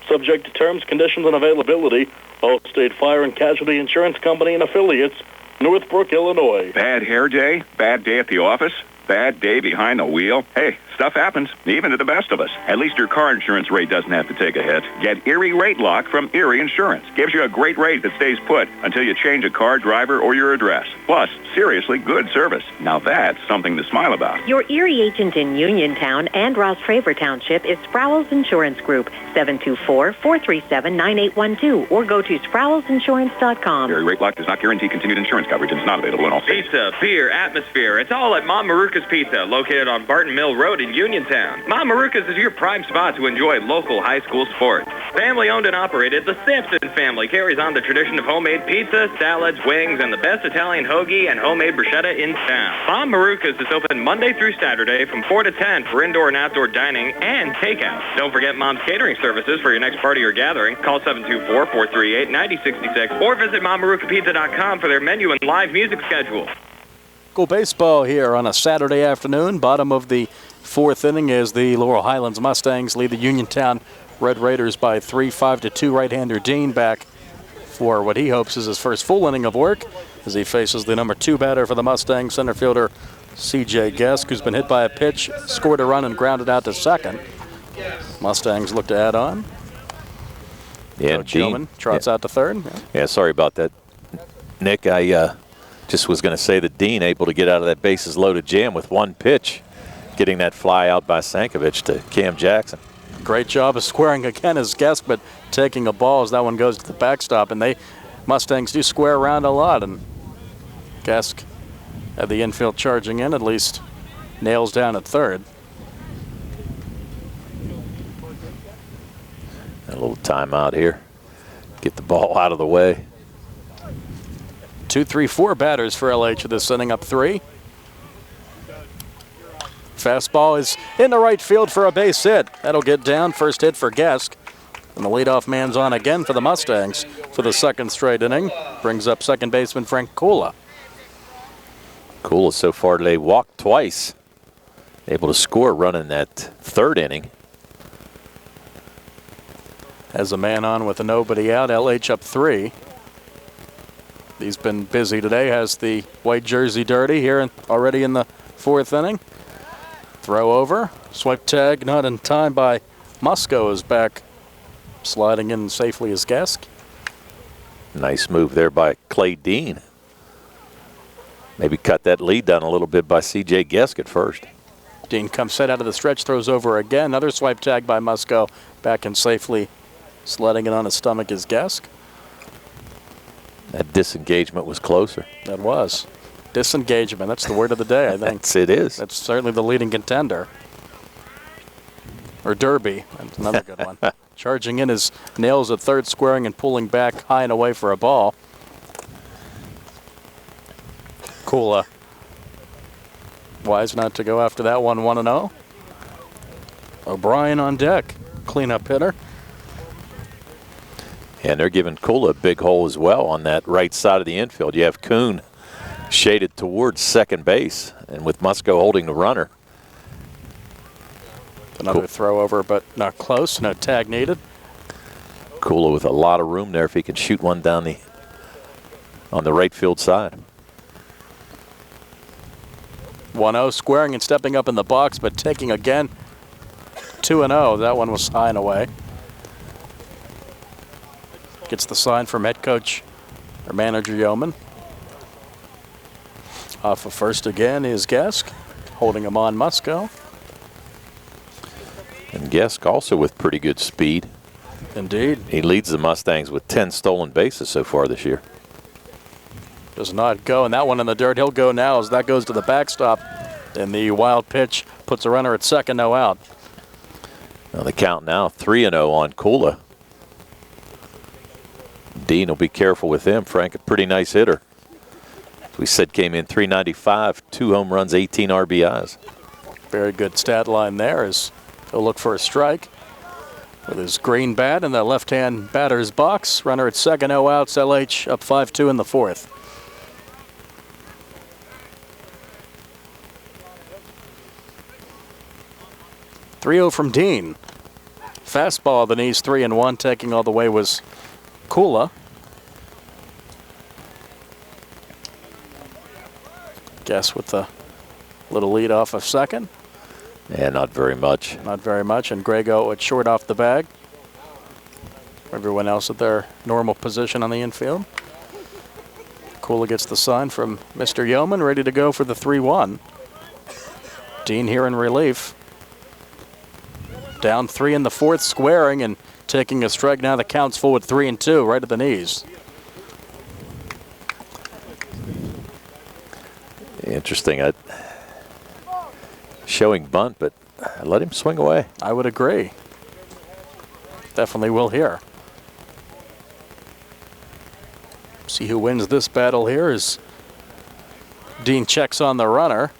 Subject to terms, conditions, and availability. Allstate Fire and Casualty Insurance Company and Affiliates, Northbrook, Illinois. Bad hair day? Bad day at the office? Bad day behind the wheel? Hey, stuff happens, even to the best of us. At least your car insurance rate doesn't have to take a hit. Get Erie Rate Lock from Erie Insurance. Gives you a great rate that stays put until you change a car, driver, or your address. Plus, seriously good service. Now that's something to smile about. Your Erie agent in Uniontown and Ross Traver Township is Sprowls Insurance Group, 724-437-9812, or go to sprowlsinsurance.com. Erie Rate Lock does not guarantee continued insurance coverage and is not available in all states. Pizza, beer, atmosphere. It's all at Mom Maruca's Pizza, located on Barton Mill Road in Uniontown. Mom Maruca's is your prime spot to enjoy local high school sports. Family owned and operated, the Sampson family carries on the tradition of homemade pizza, salads, wings, and the best Italian hoagie and homemade bruschetta in town. Mom Maruca's is open Monday through Saturday from 4 to 10 for indoor and outdoor dining and takeout. Don't forget Mom's catering services for your next party or gathering. Call 724-438-9066 or visit mommarucapizza.com for their menu and live music schedule. School baseball here on a Saturday afternoon. Bottom of the fourth inning as the Laurel Highlands Mustangs lead the Uniontown Red Raiders by 3, 5-2. Right-hander Dean back for what he hopes is his first full inning of work as he faces the number 2 batter for the Mustangs, center fielder C.J. Gesk, who's been hit by a pitch, scored a run, and grounded out to second. Mustangs look to add on. Yeah, Dean trots out to third. Yeah, sorry about that, Nick. I just was going to say that Dean able to get out of that bases loaded jam with one pitch, getting that fly out by Sankovic to Cam Jackson. Great job of squaring again as Gesk, but taking a ball as that one goes to the backstop. And Mustangs do square around a lot, and Gesk at the infield charging in, at least nails down at third. A little timeout here. Get the ball out of the way. 2, 3, 4 batters for LH this inning, up 3. Fastball is in the right field for a base hit. That'll get down. First hit for Gesk. And the leadoff man's on again for the Mustangs for the second straight inning. Brings up second baseman Frank Kula. Kula so far today walked twice. Able to score a run in that third inning. Has a man on with a nobody out. LH up 3. He's been busy today. Has the white jersey dirty here already in the fourth inning. Throw over. Swipe tag not in time by Musco is back. Sliding in safely as Gesk. Nice move there by Clay Dean. Maybe cut that lead down a little bit by C.J. Gesk at first. Dean comes set out of the stretch, throws over again. Another swipe tag by Musco. Back and safely sledding it on his stomach is Gesk. That disengagement was closer. That was. Disengagement. That's the word of the day, I think. It is. That's certainly the leading contender. Or Derby. That's another good one. Charging in his nails at third, squaring and pulling back high and away for a ball. Kula. Wise not to go after that one, 1-0. O'Brien on deck. Cleanup hitter. And they're giving Kula a big hole as well on that right side of the infield. You have Kuhn shaded towards second base, and with Musco holding the runner. Another throw over, but not close. No tag needed. Kula with a lot of room there if he can shoot one down on the right field side. 1-0, squaring and stepping up in the box, but taking again. 2-0. That one was high and away. Gets the sign from head coach or manager Yeoman. Off of first again is Gesk, holding him on Musco. And Gesk also with pretty good speed. Indeed. He leads the Mustangs with 10 stolen bases so far this year. Does not go, and that one in the dirt. He'll go now as that goes to the backstop. And the wild pitch puts a runner at second, no out. Now the count now 3-0 on Kula. Dean will be careful with him. Frank, a pretty nice hitter. As we said, came in .395, 2 home runs, 18 RBIs. Very good stat line there as he'll look for a strike with his green bat in the left-hand batter's box. Runner at second, no outs. LH up 5-2 in the fourth. .3-0 from Dean. Fastball, the knees 3-1. Taking all the way was Kula. Guess with the little lead off of second. Yeah, not very much. Not very much. And Grego at short off the bag. Everyone else at their normal position on the infield. Kula gets the sign from Mr. Yeoman, ready to go for the 3-1. Dean here in relief. Down 3 in the fourth, squaring and taking a strike. Now the count's full with 3-2, right at the knees. Interesting. Showing bunt, but let him swing away. I would agree. Definitely will here. See who wins this battle here as Dean checks on the runner.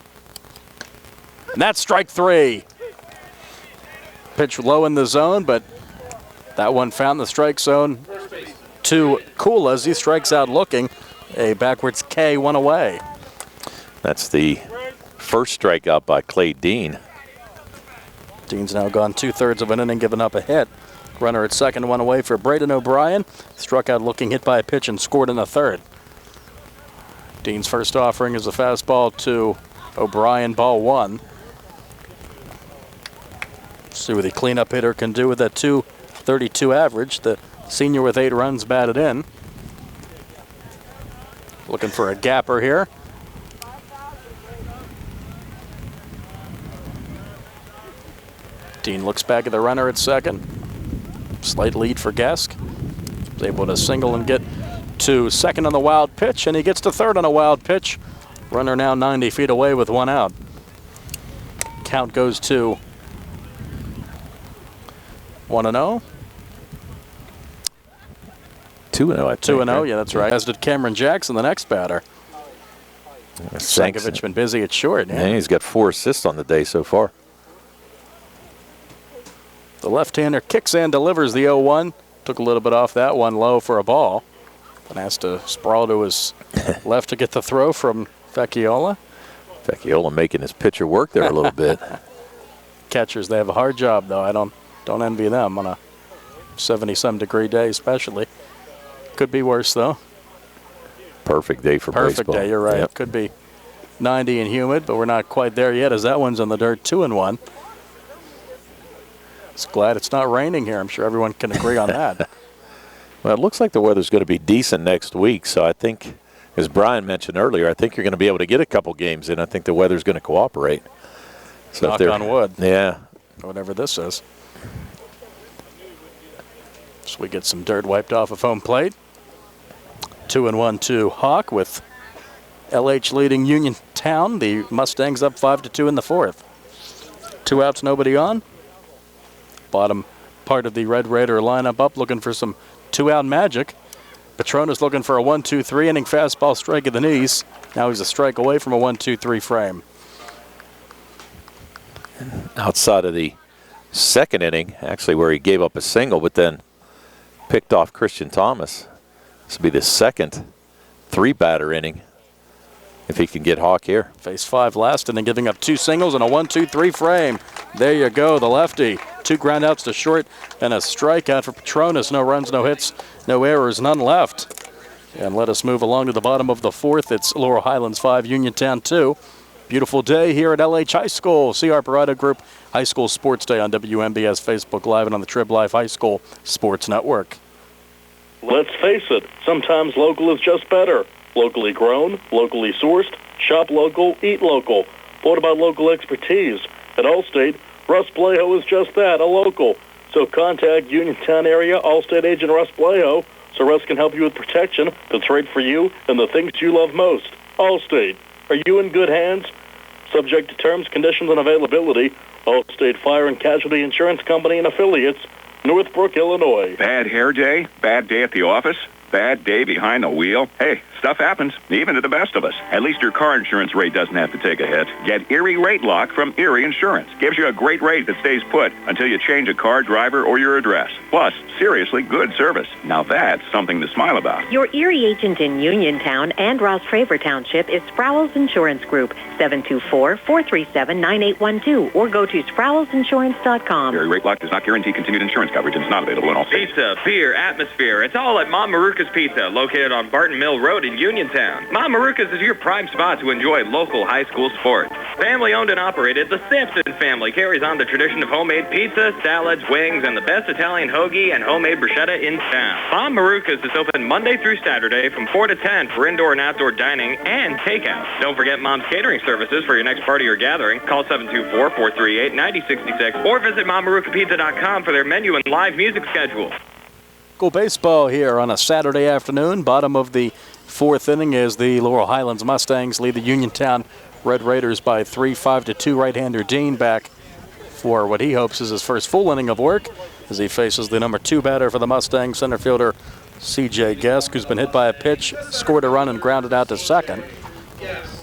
And that's strike 3. Pitch low in the zone, but that one found the strike zone to Kula as he strikes out looking. A backwards K, one away. That's the first strikeout by Clay Dean. Dean's now gone 2/3 of an inning, giving up a hit. Runner at second, one away for Braden O'Brien. Struck out looking, hit by a pitch, and scored in the third. Dean's first offering is a fastball to O'Brien, ball 1. See what the cleanup hitter can do with that .232 average. The senior with 8 runs batted in. Looking for a gapper here. Dean looks back at the runner at second. Slight lead for Gesk. He's able to single and get to second on the wild pitch, and he gets to third on a wild pitch. Runner now 90 feet away with 1 out. Count goes to 2-0, 1-0. I think. 2-0, yeah, that's right. As did Cameron Jackson, the next batter. Sankovic been busy at short. Yeah, he's got 4 assists on the day so far. The left-hander kicks and delivers the 0-1. Took a little bit off that one, low for a ball. And has to sprawl to his left to get the throw from Vecchiola. Vecchiola making his pitcher work there a little bit. Catchers, they have a hard job, though. I don't envy them on a 70-some degree day, especially. Could be worse, though. Perfect day for baseball. Perfect day, you're right. Yep. Could be 90 and humid, but we're not quite there yet as that one's in the dirt, 2-1. It's glad it's not raining here. I'm sure everyone can agree on that. Well, it looks like the weather's going to be decent next week, so I think, as Brian mentioned earlier, I think you're going to be able to get a couple games in. I think the weather's going to cooperate. So knock on wood. Yeah. Whatever this is. So we get some dirt wiped off of home plate. 2-1 to Hawk with LH leading Uniontown. The Mustangs up 5-2 in the fourth. 2 outs, nobody on. Bottom part of the Red Raider lineup up, looking for some 2-out magic. Petronas looking for a 1-2-3 inning fastball strike at the knees. Now he's a strike away from a 1-2-3 frame. Outside of the second inning, actually where he gave up a single, but then picked off Christian Thomas. This will be the second 3-batter inning if he can get Hawk here. Phase 5 last inning, giving up 2 singles and a 1-2-3 frame. There you go, the lefty. 2 groundouts to short and a strikeout for Petronas. No runs, no hits, no errors, none left. And let us move along to the bottom of the fourth. It's Laurel Highlands 5, Uniontown 2. Beautiful day here at LH High School. See our Parada Group High School Sports Day on WMBS Facebook Live and on the Trib Live High School Sports Network. Let's face it, sometimes local is just better. Locally grown, locally sourced, shop local, eat local. What about local expertise? At Allstate, Russ Blejo is just that, a local. So contact Uniontown area Allstate agent Russ Blejo so Russ can help you with protection that's right for you and the things you love most. Allstate, are you in good hands? Subject to terms, conditions, and availability. Allstate Fire and Casualty Insurance Company and Affiliates, Northbrook, Illinois. Bad hair day? Bad day at the office? Bad day behind the wheel? Hey, stuff happens, even to the best of us. At least your car insurance rate doesn't have to take a hit. Get Erie Rate Lock from Erie Insurance. Gives you a great rate that stays put until you change a car, driver, or your address. Plus, seriously good service. Now that's something to smile about. Your Erie agent in Uniontown and Ross Traver Township is Sproul's Insurance Group, 724-437-9812, or go to SproulsInsurance.com. Erie Rate Lock does not guarantee continued insurance coverage and is not available in all states. Pizza, beer, atmosphere. It's all at Mom Maruca's Pizza, located on Barton Mill Road in Uniontown. Mom Maruca's is your prime spot to enjoy local high school sports. Family owned and operated, the Sampson family carries on the tradition of homemade pizza, salads, wings, and the best Italian hoagie and homemade bruschetta in town. Mom Maruca's is open Monday through Saturday from 4 to 10 for indoor and outdoor dining and takeout. Don't forget Mom's catering services for your next party or gathering. Call 724-438-9066 or visit MomMarucaPizza.com for their menu and live music schedule. School baseball here on a Saturday afternoon. Bottom of the fourth inning is the Laurel Highlands Mustangs lead the Uniontown Red Raiders by 3, 5-2. Right-hander Dean back for what he hopes is his first full inning of work as he faces the number 2 batter for the Mustangs, center fielder C.J. Gesk, who's been hit by a pitch, scored a run, and grounded out to second.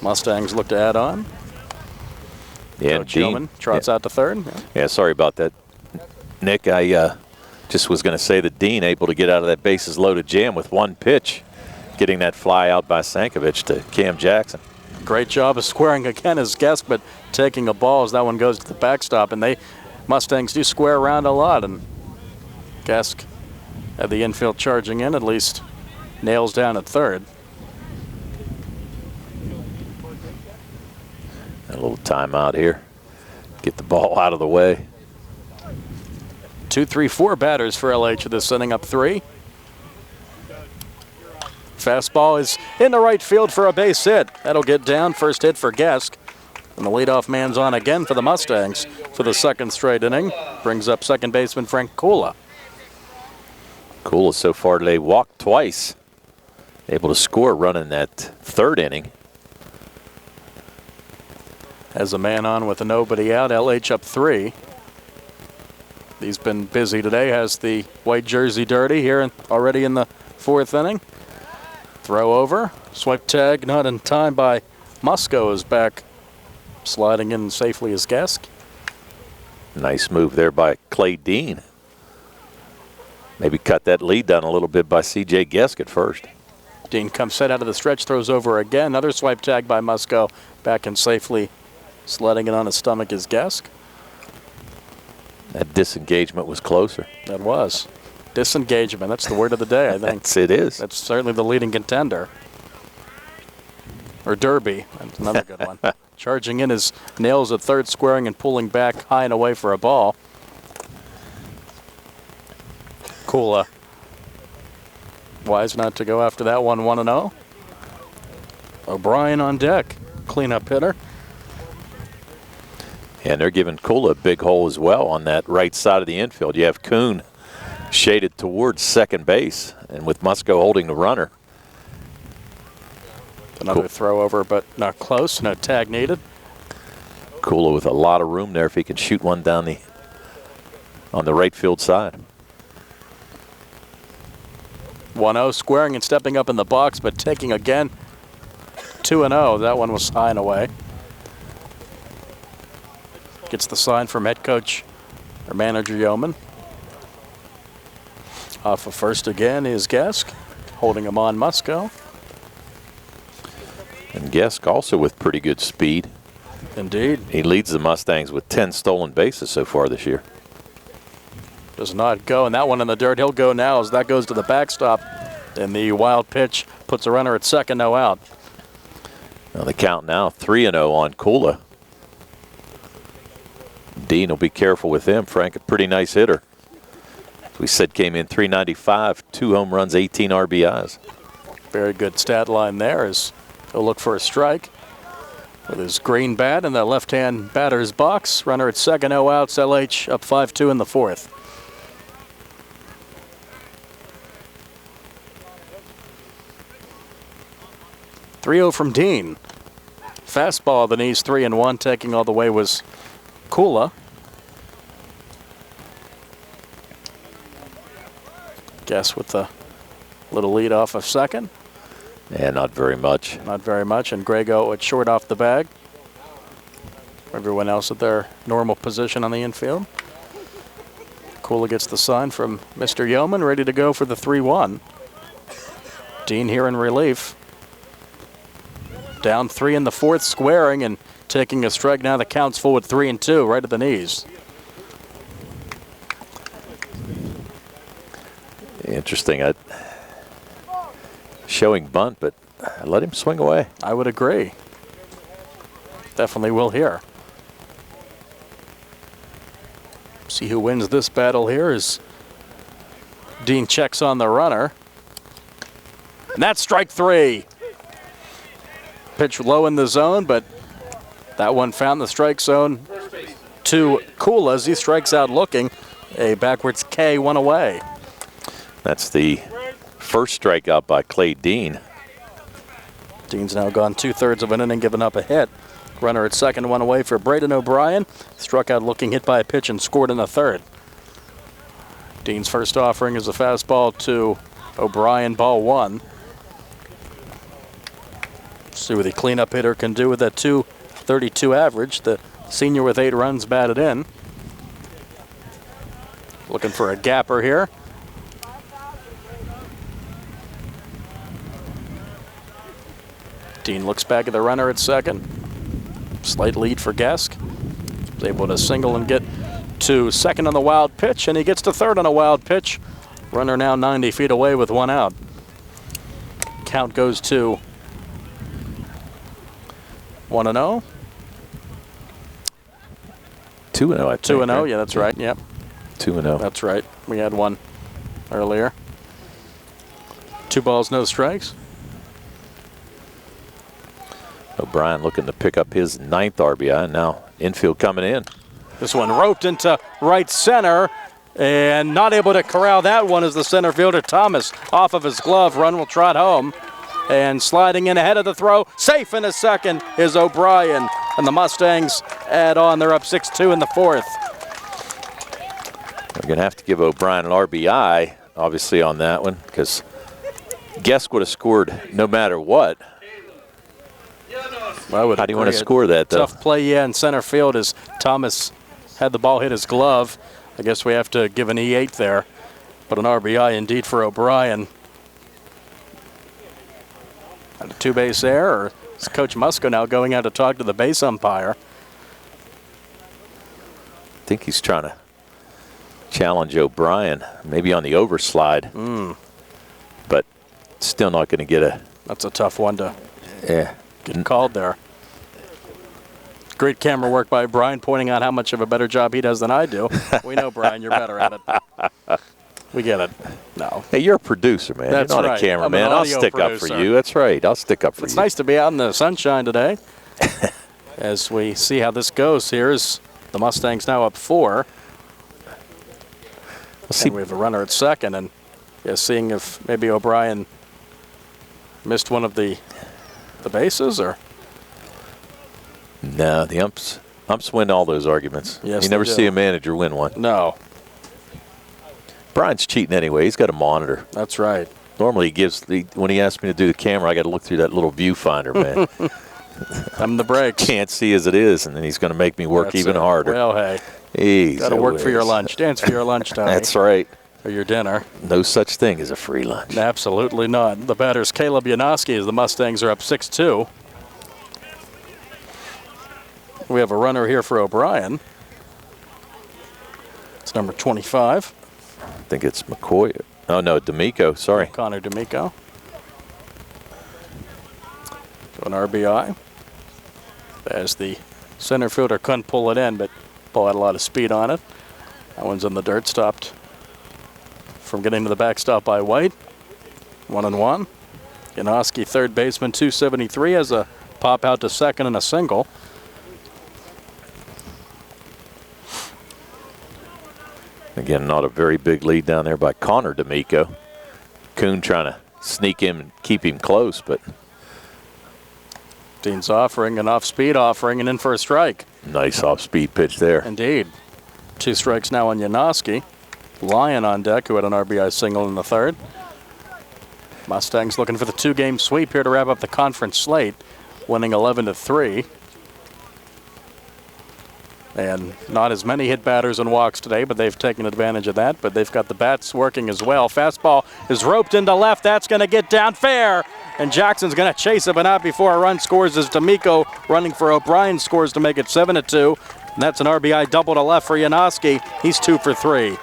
Mustangs look to add on. Yeah, Coach Dean trots out to third. Yeah, sorry about that, Nick. I just was going to say that Dean able to get out of that bases loaded jam with one pitch, getting that fly out by Sankovic to Cam Jackson. Great job of squaring again as Gesk, but taking a ball as that one goes to the backstop. And Mustangs do square around a lot, and Gesk at the infield charging in, at least nails down at third. A little timeout here. Get the ball out of the way. 2, 3, 4 batters for LH this inning, up 3. Fastball is in the right field for a base hit. That'll get down. First hit for Gesk. And the leadoff man's on again for the Mustangs for the second straight inning. Brings up second baseman Frank Kula. Kula so far today walked twice. Able to score a run in that third inning. Has a man on with a nobody out. LH up 3. He's been busy today. Has the white jersey dirty here already in the fourth inning. Throw over. Swipe tag not in time by Musco is back. Sliding in safely as Gesk. Nice move there by Clay Dean. Maybe cut that lead down a little bit by C.J. Gesk at first. Dean comes set out of the stretch, throws over again. Another swipe tag by Musco. Back in safely. Sliding it on his stomach is Gesk. That disengagement was closer. That was. Disengagement. That's the word of the day, I think. It is. That's certainly the leading contender. Or Derby. That's another good one. Charging in his nails at third, squaring and pulling back high and away for a ball. Kula. Wise not to go after that one, 1-0. O'Brien on deck. Cleanup hitter. And they're giving Kula a big hole as well on that right side of the infield. You have Kuhn shaded towards second base, and with Musco holding the runner. Another throw over, but not close. No tag needed. Kula with a lot of room there if he can shoot one down on the right field side. 1-0, squaring and stepping up in the box, but taking again 2-0. That one was high and away. Gets the sign from head coach or manager Yeoman. Off of first again is Gesk, holding him on Musco. And Gesk also with pretty good speed. Indeed. He leads the Mustangs with 10 stolen bases so far this year. Does not go, and that one in the dirt. He'll go now as that goes to the backstop. And the wild pitch puts a runner at second, no out. Now the count now 3-0 on Kula. Dean will be careful with him. Frank, a pretty nice hitter. As we said, came in .395, 2 home runs, 18 RBIs. Very good stat line there as he'll look for a strike with his green bat in the left-hand batter's box. Runner at second, no outs. LH up 5-2 in the fourth. .3-0 from Dean. Fastball, the knees 3-1. Taking all the way was Kula. Guess with the little lead off of second. Yeah, not very much. Not very much, and Grego at short off the bag. Everyone else at their normal position on the infield. Kula gets the sign from Mr. Yeoman, ready to go for the 3-1. Dean here in relief. Down 3 in the fourth, squaring and taking a strike. Now the count's full at 3-2, right at the knees. Interesting. Showing bunt, but let him swing away. I would agree. Definitely will here. See who wins this battle here as Dean checks on the runner. And that's strike 3. Pitch low in the zone, but that one found the strike zone to Kula as he strikes out looking. A backwards K, one away. That's the first strikeout by Clay Dean. Dean's now gone 2/3 of an inning, giving up a hit. Runner at second, one away for Braden O'Brien. Struck out looking, hit by a pitch, and scored in the third. Dean's first offering is a fastball to O'Brien, ball 1. See what the cleanup hitter can do with that .232 average. The senior with 8 runs batted in. Looking for a gapper here. Dean looks back at the runner at second. Slight lead for Gesk. He's able to single and get to second on the wild pitch, and he gets to third on a wild pitch. Runner now 90 feet away with 1 out. Count goes to 1-0. 2-0, I think. 2-0, yeah, that's right. Yep. 2-0. That's right. We had one earlier. 2 balls, no strikes. O'Brien looking to pick up his 9th RBI. Now infield coming in. This one roped into right center and not able to corral that one as the center fielder Thomas off of his glove. Run will trot home. And sliding in ahead of the throw, safe in a second, is O'Brien. And the Mustangs add on. They're up 6-2 in the fourth. We're going to have to give O'Brien an RBI, obviously, on that one, because Gesk would have scored no matter what. How do you want to score that, though? Tough play, yeah, in center field as Thomas had the ball hit his glove. I guess we have to give an E8 there, but an RBI indeed for O'Brien. And a 2-base error, or is Coach Musco now going out to talk to the base umpire? I think he's trying to challenge O'Brien, maybe on the overslide. But still not going to get a... That's a tough one to get called there. Great camera work by Brian, pointing out how much of a better job he does than I do. We know, Brian, you're better at it. We get it. No. Hey, you're a producer, man. That's you're not right. a cameraman. I'll stick up for you. That's right. I'll stick up for you. It's nice to be out in the sunshine today. As we see how this goes, here's The Mustangs now up 4. And we have a runner at second, and seeing if maybe O'Brien missed one of the bases, or no, the umps win all those arguments. Yes, you never see a manager win one. No. Brian's cheating anyway. He's got a monitor. That's right. Normally he gives when he asks me to do the camera, I got to look through that little viewfinder, man. I'm the brakes. Can't see as it is, and then he's going to make me work even harder. Well, hey. Got to work for your lunch. Dance for your lunch time. That's right. Or your dinner. No such thing as a free lunch. Absolutely not. The batter's Caleb Janoski as the Mustangs are up 6-2. We have a runner here for O'Brien. It's number 25. I think it's McCoy. Oh, no, D'Amico. Sorry. Connor D'Amico. So an RBI. As the center fielder couldn't pull it in, but ball had a lot of speed on it. That one's in the dirt, stopped from getting to the backstop by White. 1-1. Janoski, third baseman, 273, has a pop out to second and a single. Again, not a very big lead down there by Connor D'Amico. Kuhn trying to sneak him and keep him close, but Dean's offering an off-speed offering and in for a strike. Nice off-speed pitch there. Indeed. 2 strikes now on Janoski. Lyon on deck, who had an RBI single in the third. Mustangs looking for the 2-game sweep here to wrap up the conference slate, winning 11-3. And not as many hit batters and walks today, but they've taken advantage of that. But they've got the bats working as well. Fastball is roped into left. That's going to get down fair. And Jackson's going to chase it, but not before a run scores as D'Amico running for O'Brien scores to make it 7-2. And that's an RBI double to left for Janoski. He's 2 for 3.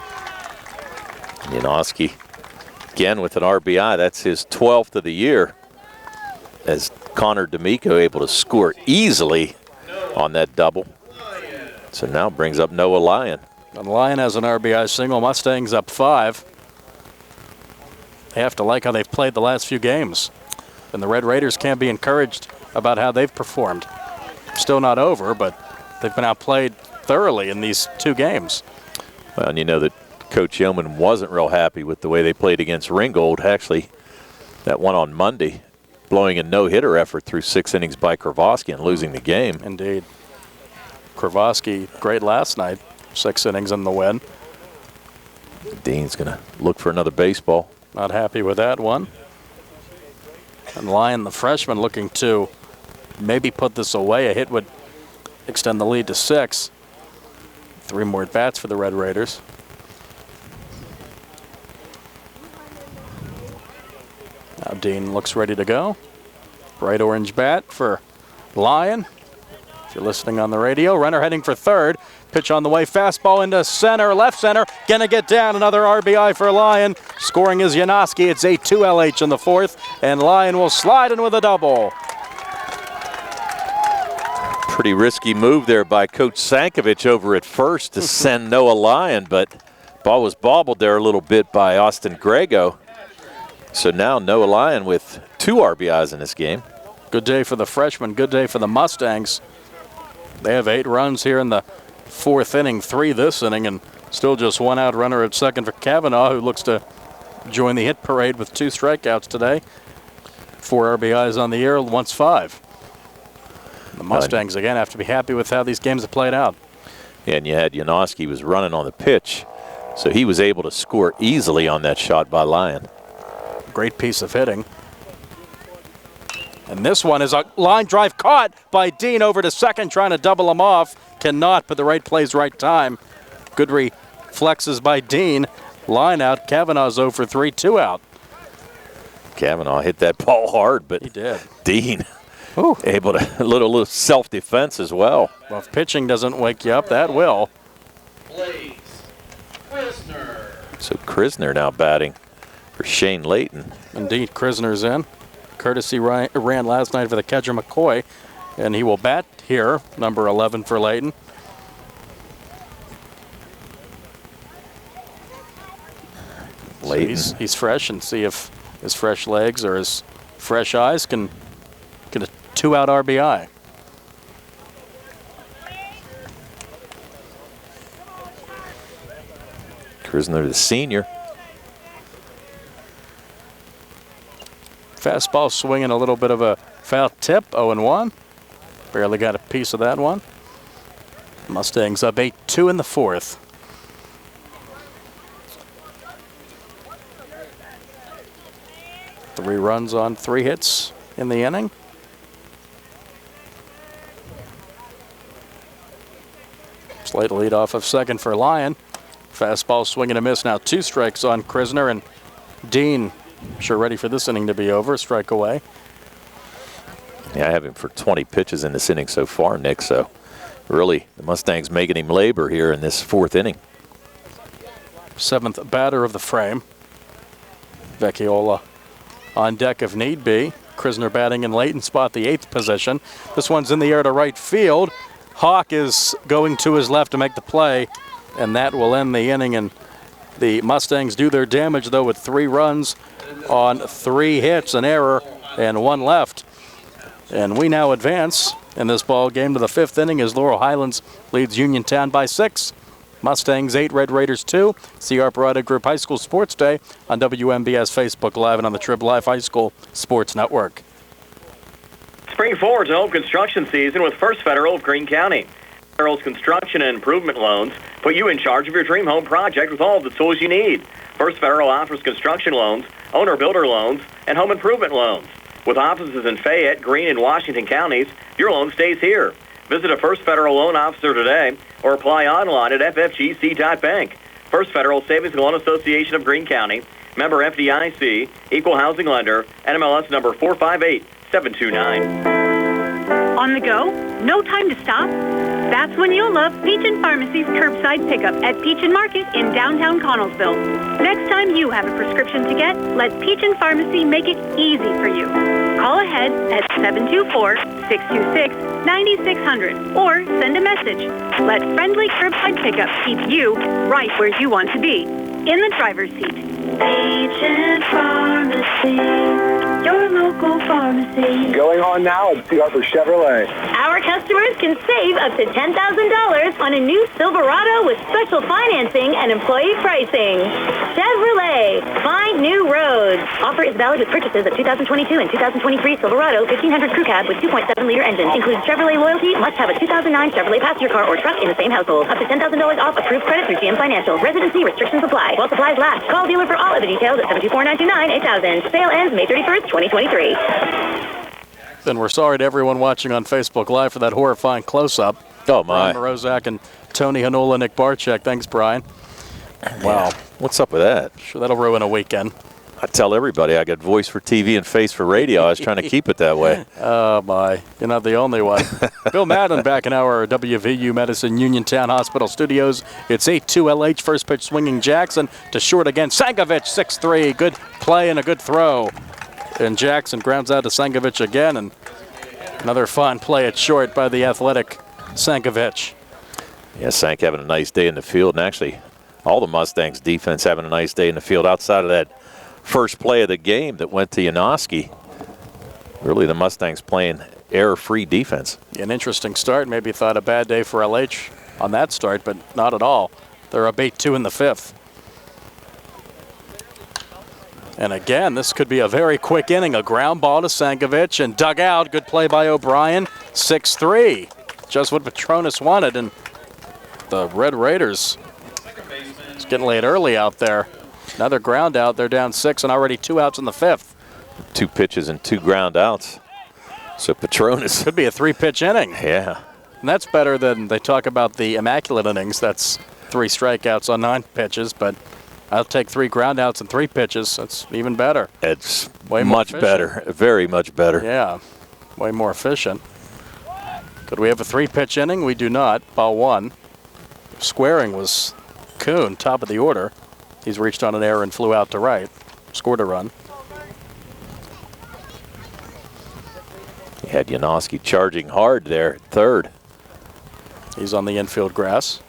Janoski again with an RBI. That's his 12th of the year. As Connor D'Amico able to score easily on that double. So now brings up Noah Lyon. And Lyon has an RBI single. Mustangs up 5. They have to like how they've played the last few games. And the Red Raiders can't be encouraged about how they've performed. Still not over, but they've been outplayed thoroughly in these 2 games. Well, and you know that Coach Yeoman wasn't real happy with the way they played against Ringgold. Actually, that one on Monday, blowing a no-hitter effort through 6 innings by Kravosky and losing the game. Indeed. Kravosky, great last night. 6 innings in the win. Dean's going to look for another baseball. Not happy with that one. And Lyon, the freshman, looking to maybe put this away. A hit would extend the lead to 6. 3 more at-bats for the Red Raiders. Now Dean looks ready to go. Bright orange bat for Lyon. If you're listening on the radio, runner heading for third. Pitch on the way, fastball into center, left center. Gonna get down, another RBI for Lyon. Scoring is Janoski. It's 8-2 LH in the 4th, and Lyon will slide in with a double. Pretty risky move there by Coach Sankovic over at first to send Noah Lyon, but ball was bobbled there a little bit by Austin Grego. So now Noah Lyon with 2 RBIs in this game. Good day for the freshman, good day for the Mustangs. They have 8 runs here in the 4th inning, 3 this inning, and still just 1 out runner at second for Kavanaugh, who looks to join the hit parade with 2 strikeouts today. 4 RBIs on the year, once 5. The Mustangs, again, have to be happy with how these games have played out. And you had Janoski was running on the pitch, so he was able to score easily on that shot by Lyon. Great piece of hitting. And this one is a line drive caught by Dean over to second, trying to double him off. Cannot, but the right plays, right time. Good reflexes by Dean. Line out. Kavanaugh's 0 for 3, 2 out. Kavanaugh hit that ball hard, but he did. Dean able to a little self-defense as well. Well, if pitching doesn't wake you up, that will. So Krisner now batting for Shane Layton. Indeed, Krisner's in. Courtesy ran last night for the catcher McCoy, and he will bat here, number 11 for Layton. Layton. So he's fresh, and see if his fresh legs or his fresh eyes can get a 2-out RBI. Krisner, the senior. Fastball swinging, a little bit of a foul tip, 0-1. Barely got a piece of that one. Mustangs up 8-2 in the fourth. Three runs on 3 hits in the inning. Slight lead off of second for Lyon. Fastball swing and a miss. Now 2 strikes on Krisner, and Dean sure ready for this inning to be over. Strike away. Yeah, I have him for 20 pitches in this inning so far, Nick. So really, the Mustangs making him labor here in this 4th inning. 7th batter of the frame. Vecchiola on deck if need be. Krisner batting in late and spot the 8th position. This one's in the air to right field. Hawk is going to his left to make the play, and that will end the inning. And the Mustangs do their damage, though, with 3 runs on 3 hits, an error, and 1 left. And we now advance in this ball game to the 5th inning as Laurel Highlands leads Uniontown by 6. Mustangs 8, Red Raiders 2. See our Parada Group High School Sports Day on WMBS Facebook Live and on the Trib Live High School Sports Network. Spring forward to home construction season with First Federal of Greene County. Federal's construction and improvement loans put you in charge of your dream home project with all of the tools you need. First Federal offers construction loans, owner-builder loans, and home improvement loans. With offices in Fayette, Greene, and Washington counties, your loan stays here. Visit a First Federal loan officer today or apply online at ffgc.bank. First Federal Savings and Loan Association of Greene County, member FDIC, equal housing lender, NMLS number 458729. On the go? No time to stop? That's when you'll love Peach & Pharmacy's curbside pickup at Peach & Market in downtown Connellsville. Next time you have a prescription to get, let Peach & Pharmacy make it easy for you. Call ahead at 724-626-9600 or send a message. Let friendly curbside pickup keep you right where you want to be, in the driver's seat. Peach & Pharmacy, your local pharmacy. Going on now at C. Harper Chevrolet. Our customers can save up to $10,000 on a new Silverado with special financing and employee pricing. Chevrolet, find new roads. Offer is valid with purchases of 2022 and 2023 Silverado 1500 Crew Cab with 2.7-liter engine. Includes Chevrolet loyalty. Must have a 2009 Chevrolet passenger car or truck in the same household. Up to $10,000 off approved credit through GM Financial. Residency restrictions apply. While supplies last. Call dealer for all of the details at 724-929-8000. Sale ends May 31st, 2023. Then we're sorry to everyone watching on Facebook Live for that horrifying close-up. Oh, my. Brian Morozak and Tony Hanola, Nick Barczyk. Thanks, Brian. Wow. What's up with that? Sure, that'll ruin a weekend. I tell everybody I got voice for TV and face for radio. I was trying to keep it that way. Oh, my. You're not the only one. Bill Madden back in our WVU Medicine Uniontown Hospital studios. It's 8-2 LH. First pitch swinging Jackson to short again. Sankovic, 6-3. Good play and a good throw. And Jackson grounds out to Sankovic again. And another fine play at short by the athletic Sankovic. Yeah, Sank having a nice day in the field. And actually, all the Mustangs defense having a nice day in the field outside of that first play of the game that went to Janoski. Really, the Mustangs playing error-free defense. An interesting start. Maybe thought a bad day for LH on that start, but not at all. They're up 8-2 in the 5th. And again, this could be a very quick inning. A ground ball to Sankovic and dug out. Good play by O'Brien. 6-3. Just what Petronas wanted. And the Red Raiders, it's getting late early out there. Another ground out. They're down 6 and already 2 outs in the 5th. 2 pitches and 2 ground outs. So Petronas. Could be a 3-pitch inning. Yeah. And that's better than they talk about the immaculate innings. That's 3 strikeouts on 9 pitches. But I'll take 3 ground outs and 3 pitches. That's even better. It's way much better. Very much better. Yeah. Way more efficient. Could we have a 3-pitch inning? We do not. Ball 1. Squaring was Kuhn, top of the order. He's reached on an error and flew out to right. Scored a run. You had Janoski charging hard there at third. He's on the infield grass.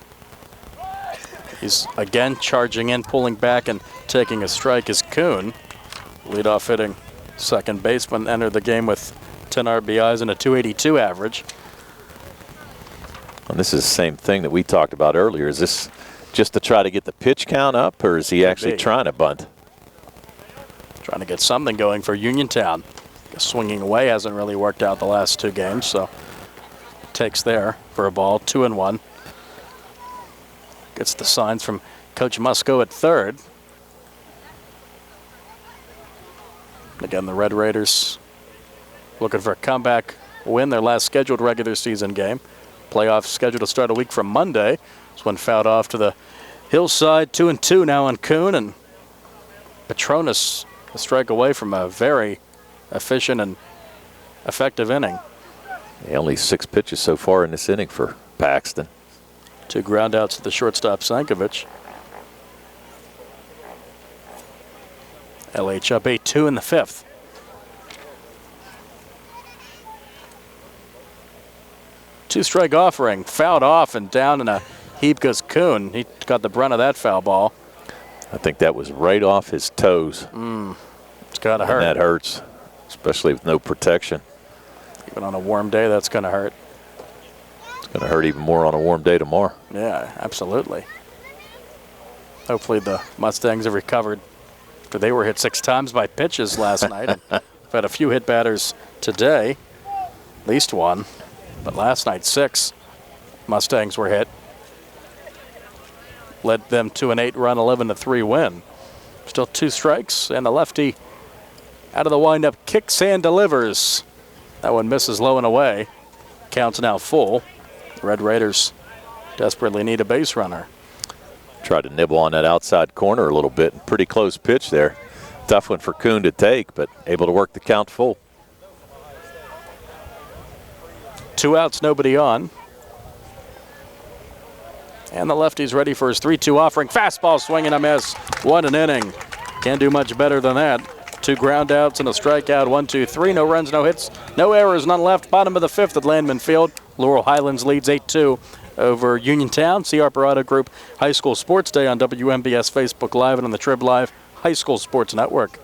He's again charging in, pulling back, and taking a strike is Kuhn. Leadoff hitting second baseman entered the game with 10 RBIs and a .282 average. And this is the same thing that we talked about earlier. Is this Just to try to get the pitch count up, or is he actually trying to bunt? Trying to get something going for Uniontown. Swinging away hasn't really worked out the last 2 games, so takes there for a ball, 2-1. Gets the signs from Coach Musco at third. Again, the Red Raiders looking for a comeback win, their last scheduled regular season game. Playoffs scheduled to start a week from Monday. This one fouled off to the hillside, 2-2 now on Kuhn, and Petronas a strike away from a very efficient and effective inning. Only 6 pitches so far in this inning for Paxton. 2 ground outs to the shortstop, Sankovic. LH up 8-2 in the 5th. Two-strike offering, fouled off and down in a heap goes Kuhn. He got the brunt of that foul ball. I think that was right off his toes. It's got to hurt. And that hurts, especially with no protection. Even on a warm day, that's going to hurt. It's going to hurt even more on a warm day tomorrow. Yeah, absolutely. Hopefully the Mustangs have recovered. But they were hit 6 times by pitches last night. And we've had a few hit batters today, at least one. But last night, 6 Mustangs were hit. Led them to an 8-run, 11-3 win. Still 2 strikes, and the lefty out of the windup kicks and delivers. That one misses low and away. Count's now full. The Red Raiders desperately need a base runner. Tried to nibble on that outside corner a little bit. Pretty close pitch there. Tough one for Kuhn to take, but able to work the count full. 2 outs, nobody on. And the lefty's ready for his 3-2 offering. Fastball swing and a miss. What an inning. Can't do much better than that. 2 ground outs and a strikeout. 1-2-3. No runs, no hits, no errors, none left. Bottom of the 5th at Landman Field. Laurel Highlands leads 8-2 over Uniontown. See our Parada Group High School Sports Day on WMBS Facebook Live and on the Trib Live High School Sports Network.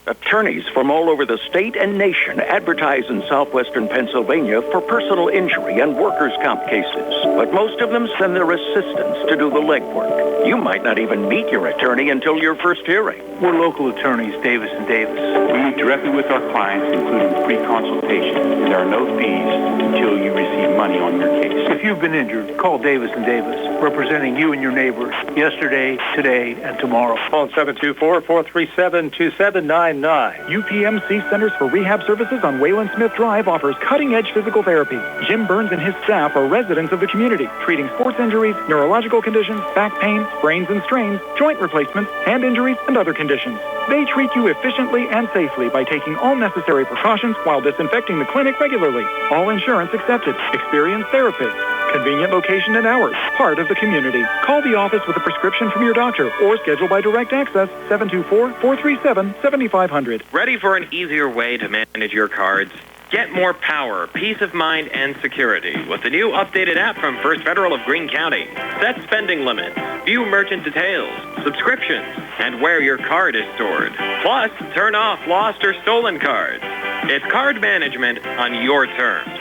Attorneys from all over the state and nation advertise in southwestern Pennsylvania for personal injury and workers' comp cases. But most of them send their assistants to do the legwork. You might not even meet your attorney until your first hearing. We're local attorneys, Davis & Davis. We meet directly with our clients, including free consultation. There are no fees until you receive money on your case. If you've been injured, call Davis & Davis, representing you and your neighbors yesterday, today, and tomorrow. Phone 724-437-2799. UPMC Centers for Rehab Services on Wayland Smith Drive offers cutting-edge physical therapy. Jim Burns and his staff are residents of the community, treating sports injuries, neurological conditions, back pain, sprains and strains, joint replacements, hand injuries, and other conditions. They treat you efficiently and safely by taking all necessary precautions while disinfecting the clinic regularly. All insurance accepted. Experienced therapists. Convenient location and hours. Part of the community. Call the office with a prescription from your doctor or schedule by direct access 724-437-7500. Ready for an easier way to manage your cards? Get more power, peace of mind, and security with the new updated app from First Federal of Greene County. Set spending limits, view merchant details, subscriptions, and where your card is stored. Plus, turn off lost or stolen cards. It's card management on your terms.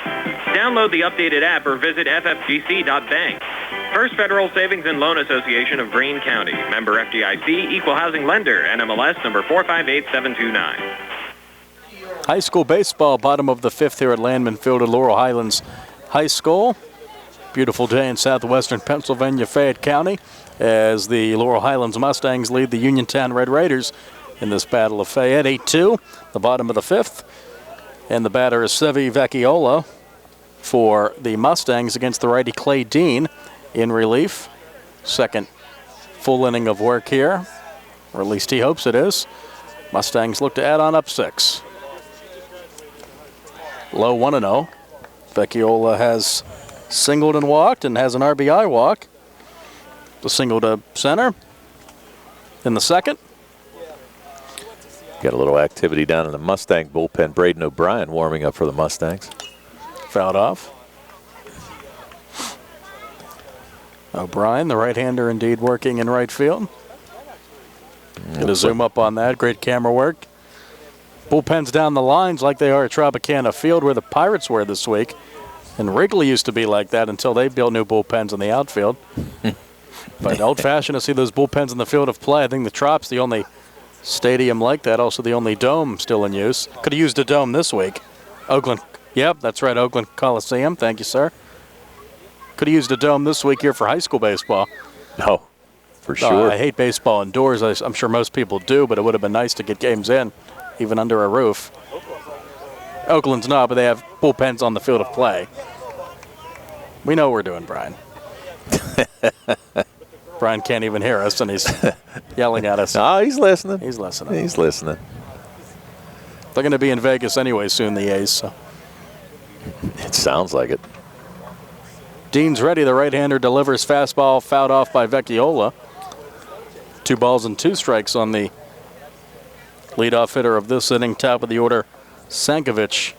Download the updated app or visit ffgc.bank. First Federal Savings and Loan Association of Greene County. Member FDIC, Equal Housing Lender, NMLS number 458729. High school baseball, bottom of the 5th here at Landman Field at Laurel Highlands High School. Beautiful day in southwestern Pennsylvania, Fayette County, as the Laurel Highlands Mustangs lead the Uniontown Red Raiders in this Battle of Fayette. 8-2, the bottom of the 5th. And the batter is Sevi Vecchiola for the Mustangs against the righty Clay Dean in relief. Second full inning of work here, or at least he hopes it is. Mustangs look to add on up 6. Low 1-0. Vecchiola has singled and walked and has an RBI walk. The single to center in the second. Got a little activity down in the Mustang bullpen. Braden O'Brien warming up for the Mustangs. Fouled off. O'Brien, the right-hander, indeed working in right field. Going to zoom up on that. Great camera work. Bullpens down the lines like they are at Tropicana Field, where the Pirates were this week. And Wrigley used to be like that until they built new bullpens in the outfield. But old-fashioned to see those bullpens in the field of play. I think the Trop's the only stadium like that, also the only dome still in use. Could have used a dome this week. Oakland, yep, that's right, Oakland Coliseum. Thank you, sir. Could have used a dome this week here for high school baseball. No, for sure. I hate baseball indoors. I'm sure most people do, but it would have been nice to get games in, even under a roof. Oakland's not, but they have bullpens on the field of play. We know what we're doing, Brian. Brian can't even hear us, and he's yelling at us. Oh, he's listening. He's listening. He's listening. They're going to be in Vegas anyway soon, the A's. So. It sounds like it. Dean's ready. The right-hander delivers fastball, fouled off by Vecchiola. 2 balls and 2 strikes on the leadoff hitter of this inning. Top of the order, Sankovic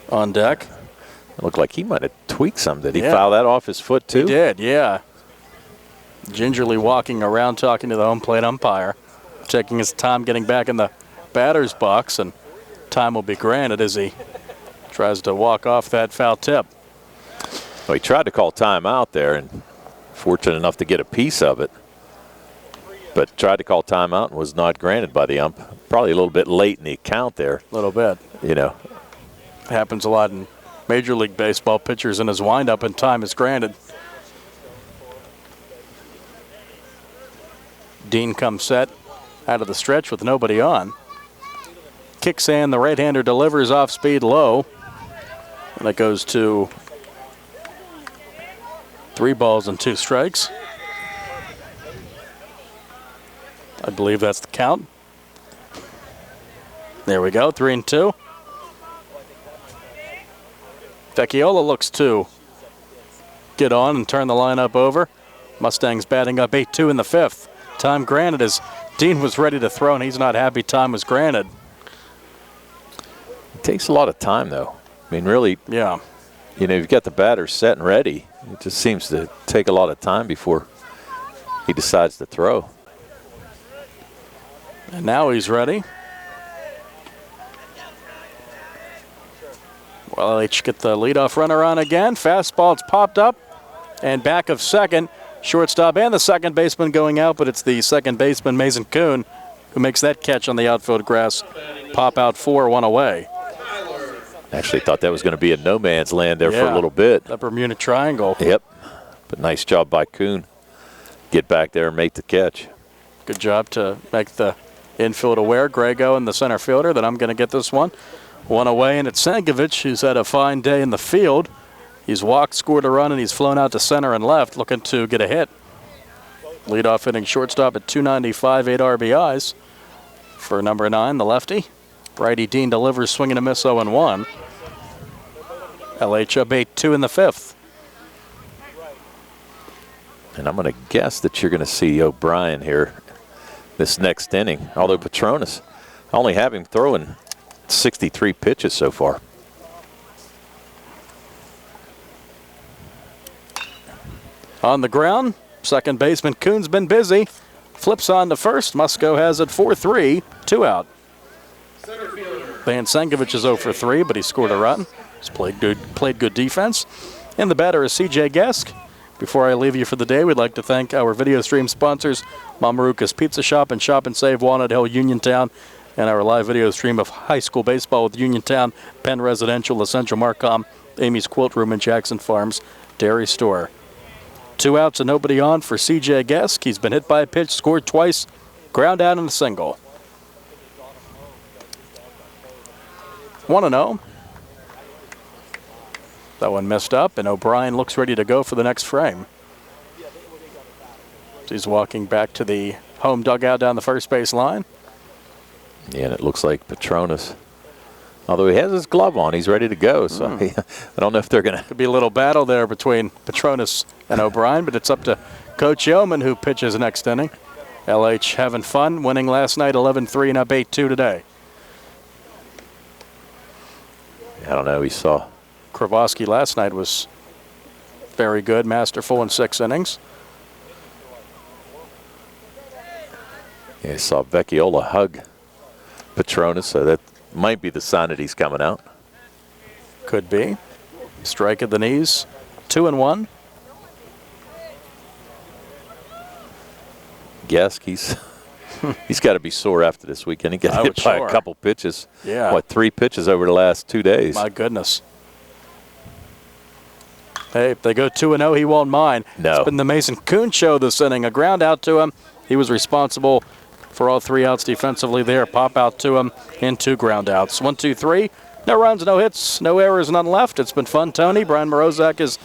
on deck. It looked like he might have tweaked some. Did he foul that off his foot, too? He did, yeah. Gingerly walking around, talking to the home plate umpire, taking his time getting back in the batter's box, and time will be granted as he tries to walk off that foul tip. Well, he tried to call timeout there, and fortunate enough to get a piece of it, but tried to call timeout and was not granted by the ump. Probably a little bit late in the count there. A little bit. You know. Happens a lot in Major League Baseball. Pitchers in his windup and time is granted. Dean comes set out of the stretch with nobody on. Kicks in, the right-hander delivers off speed low. And it goes to 3 balls and 2 strikes. I believe that's the count. There we go, 3-2. Vecchiola looks to get on and turn the lineup over. Mustangs batting up 8-2 in the 5th. Time granted as Dean was ready to throw, and he's not happy time was granted. It takes a lot of time, though. I mean, really, yeah. You know, you've got the batter set and ready. It just seems to take a lot of time before he decides to throw. And now he's ready. Well, LH get the leadoff runner on again. Fastball, it's popped up. And back of second. Shortstop and the second baseman going out, but it's the second baseman, Mason Kuhn, who makes that catch on the outfield grass. Pop out 4, 1 away. Actually thought that was going to be a no man's land there for a little bit. The Bermuda Triangle. Yep. But nice job by Kuhn. Get back there and make the catch. Good job to make the infield aware. Grego and the center fielder that I'm going to get this one. 1 away, and it's Sankovic, who's had a fine day in the field. He's walked, scored a run, and he's flown out to center and left, looking to get a hit. Leadoff hitting shortstop at 295, 8 RBIs for number 9, the lefty. Righty Dean delivers, swing and a miss, 0-1. LH up 8-2 in the 5th. And I'm going to guess that you're going to see O'Brien here this next inning, although Petronas, I only have him throwing 63 pitches so far. On the ground, second baseman Kuhn's been busy. Flips on to first. Musco has it 4-3, 2 out. Van Sankovic is 0 for 3, but he scored a run. He's played good defense. And the batter is C.J. Gesk. Before I leave you for the day, we'd like to thank our video stream sponsors, Maruca's Pizza Shop and Shop and Save, Walnut Hill, Uniontown, and our live video stream of high school baseball with Uniontown, Penn Residential, Essential Marcom, Amy's Quilt Room, and Jackson Farms Dairy Store. 2 outs and nobody on for C.J. Gesk. He's been hit by a pitch, scored twice, ground out and a single. 1-0. That one messed up, and O'Brien looks ready to go for the next frame. He's walking back to the home dugout down the first base line. Yeah, and it looks like Petronas, although he has his glove on, he's ready to go. So I don't know if they're going to. Could be a little battle there between Petronas and O'Brien, but it's up to Coach Yeoman, who pitches next inning. LH having fun, winning last night 11-3 and up 8-2 today. I don't know, we saw. Kravoski last night was very good, masterful in 6 innings. Yeah, I saw Vecchiola hug Petronas, so that might be the sign that he's coming out. Could be. Strike at the knees, 2-1. Gesk, he's got to be sore after this weekend. He got hit by a couple pitches. Yeah. What, 3 pitches over the last 2 days? My goodness. Hey, if they go 2-0, he won't mind. No. It's been the Mason Kuhn show this inning. A ground out to him. He was responsible for all 3 outs defensively there. Pop out to him and 2 ground outs. 1, 2, 3. No runs, no hits, no errors, none left. It's been fun, Tony. Brian Morozak is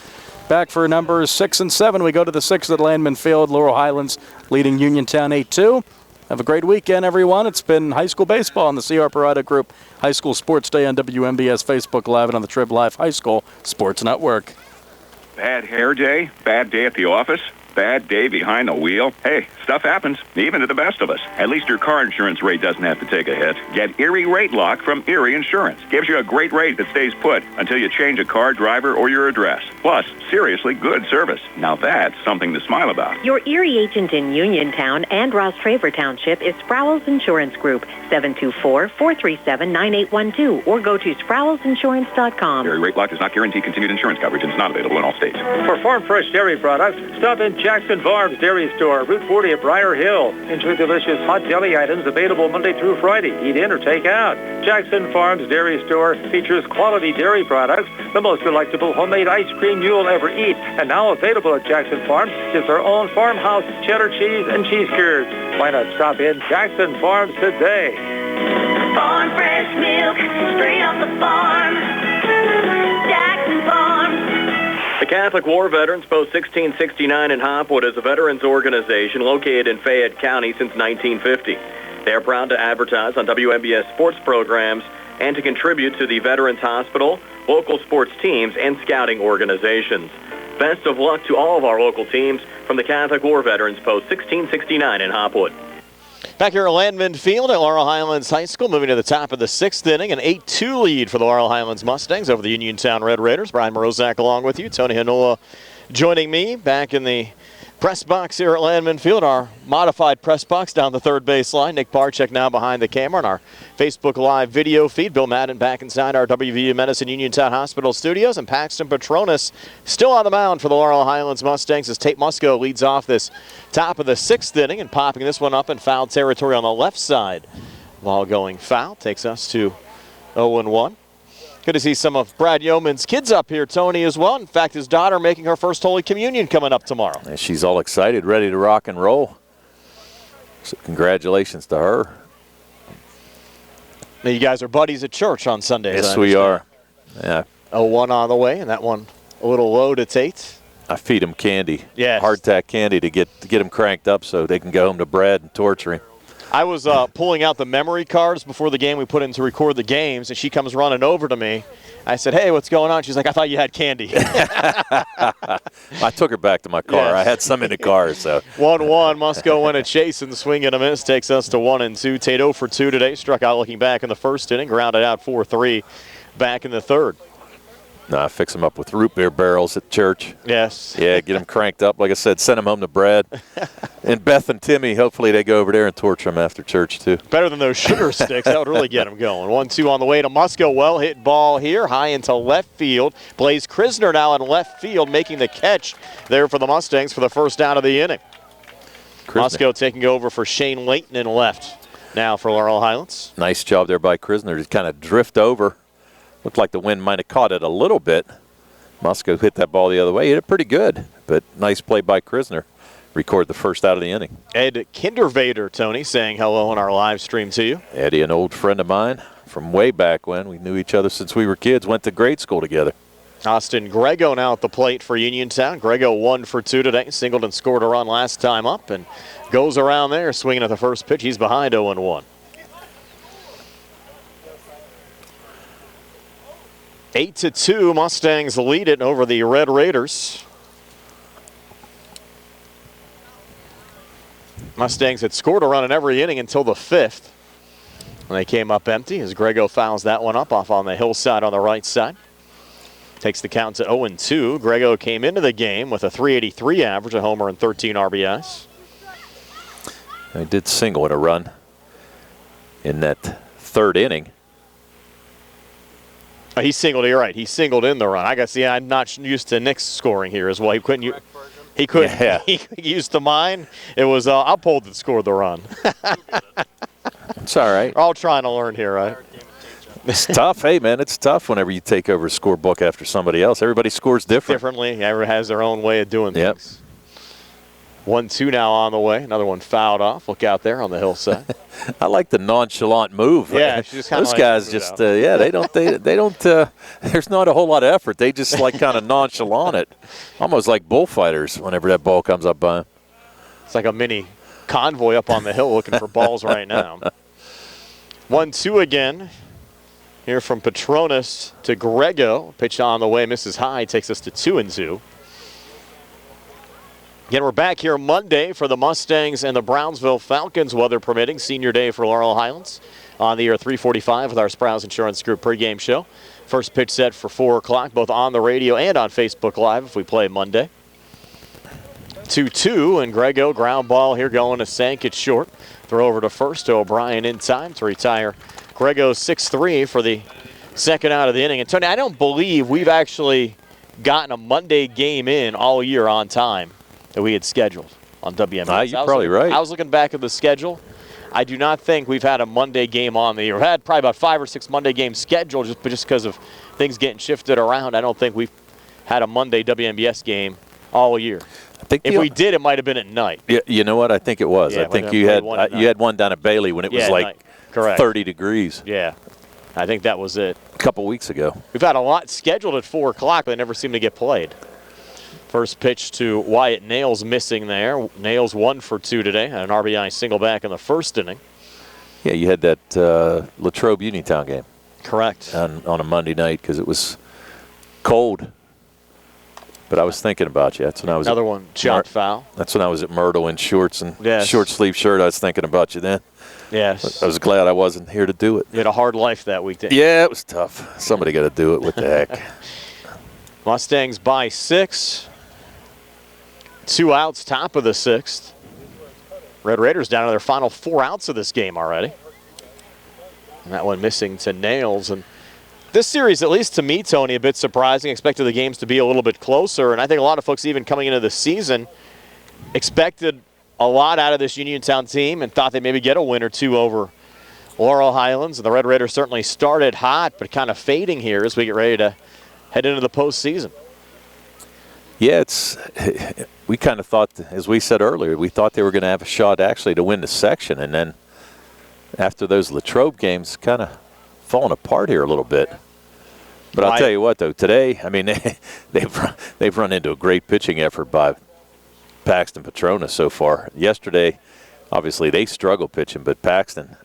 back for numbers 6 and 7. We go to the 6th at Landman Field. Laurel Highlands leading Uniontown 8-2. Have a great weekend, everyone. It's been high school baseball on the C.R. Parada Group High School Sports Day on WMBS Facebook Live and on the Trib Live High School Sports Network. Bad hair day? Bad day at the office? Bad day behind the wheel? Hey, stuff happens, even to the best of us. At least your car insurance rate doesn't have to take a hit. Get Erie Rate Lock from Erie Insurance. Gives you a great rate that stays put until you change a car, driver, or your address. Plus, seriously good service. Now that's something to smile about. Your Erie agent in Uniontown and Ross Traver Township is Sprowls Insurance Group, 724-437-9812, or go to sprowlsinsurance.com. Erie Rate Lock does not guarantee continued insurance coverage and is not available in all states. For farm fresh dairy products, stop in Jackson Farms Dairy Store, Route 40 at Briar Hill. Enjoy delicious hot deli items available Monday through Friday. Eat in or take out. Jackson Farms Dairy Store features quality dairy products, the most delectable homemade ice cream you'll ever eat. And now available at Jackson Farms is their own farmhouse cheddar cheese and cheese curds. Why not stop in Jackson Farms today? Farm fresh milk, straight off the farm. Jackson Farms. The Catholic War Veterans Post 1669 in Hopwood is a veterans organization located in Fayette County since 1950. They are proud to advertise on WMBS sports programs and to contribute to the Veterans Hospital, local sports teams, and scouting organizations. Best of luck to all of our local teams from the Catholic War Veterans Post 1669 in Hopwood. Back here at Landman Field at Laurel Highlands High School, moving to the top of the 6th inning, an 8-2 lead for the Laurel Highlands Mustangs over the Uniontown Red Raiders. Brian Morozak along with you. Tony Hanola joining me back in the press box here at Landman Field, our modified press box down the third base line. Nick Barczyk now behind the camera in our Facebook Live video feed. Bill Madden back inside our WVU Medicine Uniontown Hospital studios, and Paxton Petronas still on the mound for the Laurel Highlands Mustangs as Tate Musco leads off this top of the 6th inning and popping this one up in foul territory on the left side. Ball going foul takes us to 0-1. Good to see some of Brad Yeoman's kids up here, Tony, as well. In fact, his daughter making her first Holy Communion coming up tomorrow. And she's all excited, ready to rock and roll. So congratulations to her. Now, you guys are buddies at church on Sundays. Yes, we are. Yeah. 0-1 on the way, and that one a little low to Tate. I feed them candy. Yes. Hardtack candy to get them cranked up so they can go home to Brad and torture him. I was pulling out the memory cards before the game we put in to record the games, and she comes running over to me. I said, hey, what's going on? She's like, I thought you had candy. I took her back to my car. Yes. I had some in the car. So 1-1, Musco win a chase and swing and a miss. Takes us to 1-2. Tate 0 for 2 today. Struck out looking back in the first inning. Grounded out 4-3 back in the third. No, fix them up with root beer barrels at church. Yes. Yeah, get them cranked up. Like I said, send them home to Brad. And Beth and Timmy, hopefully they go over there and torture them after church, too. Better than those sugar sticks. That would really get them going. 1-2 on the way to Musco. Well-hit ball here, high into left field. Blaze Krisner now in left field, making the catch there for the Mustangs for the first down of the inning. Musco taking over for Shane Layton in left now for Laurel Highlands. Nice job there by Krisner to kind of drift over. Looked like the wind might have caught it a little bit. Musco hit that ball the other way. Hit it pretty good, but nice play by Krisner. Record the first out of the inning. Ed Kindervader, Tony, saying hello on our live stream to you. Eddie, an old friend of mine from way back when. We knew each other since we were kids, went to grade school together. Austin Grego now at the plate for Uniontown. Grego 1 for 2 today. Singled and scored a run last time up and goes around there swinging at the first pitch. He's behind 0-1. 8-2, Mustangs lead it over the Red Raiders. Mustangs had scored a run in every inning until the 5th. And they came up empty as Grego fouls that one up off on the hillside on the right side. Takes the count to 0-2. Grego came into the game with a .383 average, a homer and 13 RBIs. He did single in a run in that third inning. He singled, you're right. He singled in the run. I guess, yeah, I'm not used to Nick's scoring here as well. He couldn't. He couldn't. Yeah. He used to mine. It was Uphold that scored the run. It's all right. We're all trying to learn here, right? It's tough. Hey, man, it's tough whenever you take over a scorebook after somebody else. Everybody scores Differently. Everyone has their own way of doing things. 1-2 now on the way. Another one fouled off. Look out there on the hillside. I like the nonchalant move. Yeah, just kind of those guys just they don't. There's not a whole lot of effort. They just like kind of nonchalant it, almost like bullfighters. Whenever that ball comes up by them, it's like a mini convoy up on the hill looking for balls right now. 1-2 again. Here from Petronas to Grego. Pitch on the way, misses high, takes us to 2-2. Again, we're back here Monday for the Mustangs and the Brownsville Falcons, weather permitting. Senior day for Laurel Highlands. On the air 3:45 with our Sprouse Insurance Group pregame show. First pitch set for 4 o'clock, both on the radio and on Facebook Live if we play Monday. 2-2, and Grego ground ball here going to Sankich short. Throw over to first to O'Brien in time to retire Grego 6-3 for the second out of the inning. And Tony, I don't believe we've actually gotten a Monday game in all year on time that we had scheduled on WMBS. You're probably right. I was looking back at the schedule. I do not think we've had a Monday game on the year. We've had probably about 5 or 6 Monday games scheduled just because of things getting shifted around. I don't think we've had a Monday WMBS game all year. I think if we did, it might have been at night. Yeah, you know what? I think it was. Yeah, I think you had one down at Bailey when it was like 30 degrees. Yeah, I think that was it. A couple weeks ago. We've had a lot scheduled at 4 o'clock, but they never seem to get played. First pitch to Wyatt Nails missing there. Nails 1 for 2 today. Had an RBI single back in the first inning. Yeah, you had that Latrobe Uniontown game. Correct. On a Monday night because it was cold. But I was thinking about you. That's when I was another one shot foul. That's when I was at Myrtle in shorts and yes. short sleeve shirt. I was thinking about you then. Yes. I was glad I wasn't here to do it. You had a hard life that week, didn't you? Yeah, it was tough. Somebody got to do it. What the heck? Mustangs by 6. 2 outs, top of the 6th. Red Raiders down to their final 4 outs of this game already. And that one missing to Nails. And this series, at least to me, Tony, a bit surprising. Expected the games to be a little bit closer. And I think a lot of folks even coming into the season expected a lot out of this Uniontown team and thought they'd maybe get a win or 2 over Laurel Highlands. And the Red Raiders certainly started hot, but kind of fading here as we get ready to head into the postseason. Yeah, we kind of thought, as we said earlier, we thought they were going to have a shot actually to win the section. And then after those Latrobe games, kind of falling apart here a little bit. But I'll tell you what, though, today, I mean, they've run into a great pitching effort by Paxton Petronas so far. Yesterday, obviously, they struggled pitching, but Paxton,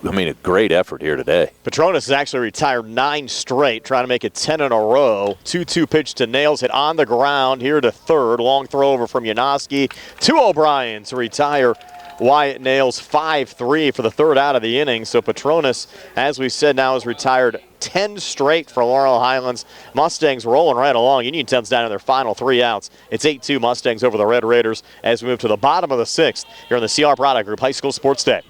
I mean, a great effort here today. Petronas has actually retired 9 straight, trying to make it 10 in a row. 2-2 pitch to Nails, hit on the ground here to third. Long throw over from Yanoski to O'Brien to retire Wyatt Nails 5-3 for the third out of the inning. So Petronas, as we said, now has retired 10 straight for Laurel Highlands. Mustangs rolling right along. Uniontown's down to their final 3 outs. It's 8-2 Mustangs over the Red Raiders as we move to the bottom of the 6th here on the CR Product Group High School Sports Day.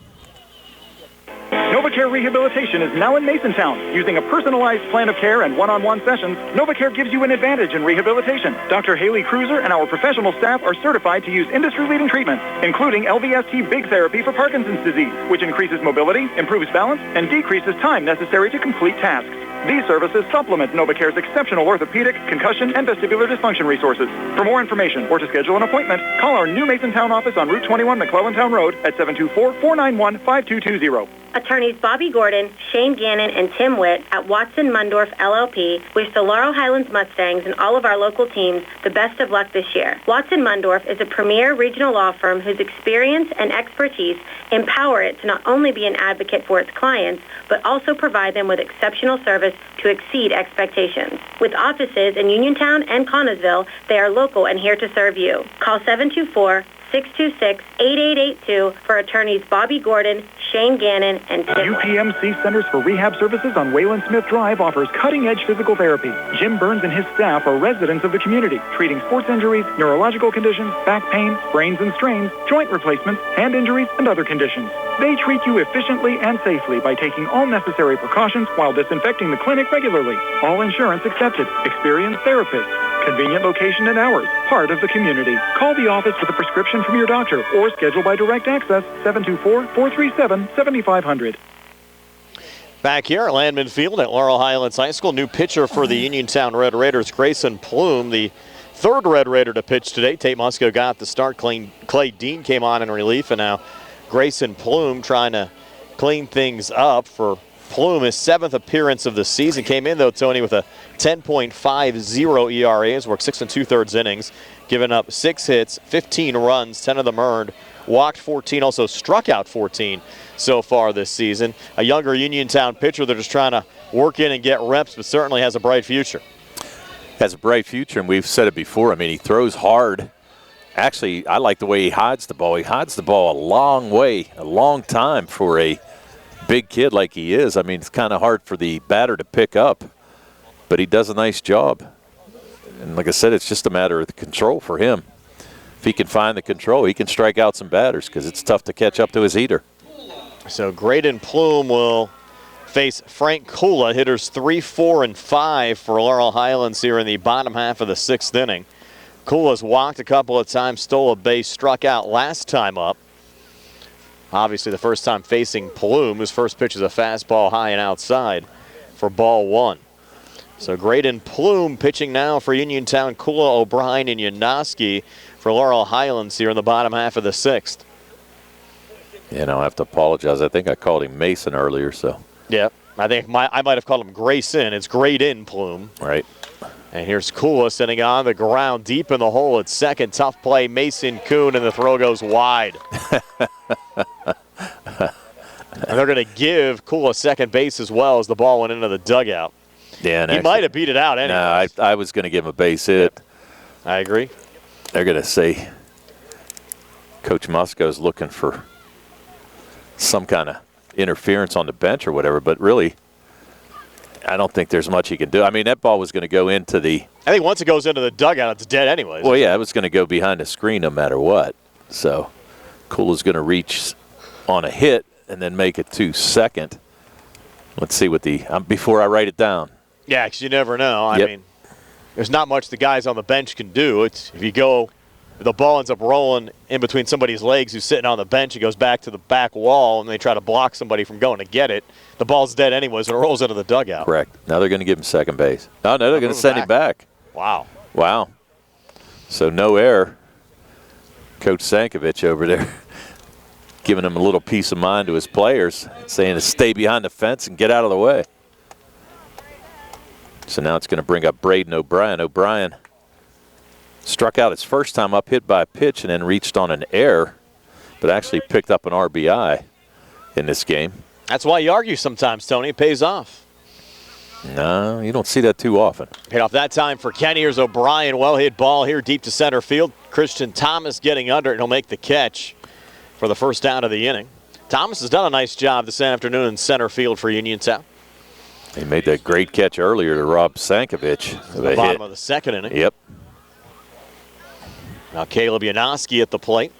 NovaCare Rehabilitation is now in Masontown. Using a personalized plan of care and one-on-one sessions, NovaCare gives you an advantage in rehabilitation. Dr. Haley Cruiser and our professional staff are certified to use industry-leading treatments, including LVST Big Therapy for Parkinson's disease, which increases mobility, improves balance, and decreases time necessary to complete tasks. These services supplement NovaCare's exceptional orthopedic, concussion, and vestibular dysfunction resources. For more information or to schedule an appointment, call our new Masontown office on Route 21 McClellantown Road at 724-491-5220. Attorneys Bobby Gordon, Shane Gannon, and Tim Witt at Watson Mundorf LLP wish the Laurel Highlands Mustangs and all of our local teams the best of luck this year. Watson Mundorf is a premier regional law firm whose experience and expertise empower it to not only be an advocate for its clients, but also provide them with exceptional service to exceed expectations. With offices in Uniontown and Connellsville, they are local and here to serve you. Call 724-626-8882 for attorneys Bobby Gordon, Shane Gannon, and Tim. UPMC Centers for Rehab Services on Wayland Smith Drive offers cutting-edge physical therapy. Jim Burns and his staff are residents of the community, treating sports injuries, neurological conditions, back pain, sprains and strains, joint replacements, hand injuries, and other conditions. They treat you efficiently and safely by taking all necessary precautions while disinfecting the clinic regularly. All insurance accepted. Experienced therapists. Convenient location and hours, part of the community. Call the office with a prescription from your doctor or schedule by direct access 724-437-7500. Back here at Landman Field at Laurel Highlands High School, new pitcher for the Uniontown Red Raiders, Grayson Plume, the third Red Raider to pitch today. Tate Musco got the start. Clay Dean came on in relief, and now Grayson Plume trying to clean things up for Plume. His 7th appearance of the season. Came in, though, Tony, with a 10.50 ERA. He's worked 6 2/3 innings, given up 6 hits, 15 runs, 10 of them earned, walked 14, also struck out 14 so far this season. A younger Uniontown pitcher, they're just trying to work in and get reps, but certainly has a bright future. Has a bright future, and we've said it before. I mean, he throws hard. Actually, I like the way he hides the ball. He hides the ball a long way, a long time for a big kid like he is. I mean, it's kind of hard for the batter to pick up, but he does a nice job. And like I said, it's just a matter of the control for him. If he can find the control, he can strike out some batters because it's tough to catch up to his heater. So Graydon Plume will face Frank Kula, hitters 3, 4, and 5 for Laurel Highlands here in the bottom half of the 6th inning. Kula's walked a couple of times, stole a base, struck out last time up. Obviously the first time facing Plume. His first pitch is a fastball high and outside for ball 1. So Graydon Plume pitching now for Uniontown, Kula, O'Brien, and Yanoski for Laurel Highlands here in the bottom half of the 6th. And I'll have to apologize. I think I called him Mason earlier, so. Yeah, I think I might have called him Grayson. It's Graydon Plume. Right. And here's Kula sitting on the ground deep in the hole at second. Tough play, Mason Kuhn, and the throw goes wide. And they're going to give Kula second base as well as the ball went into the dugout. Yeah, he might have beat it out anyway. No, I was going to give him a base hit. I agree. They're going to say Coach Musco's looking for some kind of interference on the bench or whatever, but really, I don't think there's much he can do. I mean, that ball was going to go into the... I think once it goes into the dugout, it's dead anyways. Well, yeah, it was going to go behind the screen no matter what. So, Kula's going to reach on a hit and then make it to second. Let's see what the... before I write it down. Yeah, because you never know. I mean, there's not much the guys on the bench can do. It's if you go... the ball ends up rolling in between somebody's legs who's sitting on the bench. It goes back to the back wall, and they try to block somebody from going to get it. The ball's dead anyways, and it rolls into the dugout. Correct. Now they're going to give him second base. No, they're going to send him back. Wow. Wow. So no error. Coach Sankovic over there giving him a little peace of mind to his players, saying to stay behind the fence and get out of the way. So now it's going to bring up Braden O'Brien. O'Brien struck out his first time up, hit by a pitch, and then reached on an error, but actually picked up an RBI in this game. That's why you argue sometimes, Tony. It pays off. No, you don't see that too often. Hit off that time for Kenny. Here's O'Brien. Well-hit ball here deep to center field. Christian Thomas getting under it, and he'll make the catch for the first out of the inning. Thomas has done a nice job this afternoon in center field for Uniontown. He made that great catch earlier to Rob Sankovic. At the bottom of the second inning. Yep. Now Caleb Yanoski at the plate.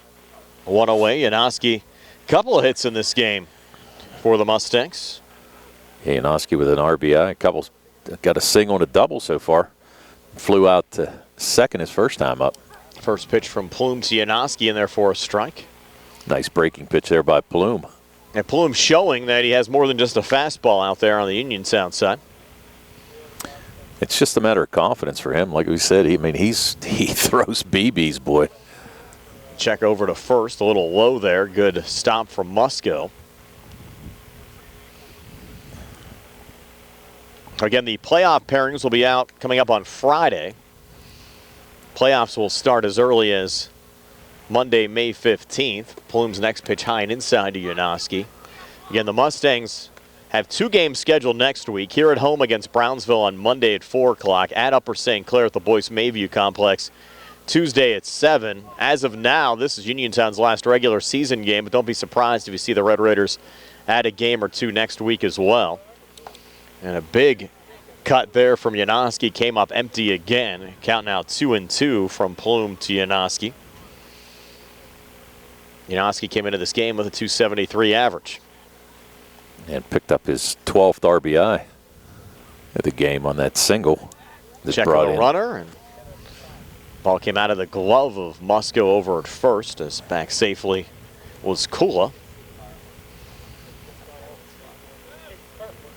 One away. Yanoski, couple of hits in this game for the Mustangs. Yeah, Yanoski with an RBI. Got a single and a double so far. Flew out to second his first time up. First pitch from Plume to Yanoski in there for a strike. Nice breaking pitch there by Plume. And Plume showing that he has more than just a fastball out there on the Uniontown side. It's just a matter of confidence for him. Like we said, he throws BBs, boy. Check over to first, a little low there. Good stop from Musco. Again, the playoff pairings will be out coming up on Friday. Playoffs will start as early as Monday, May 15th. Plume's next pitch high and inside to Yanoski. Again, the Mustangs have 2 games scheduled next week. Here at home against Brownsville on Monday at 4 o'clock. At Upper St. Clair at the Boyce Mayview Complex Tuesday at 7. As of now, this is Uniontown's last regular season game, but don't be surprised if you see the Red Raiders add a game or 2 next week as well. And a big cut there from Yanoski came up empty again. Count now 2-2 from Plume to Yanoski. Yanoski came into this game with a .273 average. And picked up his 12th RBI of the game on that single. Check on a runner. And Ball came out of the glove of Musco over at first, as back safely was Kula.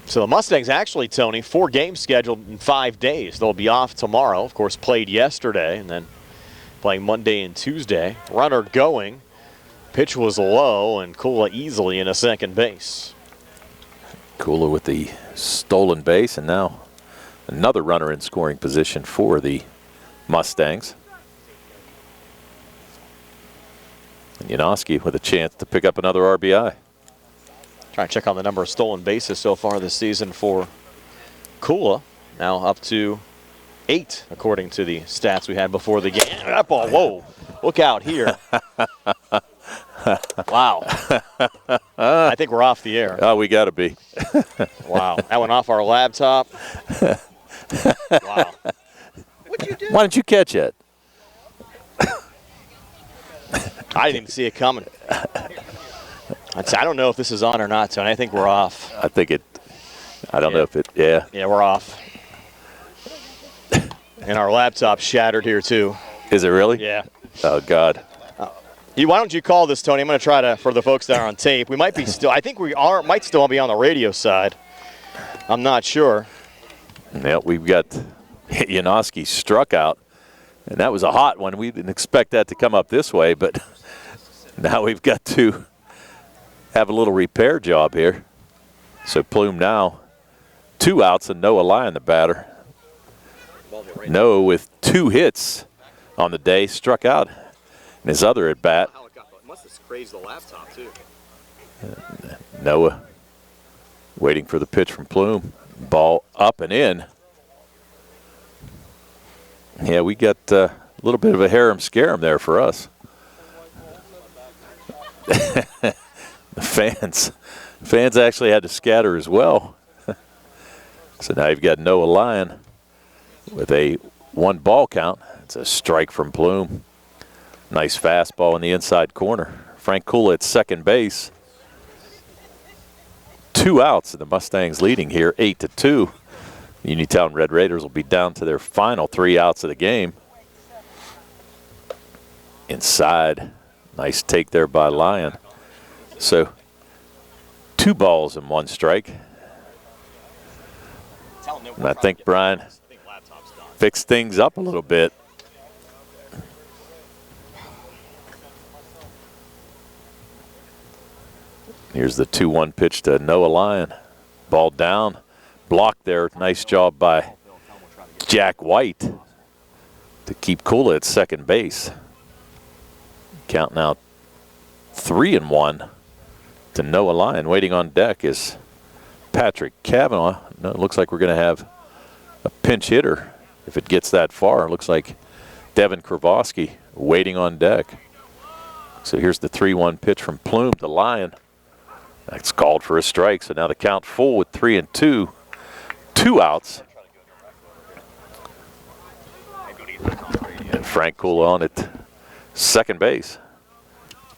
So the Mustangs actually, Tony, 4 games scheduled in 5 days. They'll be off tomorrow. Of course, played yesterday and then playing Monday and Tuesday. Runner going. Pitch was low, and Kula easily in a second base. Kula with the stolen base, and now another runner in scoring position for the Mustangs. And Janoski with a chance to pick up another RBI. Trying to check on the number of stolen bases so far this season for Kula. Now up to 8, according to the stats we had before the game. That ball, whoa, look out here. Wow. I think we're off the air. Oh, we got to be. Wow, that went off our laptop. Wow. What'd you do? Why didn't you catch it? I didn't even see it coming. I don't know if this is on or not, Tony. I think we're off. I think it, I don't know if it, yeah. Yeah, we're off. And our laptop's shattered here, too. Is it really? Yeah. Oh, God. Why don't you call this, Tony? I'm going to try to, for the folks that are on tape. We might be still, I think we are, might still be on the radio side. I'm not sure. Yeah, we've got Janoski struck out, and that was a hot one. We didn't expect that to come up this way, but now we've got to have a little repair job here. So Plume now 2 outs and Noah Lyon, the batter. Noah with 2 hits on the day, struck out in his other at bat. Must have crazed the laptop too. Noah waiting for the pitch from Plume. Ball up and in. Yeah, we got a little bit of a harem scarum there for us. The fans actually had to scatter as well. So now you've got Noah Lyon with a 1-ball count. It's a strike from Plume. Nice fastball in the inside corner. Frank Kula at second base. 2 outs, and the Mustangs leading here 8-2. The Uniontown Red Raiders will be down to their final 3 outs of the game. Inside, nice take there by Lyon. So 2 balls and 1 strike. And I think Brian fixed things up a little bit. Here's the 2-1 pitch to Noah Lyon. Ball down, blocked there. Nice job by Jack White to keep Kula at second base. Count now 3-1 to Noah Lyon. Waiting on deck is Patrick Cavanaugh. No, it looks like we're going to have a pinch hitter if it gets that far. It looks like Devin Kravosky waiting on deck. So here's the 3-1 pitch from Plume to Lyon. That's called for a strike. So now the count full with 3-2. 2 outs. And Frank Kula on at second base.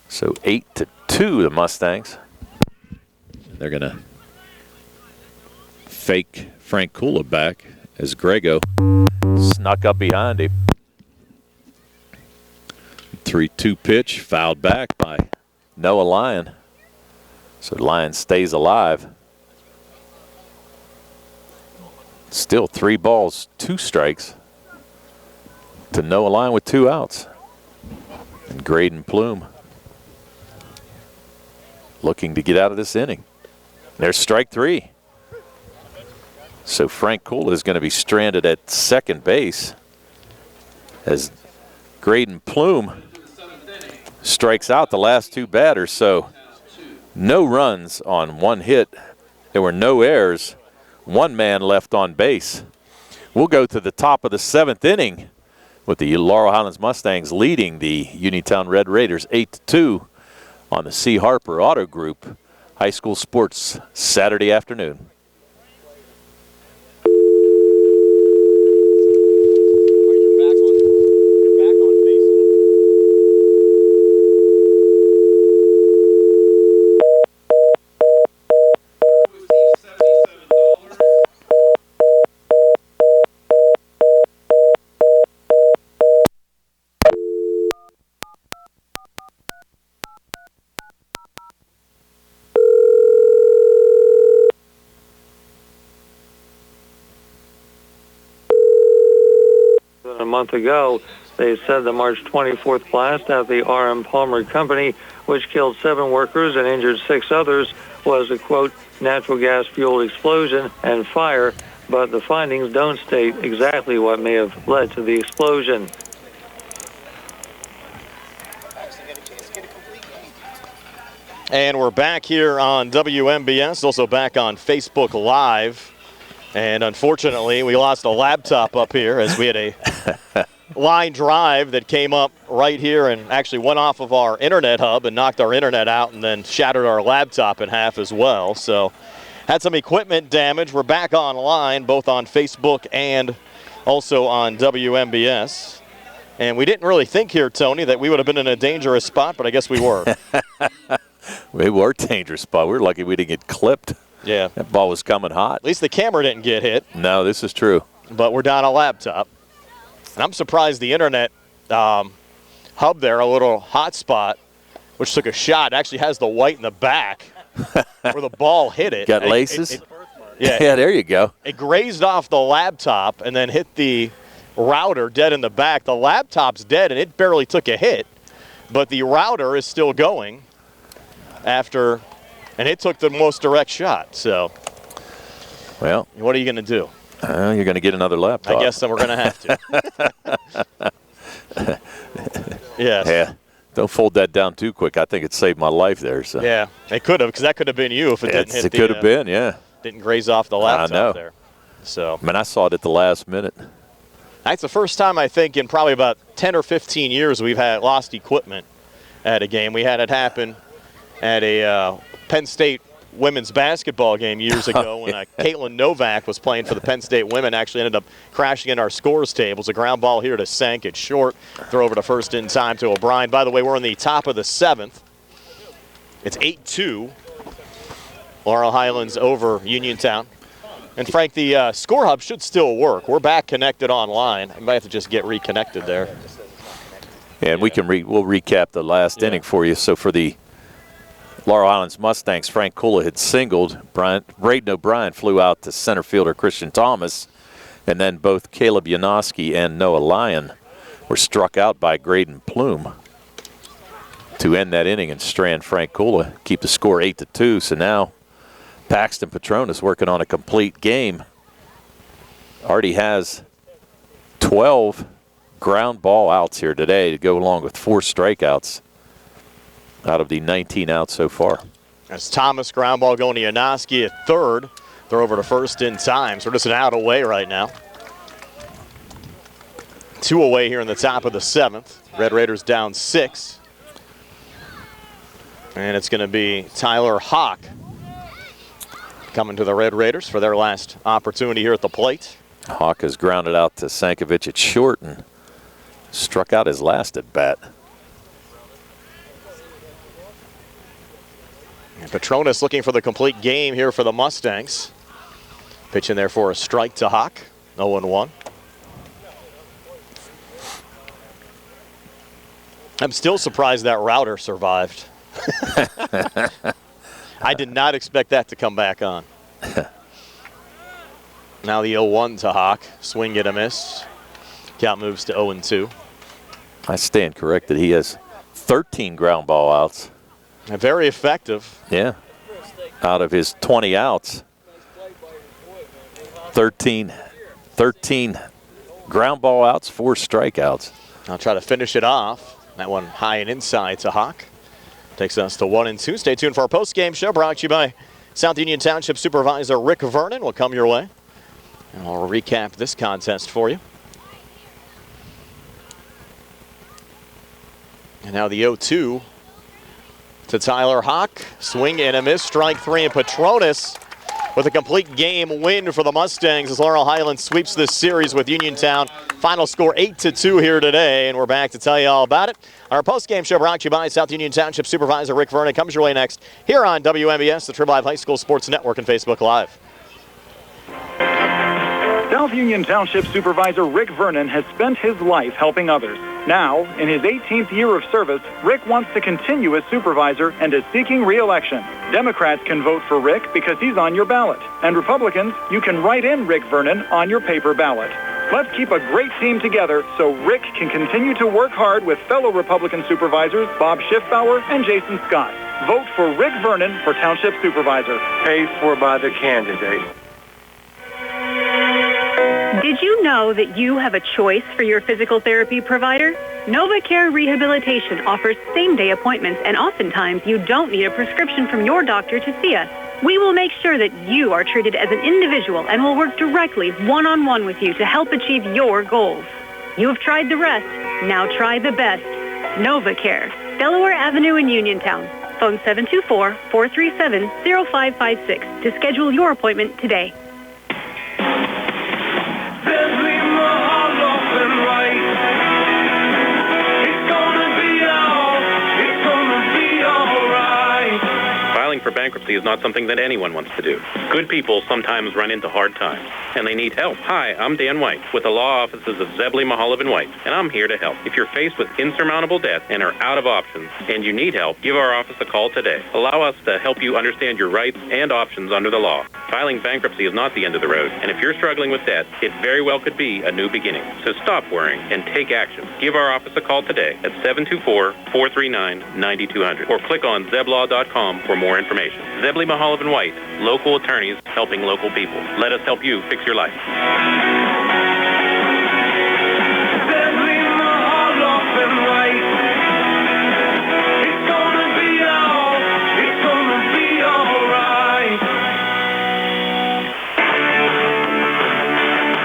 So 8-2 the Mustangs. And they're going to fake Frank Kula back as Grego snuck up behind him. 3-2 pitch, fouled back by Noah Lyon. So Lyon stays alive. Still 3 balls, 2 strikes to Noah Lyon with 2 outs. And Graydon Plume looking to get out of this inning. There's strike 3. So Frank Kula is going to be stranded at second base as Graydon Plume strikes out the last 2 batters. So no runs on 1 hit. There were no errors. 1 man left on base. We'll go to the top of the 7th inning with the Laurel Highlands Mustangs leading the Uniontown Red Raiders 8-2 on the C. Harper Auto Group High School Sports Saturday afternoon. month ago. They said the March 24th blast at the R.M. Palmer Company, which killed 7 workers and injured 6 others, was a, quote, natural gas-fueled explosion and fire, but the findings don't state exactly what may have led to the explosion. And we're back here on WMBS, also back on Facebook Live. And unfortunately, we lost a laptop up here as we had a line drive that came up right here and actually went off of our internet hub and knocked our internet out and then shattered our laptop in half as well. So had some equipment damage. We're back online, both on Facebook and also on WMBS. And we didn't really think here, Tony, that we would have been in a dangerous spot, but I guess we were. We were dangerous spot. We were lucky we didn't get clipped. Yeah. That ball was coming hot. At least the camera didn't get hit. No, this is true. But we're down a laptop. And I'm surprised the internet hub there, a little hotspot, which took a shot, actually has the white in the back where the ball hit it. Got laces? Yeah, there you go. It grazed off the laptop and then hit the router dead in the back. The laptop's dead, and it barely took a hit. But the router is still going after, and it took the most direct shot. So, well, what are you going to do? You're going to get another laptop. I guess then we're going to have to. Yes. Yeah. Don't fold that down too quick. I think it saved my life there. So. Yeah, it could have, because that could have been you if it didn't hit it could have been, yeah. Didn't graze off the laptop there. So. I mean, I saw it at the last minute. That's the first time, I think, in probably about 10 or 15 years we've had lost equipment at a game. We had it happen at a Penn State women's basketball game years ago when Caitlin Novak was playing for the Penn State women, actually ended up crashing in our scores tables. A ground ball here to Senk. It's short. Throw over to first in time to O'Brien. By the way, we're in the top of the 7th. It's 8-2. Laurel Highlands over Uniontown. And, Frank, the score hub should still work. We're back connected online. I might have to just get reconnected there. And we can we'll recap the last inning for you. So for the Laurel Highlands Mustangs, Frank Kula had singled. Braden O'Brien flew out to center fielder Christian Thomas. And then both Caleb Janoski and Noah Lyon were struck out by Graydon Plume to end that inning and strand Frank Kula, keep the score 8-2. So now Paxton Petronas working on a complete game. Already has 12 ground ball outs here today to go along with 4 strikeouts out of the 19 outs so far. As Thomas ground ball going to Janoski at third. Throw over to first in time. So we're just an out away right now. 2 away here in the top of the 7th. Red Raiders down 6. And it's going to be Tyler Hawk coming to the Red Raiders for their last opportunity here at the plate. Hawk has grounded out to Sankovic at short and struck out his last at bat. And Petronas looking for the complete game here for the Mustangs. Pitch in there for a strike to Hawk. 0-1. I'm still surprised that router survived. I did not expect that to come back on. Now the 0-1 to Hawk. Swing and a miss. Count moves to 0-2. I stand corrected. He has 13 ground ball outs. And very effective. Yeah. Out of his 20 outs, 13 ground ball outs, 4 strikeouts. I'll try to finish it off. That one high and inside to Hawk. Takes us to 1-2. Stay tuned for our post-game show brought to you by South Union Township Supervisor Rick Vernon. Will come your way. And I'll recap this contest for you. And now the 0-2 to Tyler Hawk. Swing and a miss. Strike 3, and Petronas with a complete game win for the Mustangs as Laurel Highlands sweeps this series with Uniontown. Final score 8-2 here today, and we're back to tell you all about it. Our post-game show brought to you by South Union Township Supervisor Rick Vernon comes your way next here on WMBS, the Triple Live High School Sports Network, and Facebook Live. South Union Township Supervisor Rick Vernon has spent his life helping others. Now, in his 18th year of service, Rick wants to continue as supervisor and is seeking re-election. Democrats can vote for Rick because he's on your ballot. And Republicans, you can write in Rick Vernon on your paper ballot. Let's keep a great team together so Rick can continue to work hard with fellow Republican supervisors Bob Schiffbauer and Jason Scott. Vote for Rick Vernon for Township Supervisor. Paid for by the candidate. Did you know that you have a choice for your physical therapy provider? NovaCare Rehabilitation offers same-day appointments, and oftentimes you don't need a prescription from your doctor to see us. We will make sure that you are treated as an individual and will work directly one-on-one with you to help achieve your goals. You have tried the rest. Now try the best. NovaCare, Delaware Avenue in Uniontown. Phone 724-437-0556 to schedule your appointment today. Filing for bankruptcy is not something that anyone wants to do. Good people sometimes run into hard times, and they need help. Hi, I'm Dan White with the law offices of Zebley, Mahalev & White, and I'm here to help. If you're faced with insurmountable debt and are out of options and you need help, give our office a call today. Allow us to help you understand your rights and options under the law. Filing bankruptcy is not the end of the road, and if you're struggling with debt, it very well could be a new beginning. So stop worrying and take action. Give our office a call today at 724-439-9200 or click on zeblaw.com for more information. Zebley, Mahalev & White, local attorneys helping local people. Let us help you fix your life. Zebley, Mahalev & White. It's gonna be all right.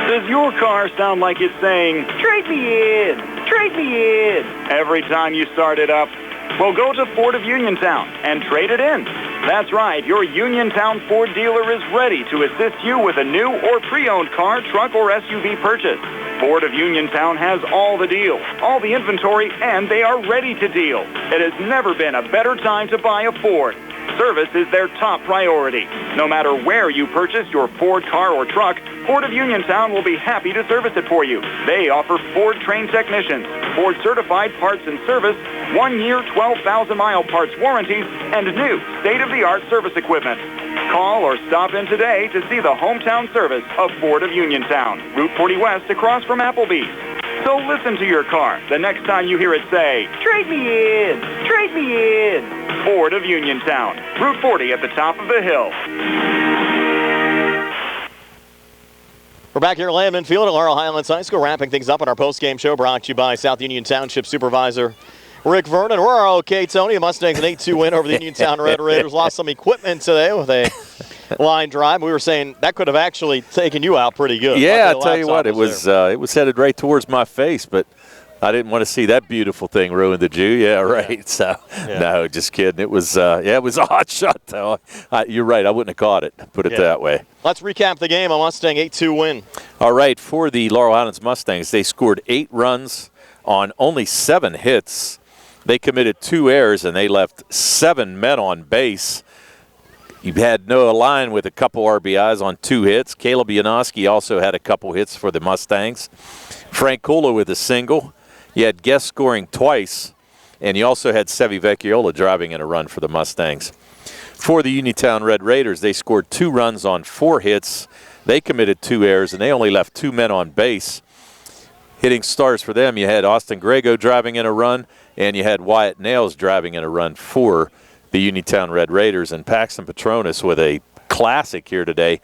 Does your car sound like it's saying, "Trade me in, trade me in," every time you start it up? Well, go to Ford of Uniontown and trade it in. That's right, your Uniontown Ford dealer is ready to assist you with a new or pre-owned car, truck, or SUV purchase. Ford of Uniontown has all the deals, all the inventory, and they are ready to deal. It has never been a better time to buy a Ford. Service is their top priority. No matter where you purchase your Ford car or truck, Ford of Uniontown will be happy to service it for you. They offer Ford-trained technicians, Ford-certified parts and service, 1-year, 12,000-mile parts warranties, and new state-of-the-art service equipment. Call or stop in today to see the hometown service of Ford of Uniontown, Route 40 West across from Applebee's. So listen to your car the next time you hear it say, "Trade me in, trade me in." Ford of Uniontown, Route 40 at the top of the hill. We're back here at Landman Field at Laurel Highlands High School, wrapping things up on our post-game show brought to you by South Union Township Supervisor Rick Vernon. We're okay, Tony. The Mustangs an 8-2 win over the Uniontown Red Raiders. Lost some equipment today with a line drive. We were saying that could have actually taken you out pretty good. Yeah, I'll tell you what, it was headed right towards my face, but I didn't want to see that beautiful thing ruin the Jew. Yeah, right. Yeah. So, no, just kidding. It was, it was a hot shot, though. You're right. I wouldn't have caught it, put it that way. Let's recap the game. A Mustang 8-2 win. All right, for the Laurel Highlands Mustangs, they scored 8 runs on only 7 hits. They committed 2 errors, and they left 7 men on base. You had Noah Lyon with a couple RBIs on 2 hits. Caleb Janoski also had a couple hits for the Mustangs. Frank Kula with a single. You had Guest scoring twice, and you also had Sevi Vecchiola driving in a run for the Mustangs. For the Uniontown Red Raiders, they scored 2 runs on 4 hits. They committed 2 errors, and they only left 2 men on base. Hitting stars for them, you had Austin Grego driving in a run, and you had Wyatt Nails driving in a run for the Uniontown Red Raiders. And Paxton Petronas with a classic here today,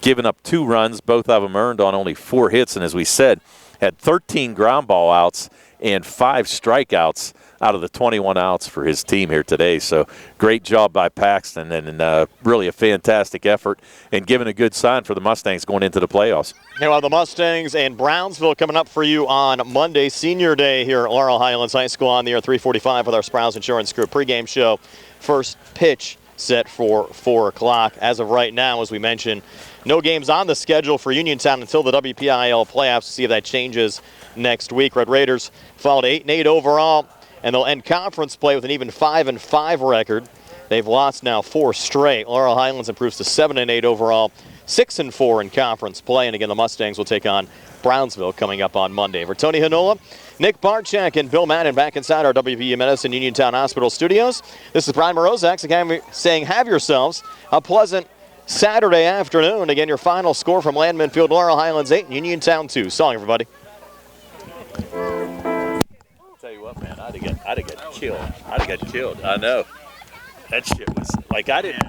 giving up 2 runs, both of them earned on only 4 hits, and as we said, had 13 ground ball outs and 5 strikeouts out of the 21 outs for his team here today. So great job by Paxton, and really a fantastic effort and giving a good sign for the Mustangs going into the playoffs. Here are the Mustangs and Brownsville coming up for you on Monday, Senior Day here at Laurel Highlands High School on the air 3:45 with our Sprouse Insurance Group pregame show. First pitch set for 4 o'clock. As of right now, as we mentioned, no games on the schedule for Uniontown until the WPIAL playoffs. See if that changes next week. Red Raiders fall to 8-8 overall, and they'll end conference play with an even 5-5 record. They've lost now 4 straight. Laurel Highlands improves to 7-8 overall, 6-4 in conference play. And again, the Mustangs will take on Brownsville coming up on Monday. For Tony Hanola, Nick Barchak, and Bill Madden back inside our WPE Medicine Uniontown Hospital studios. This is Brian Morozak saying have yourselves a pleasant Saturday afternoon. Again, your final score from Landman Field, Laurel Highlands 8, Uniontown 2. Song, everybody. I'll tell you what, man, I'd have got killed. I know. That shit was like I didn't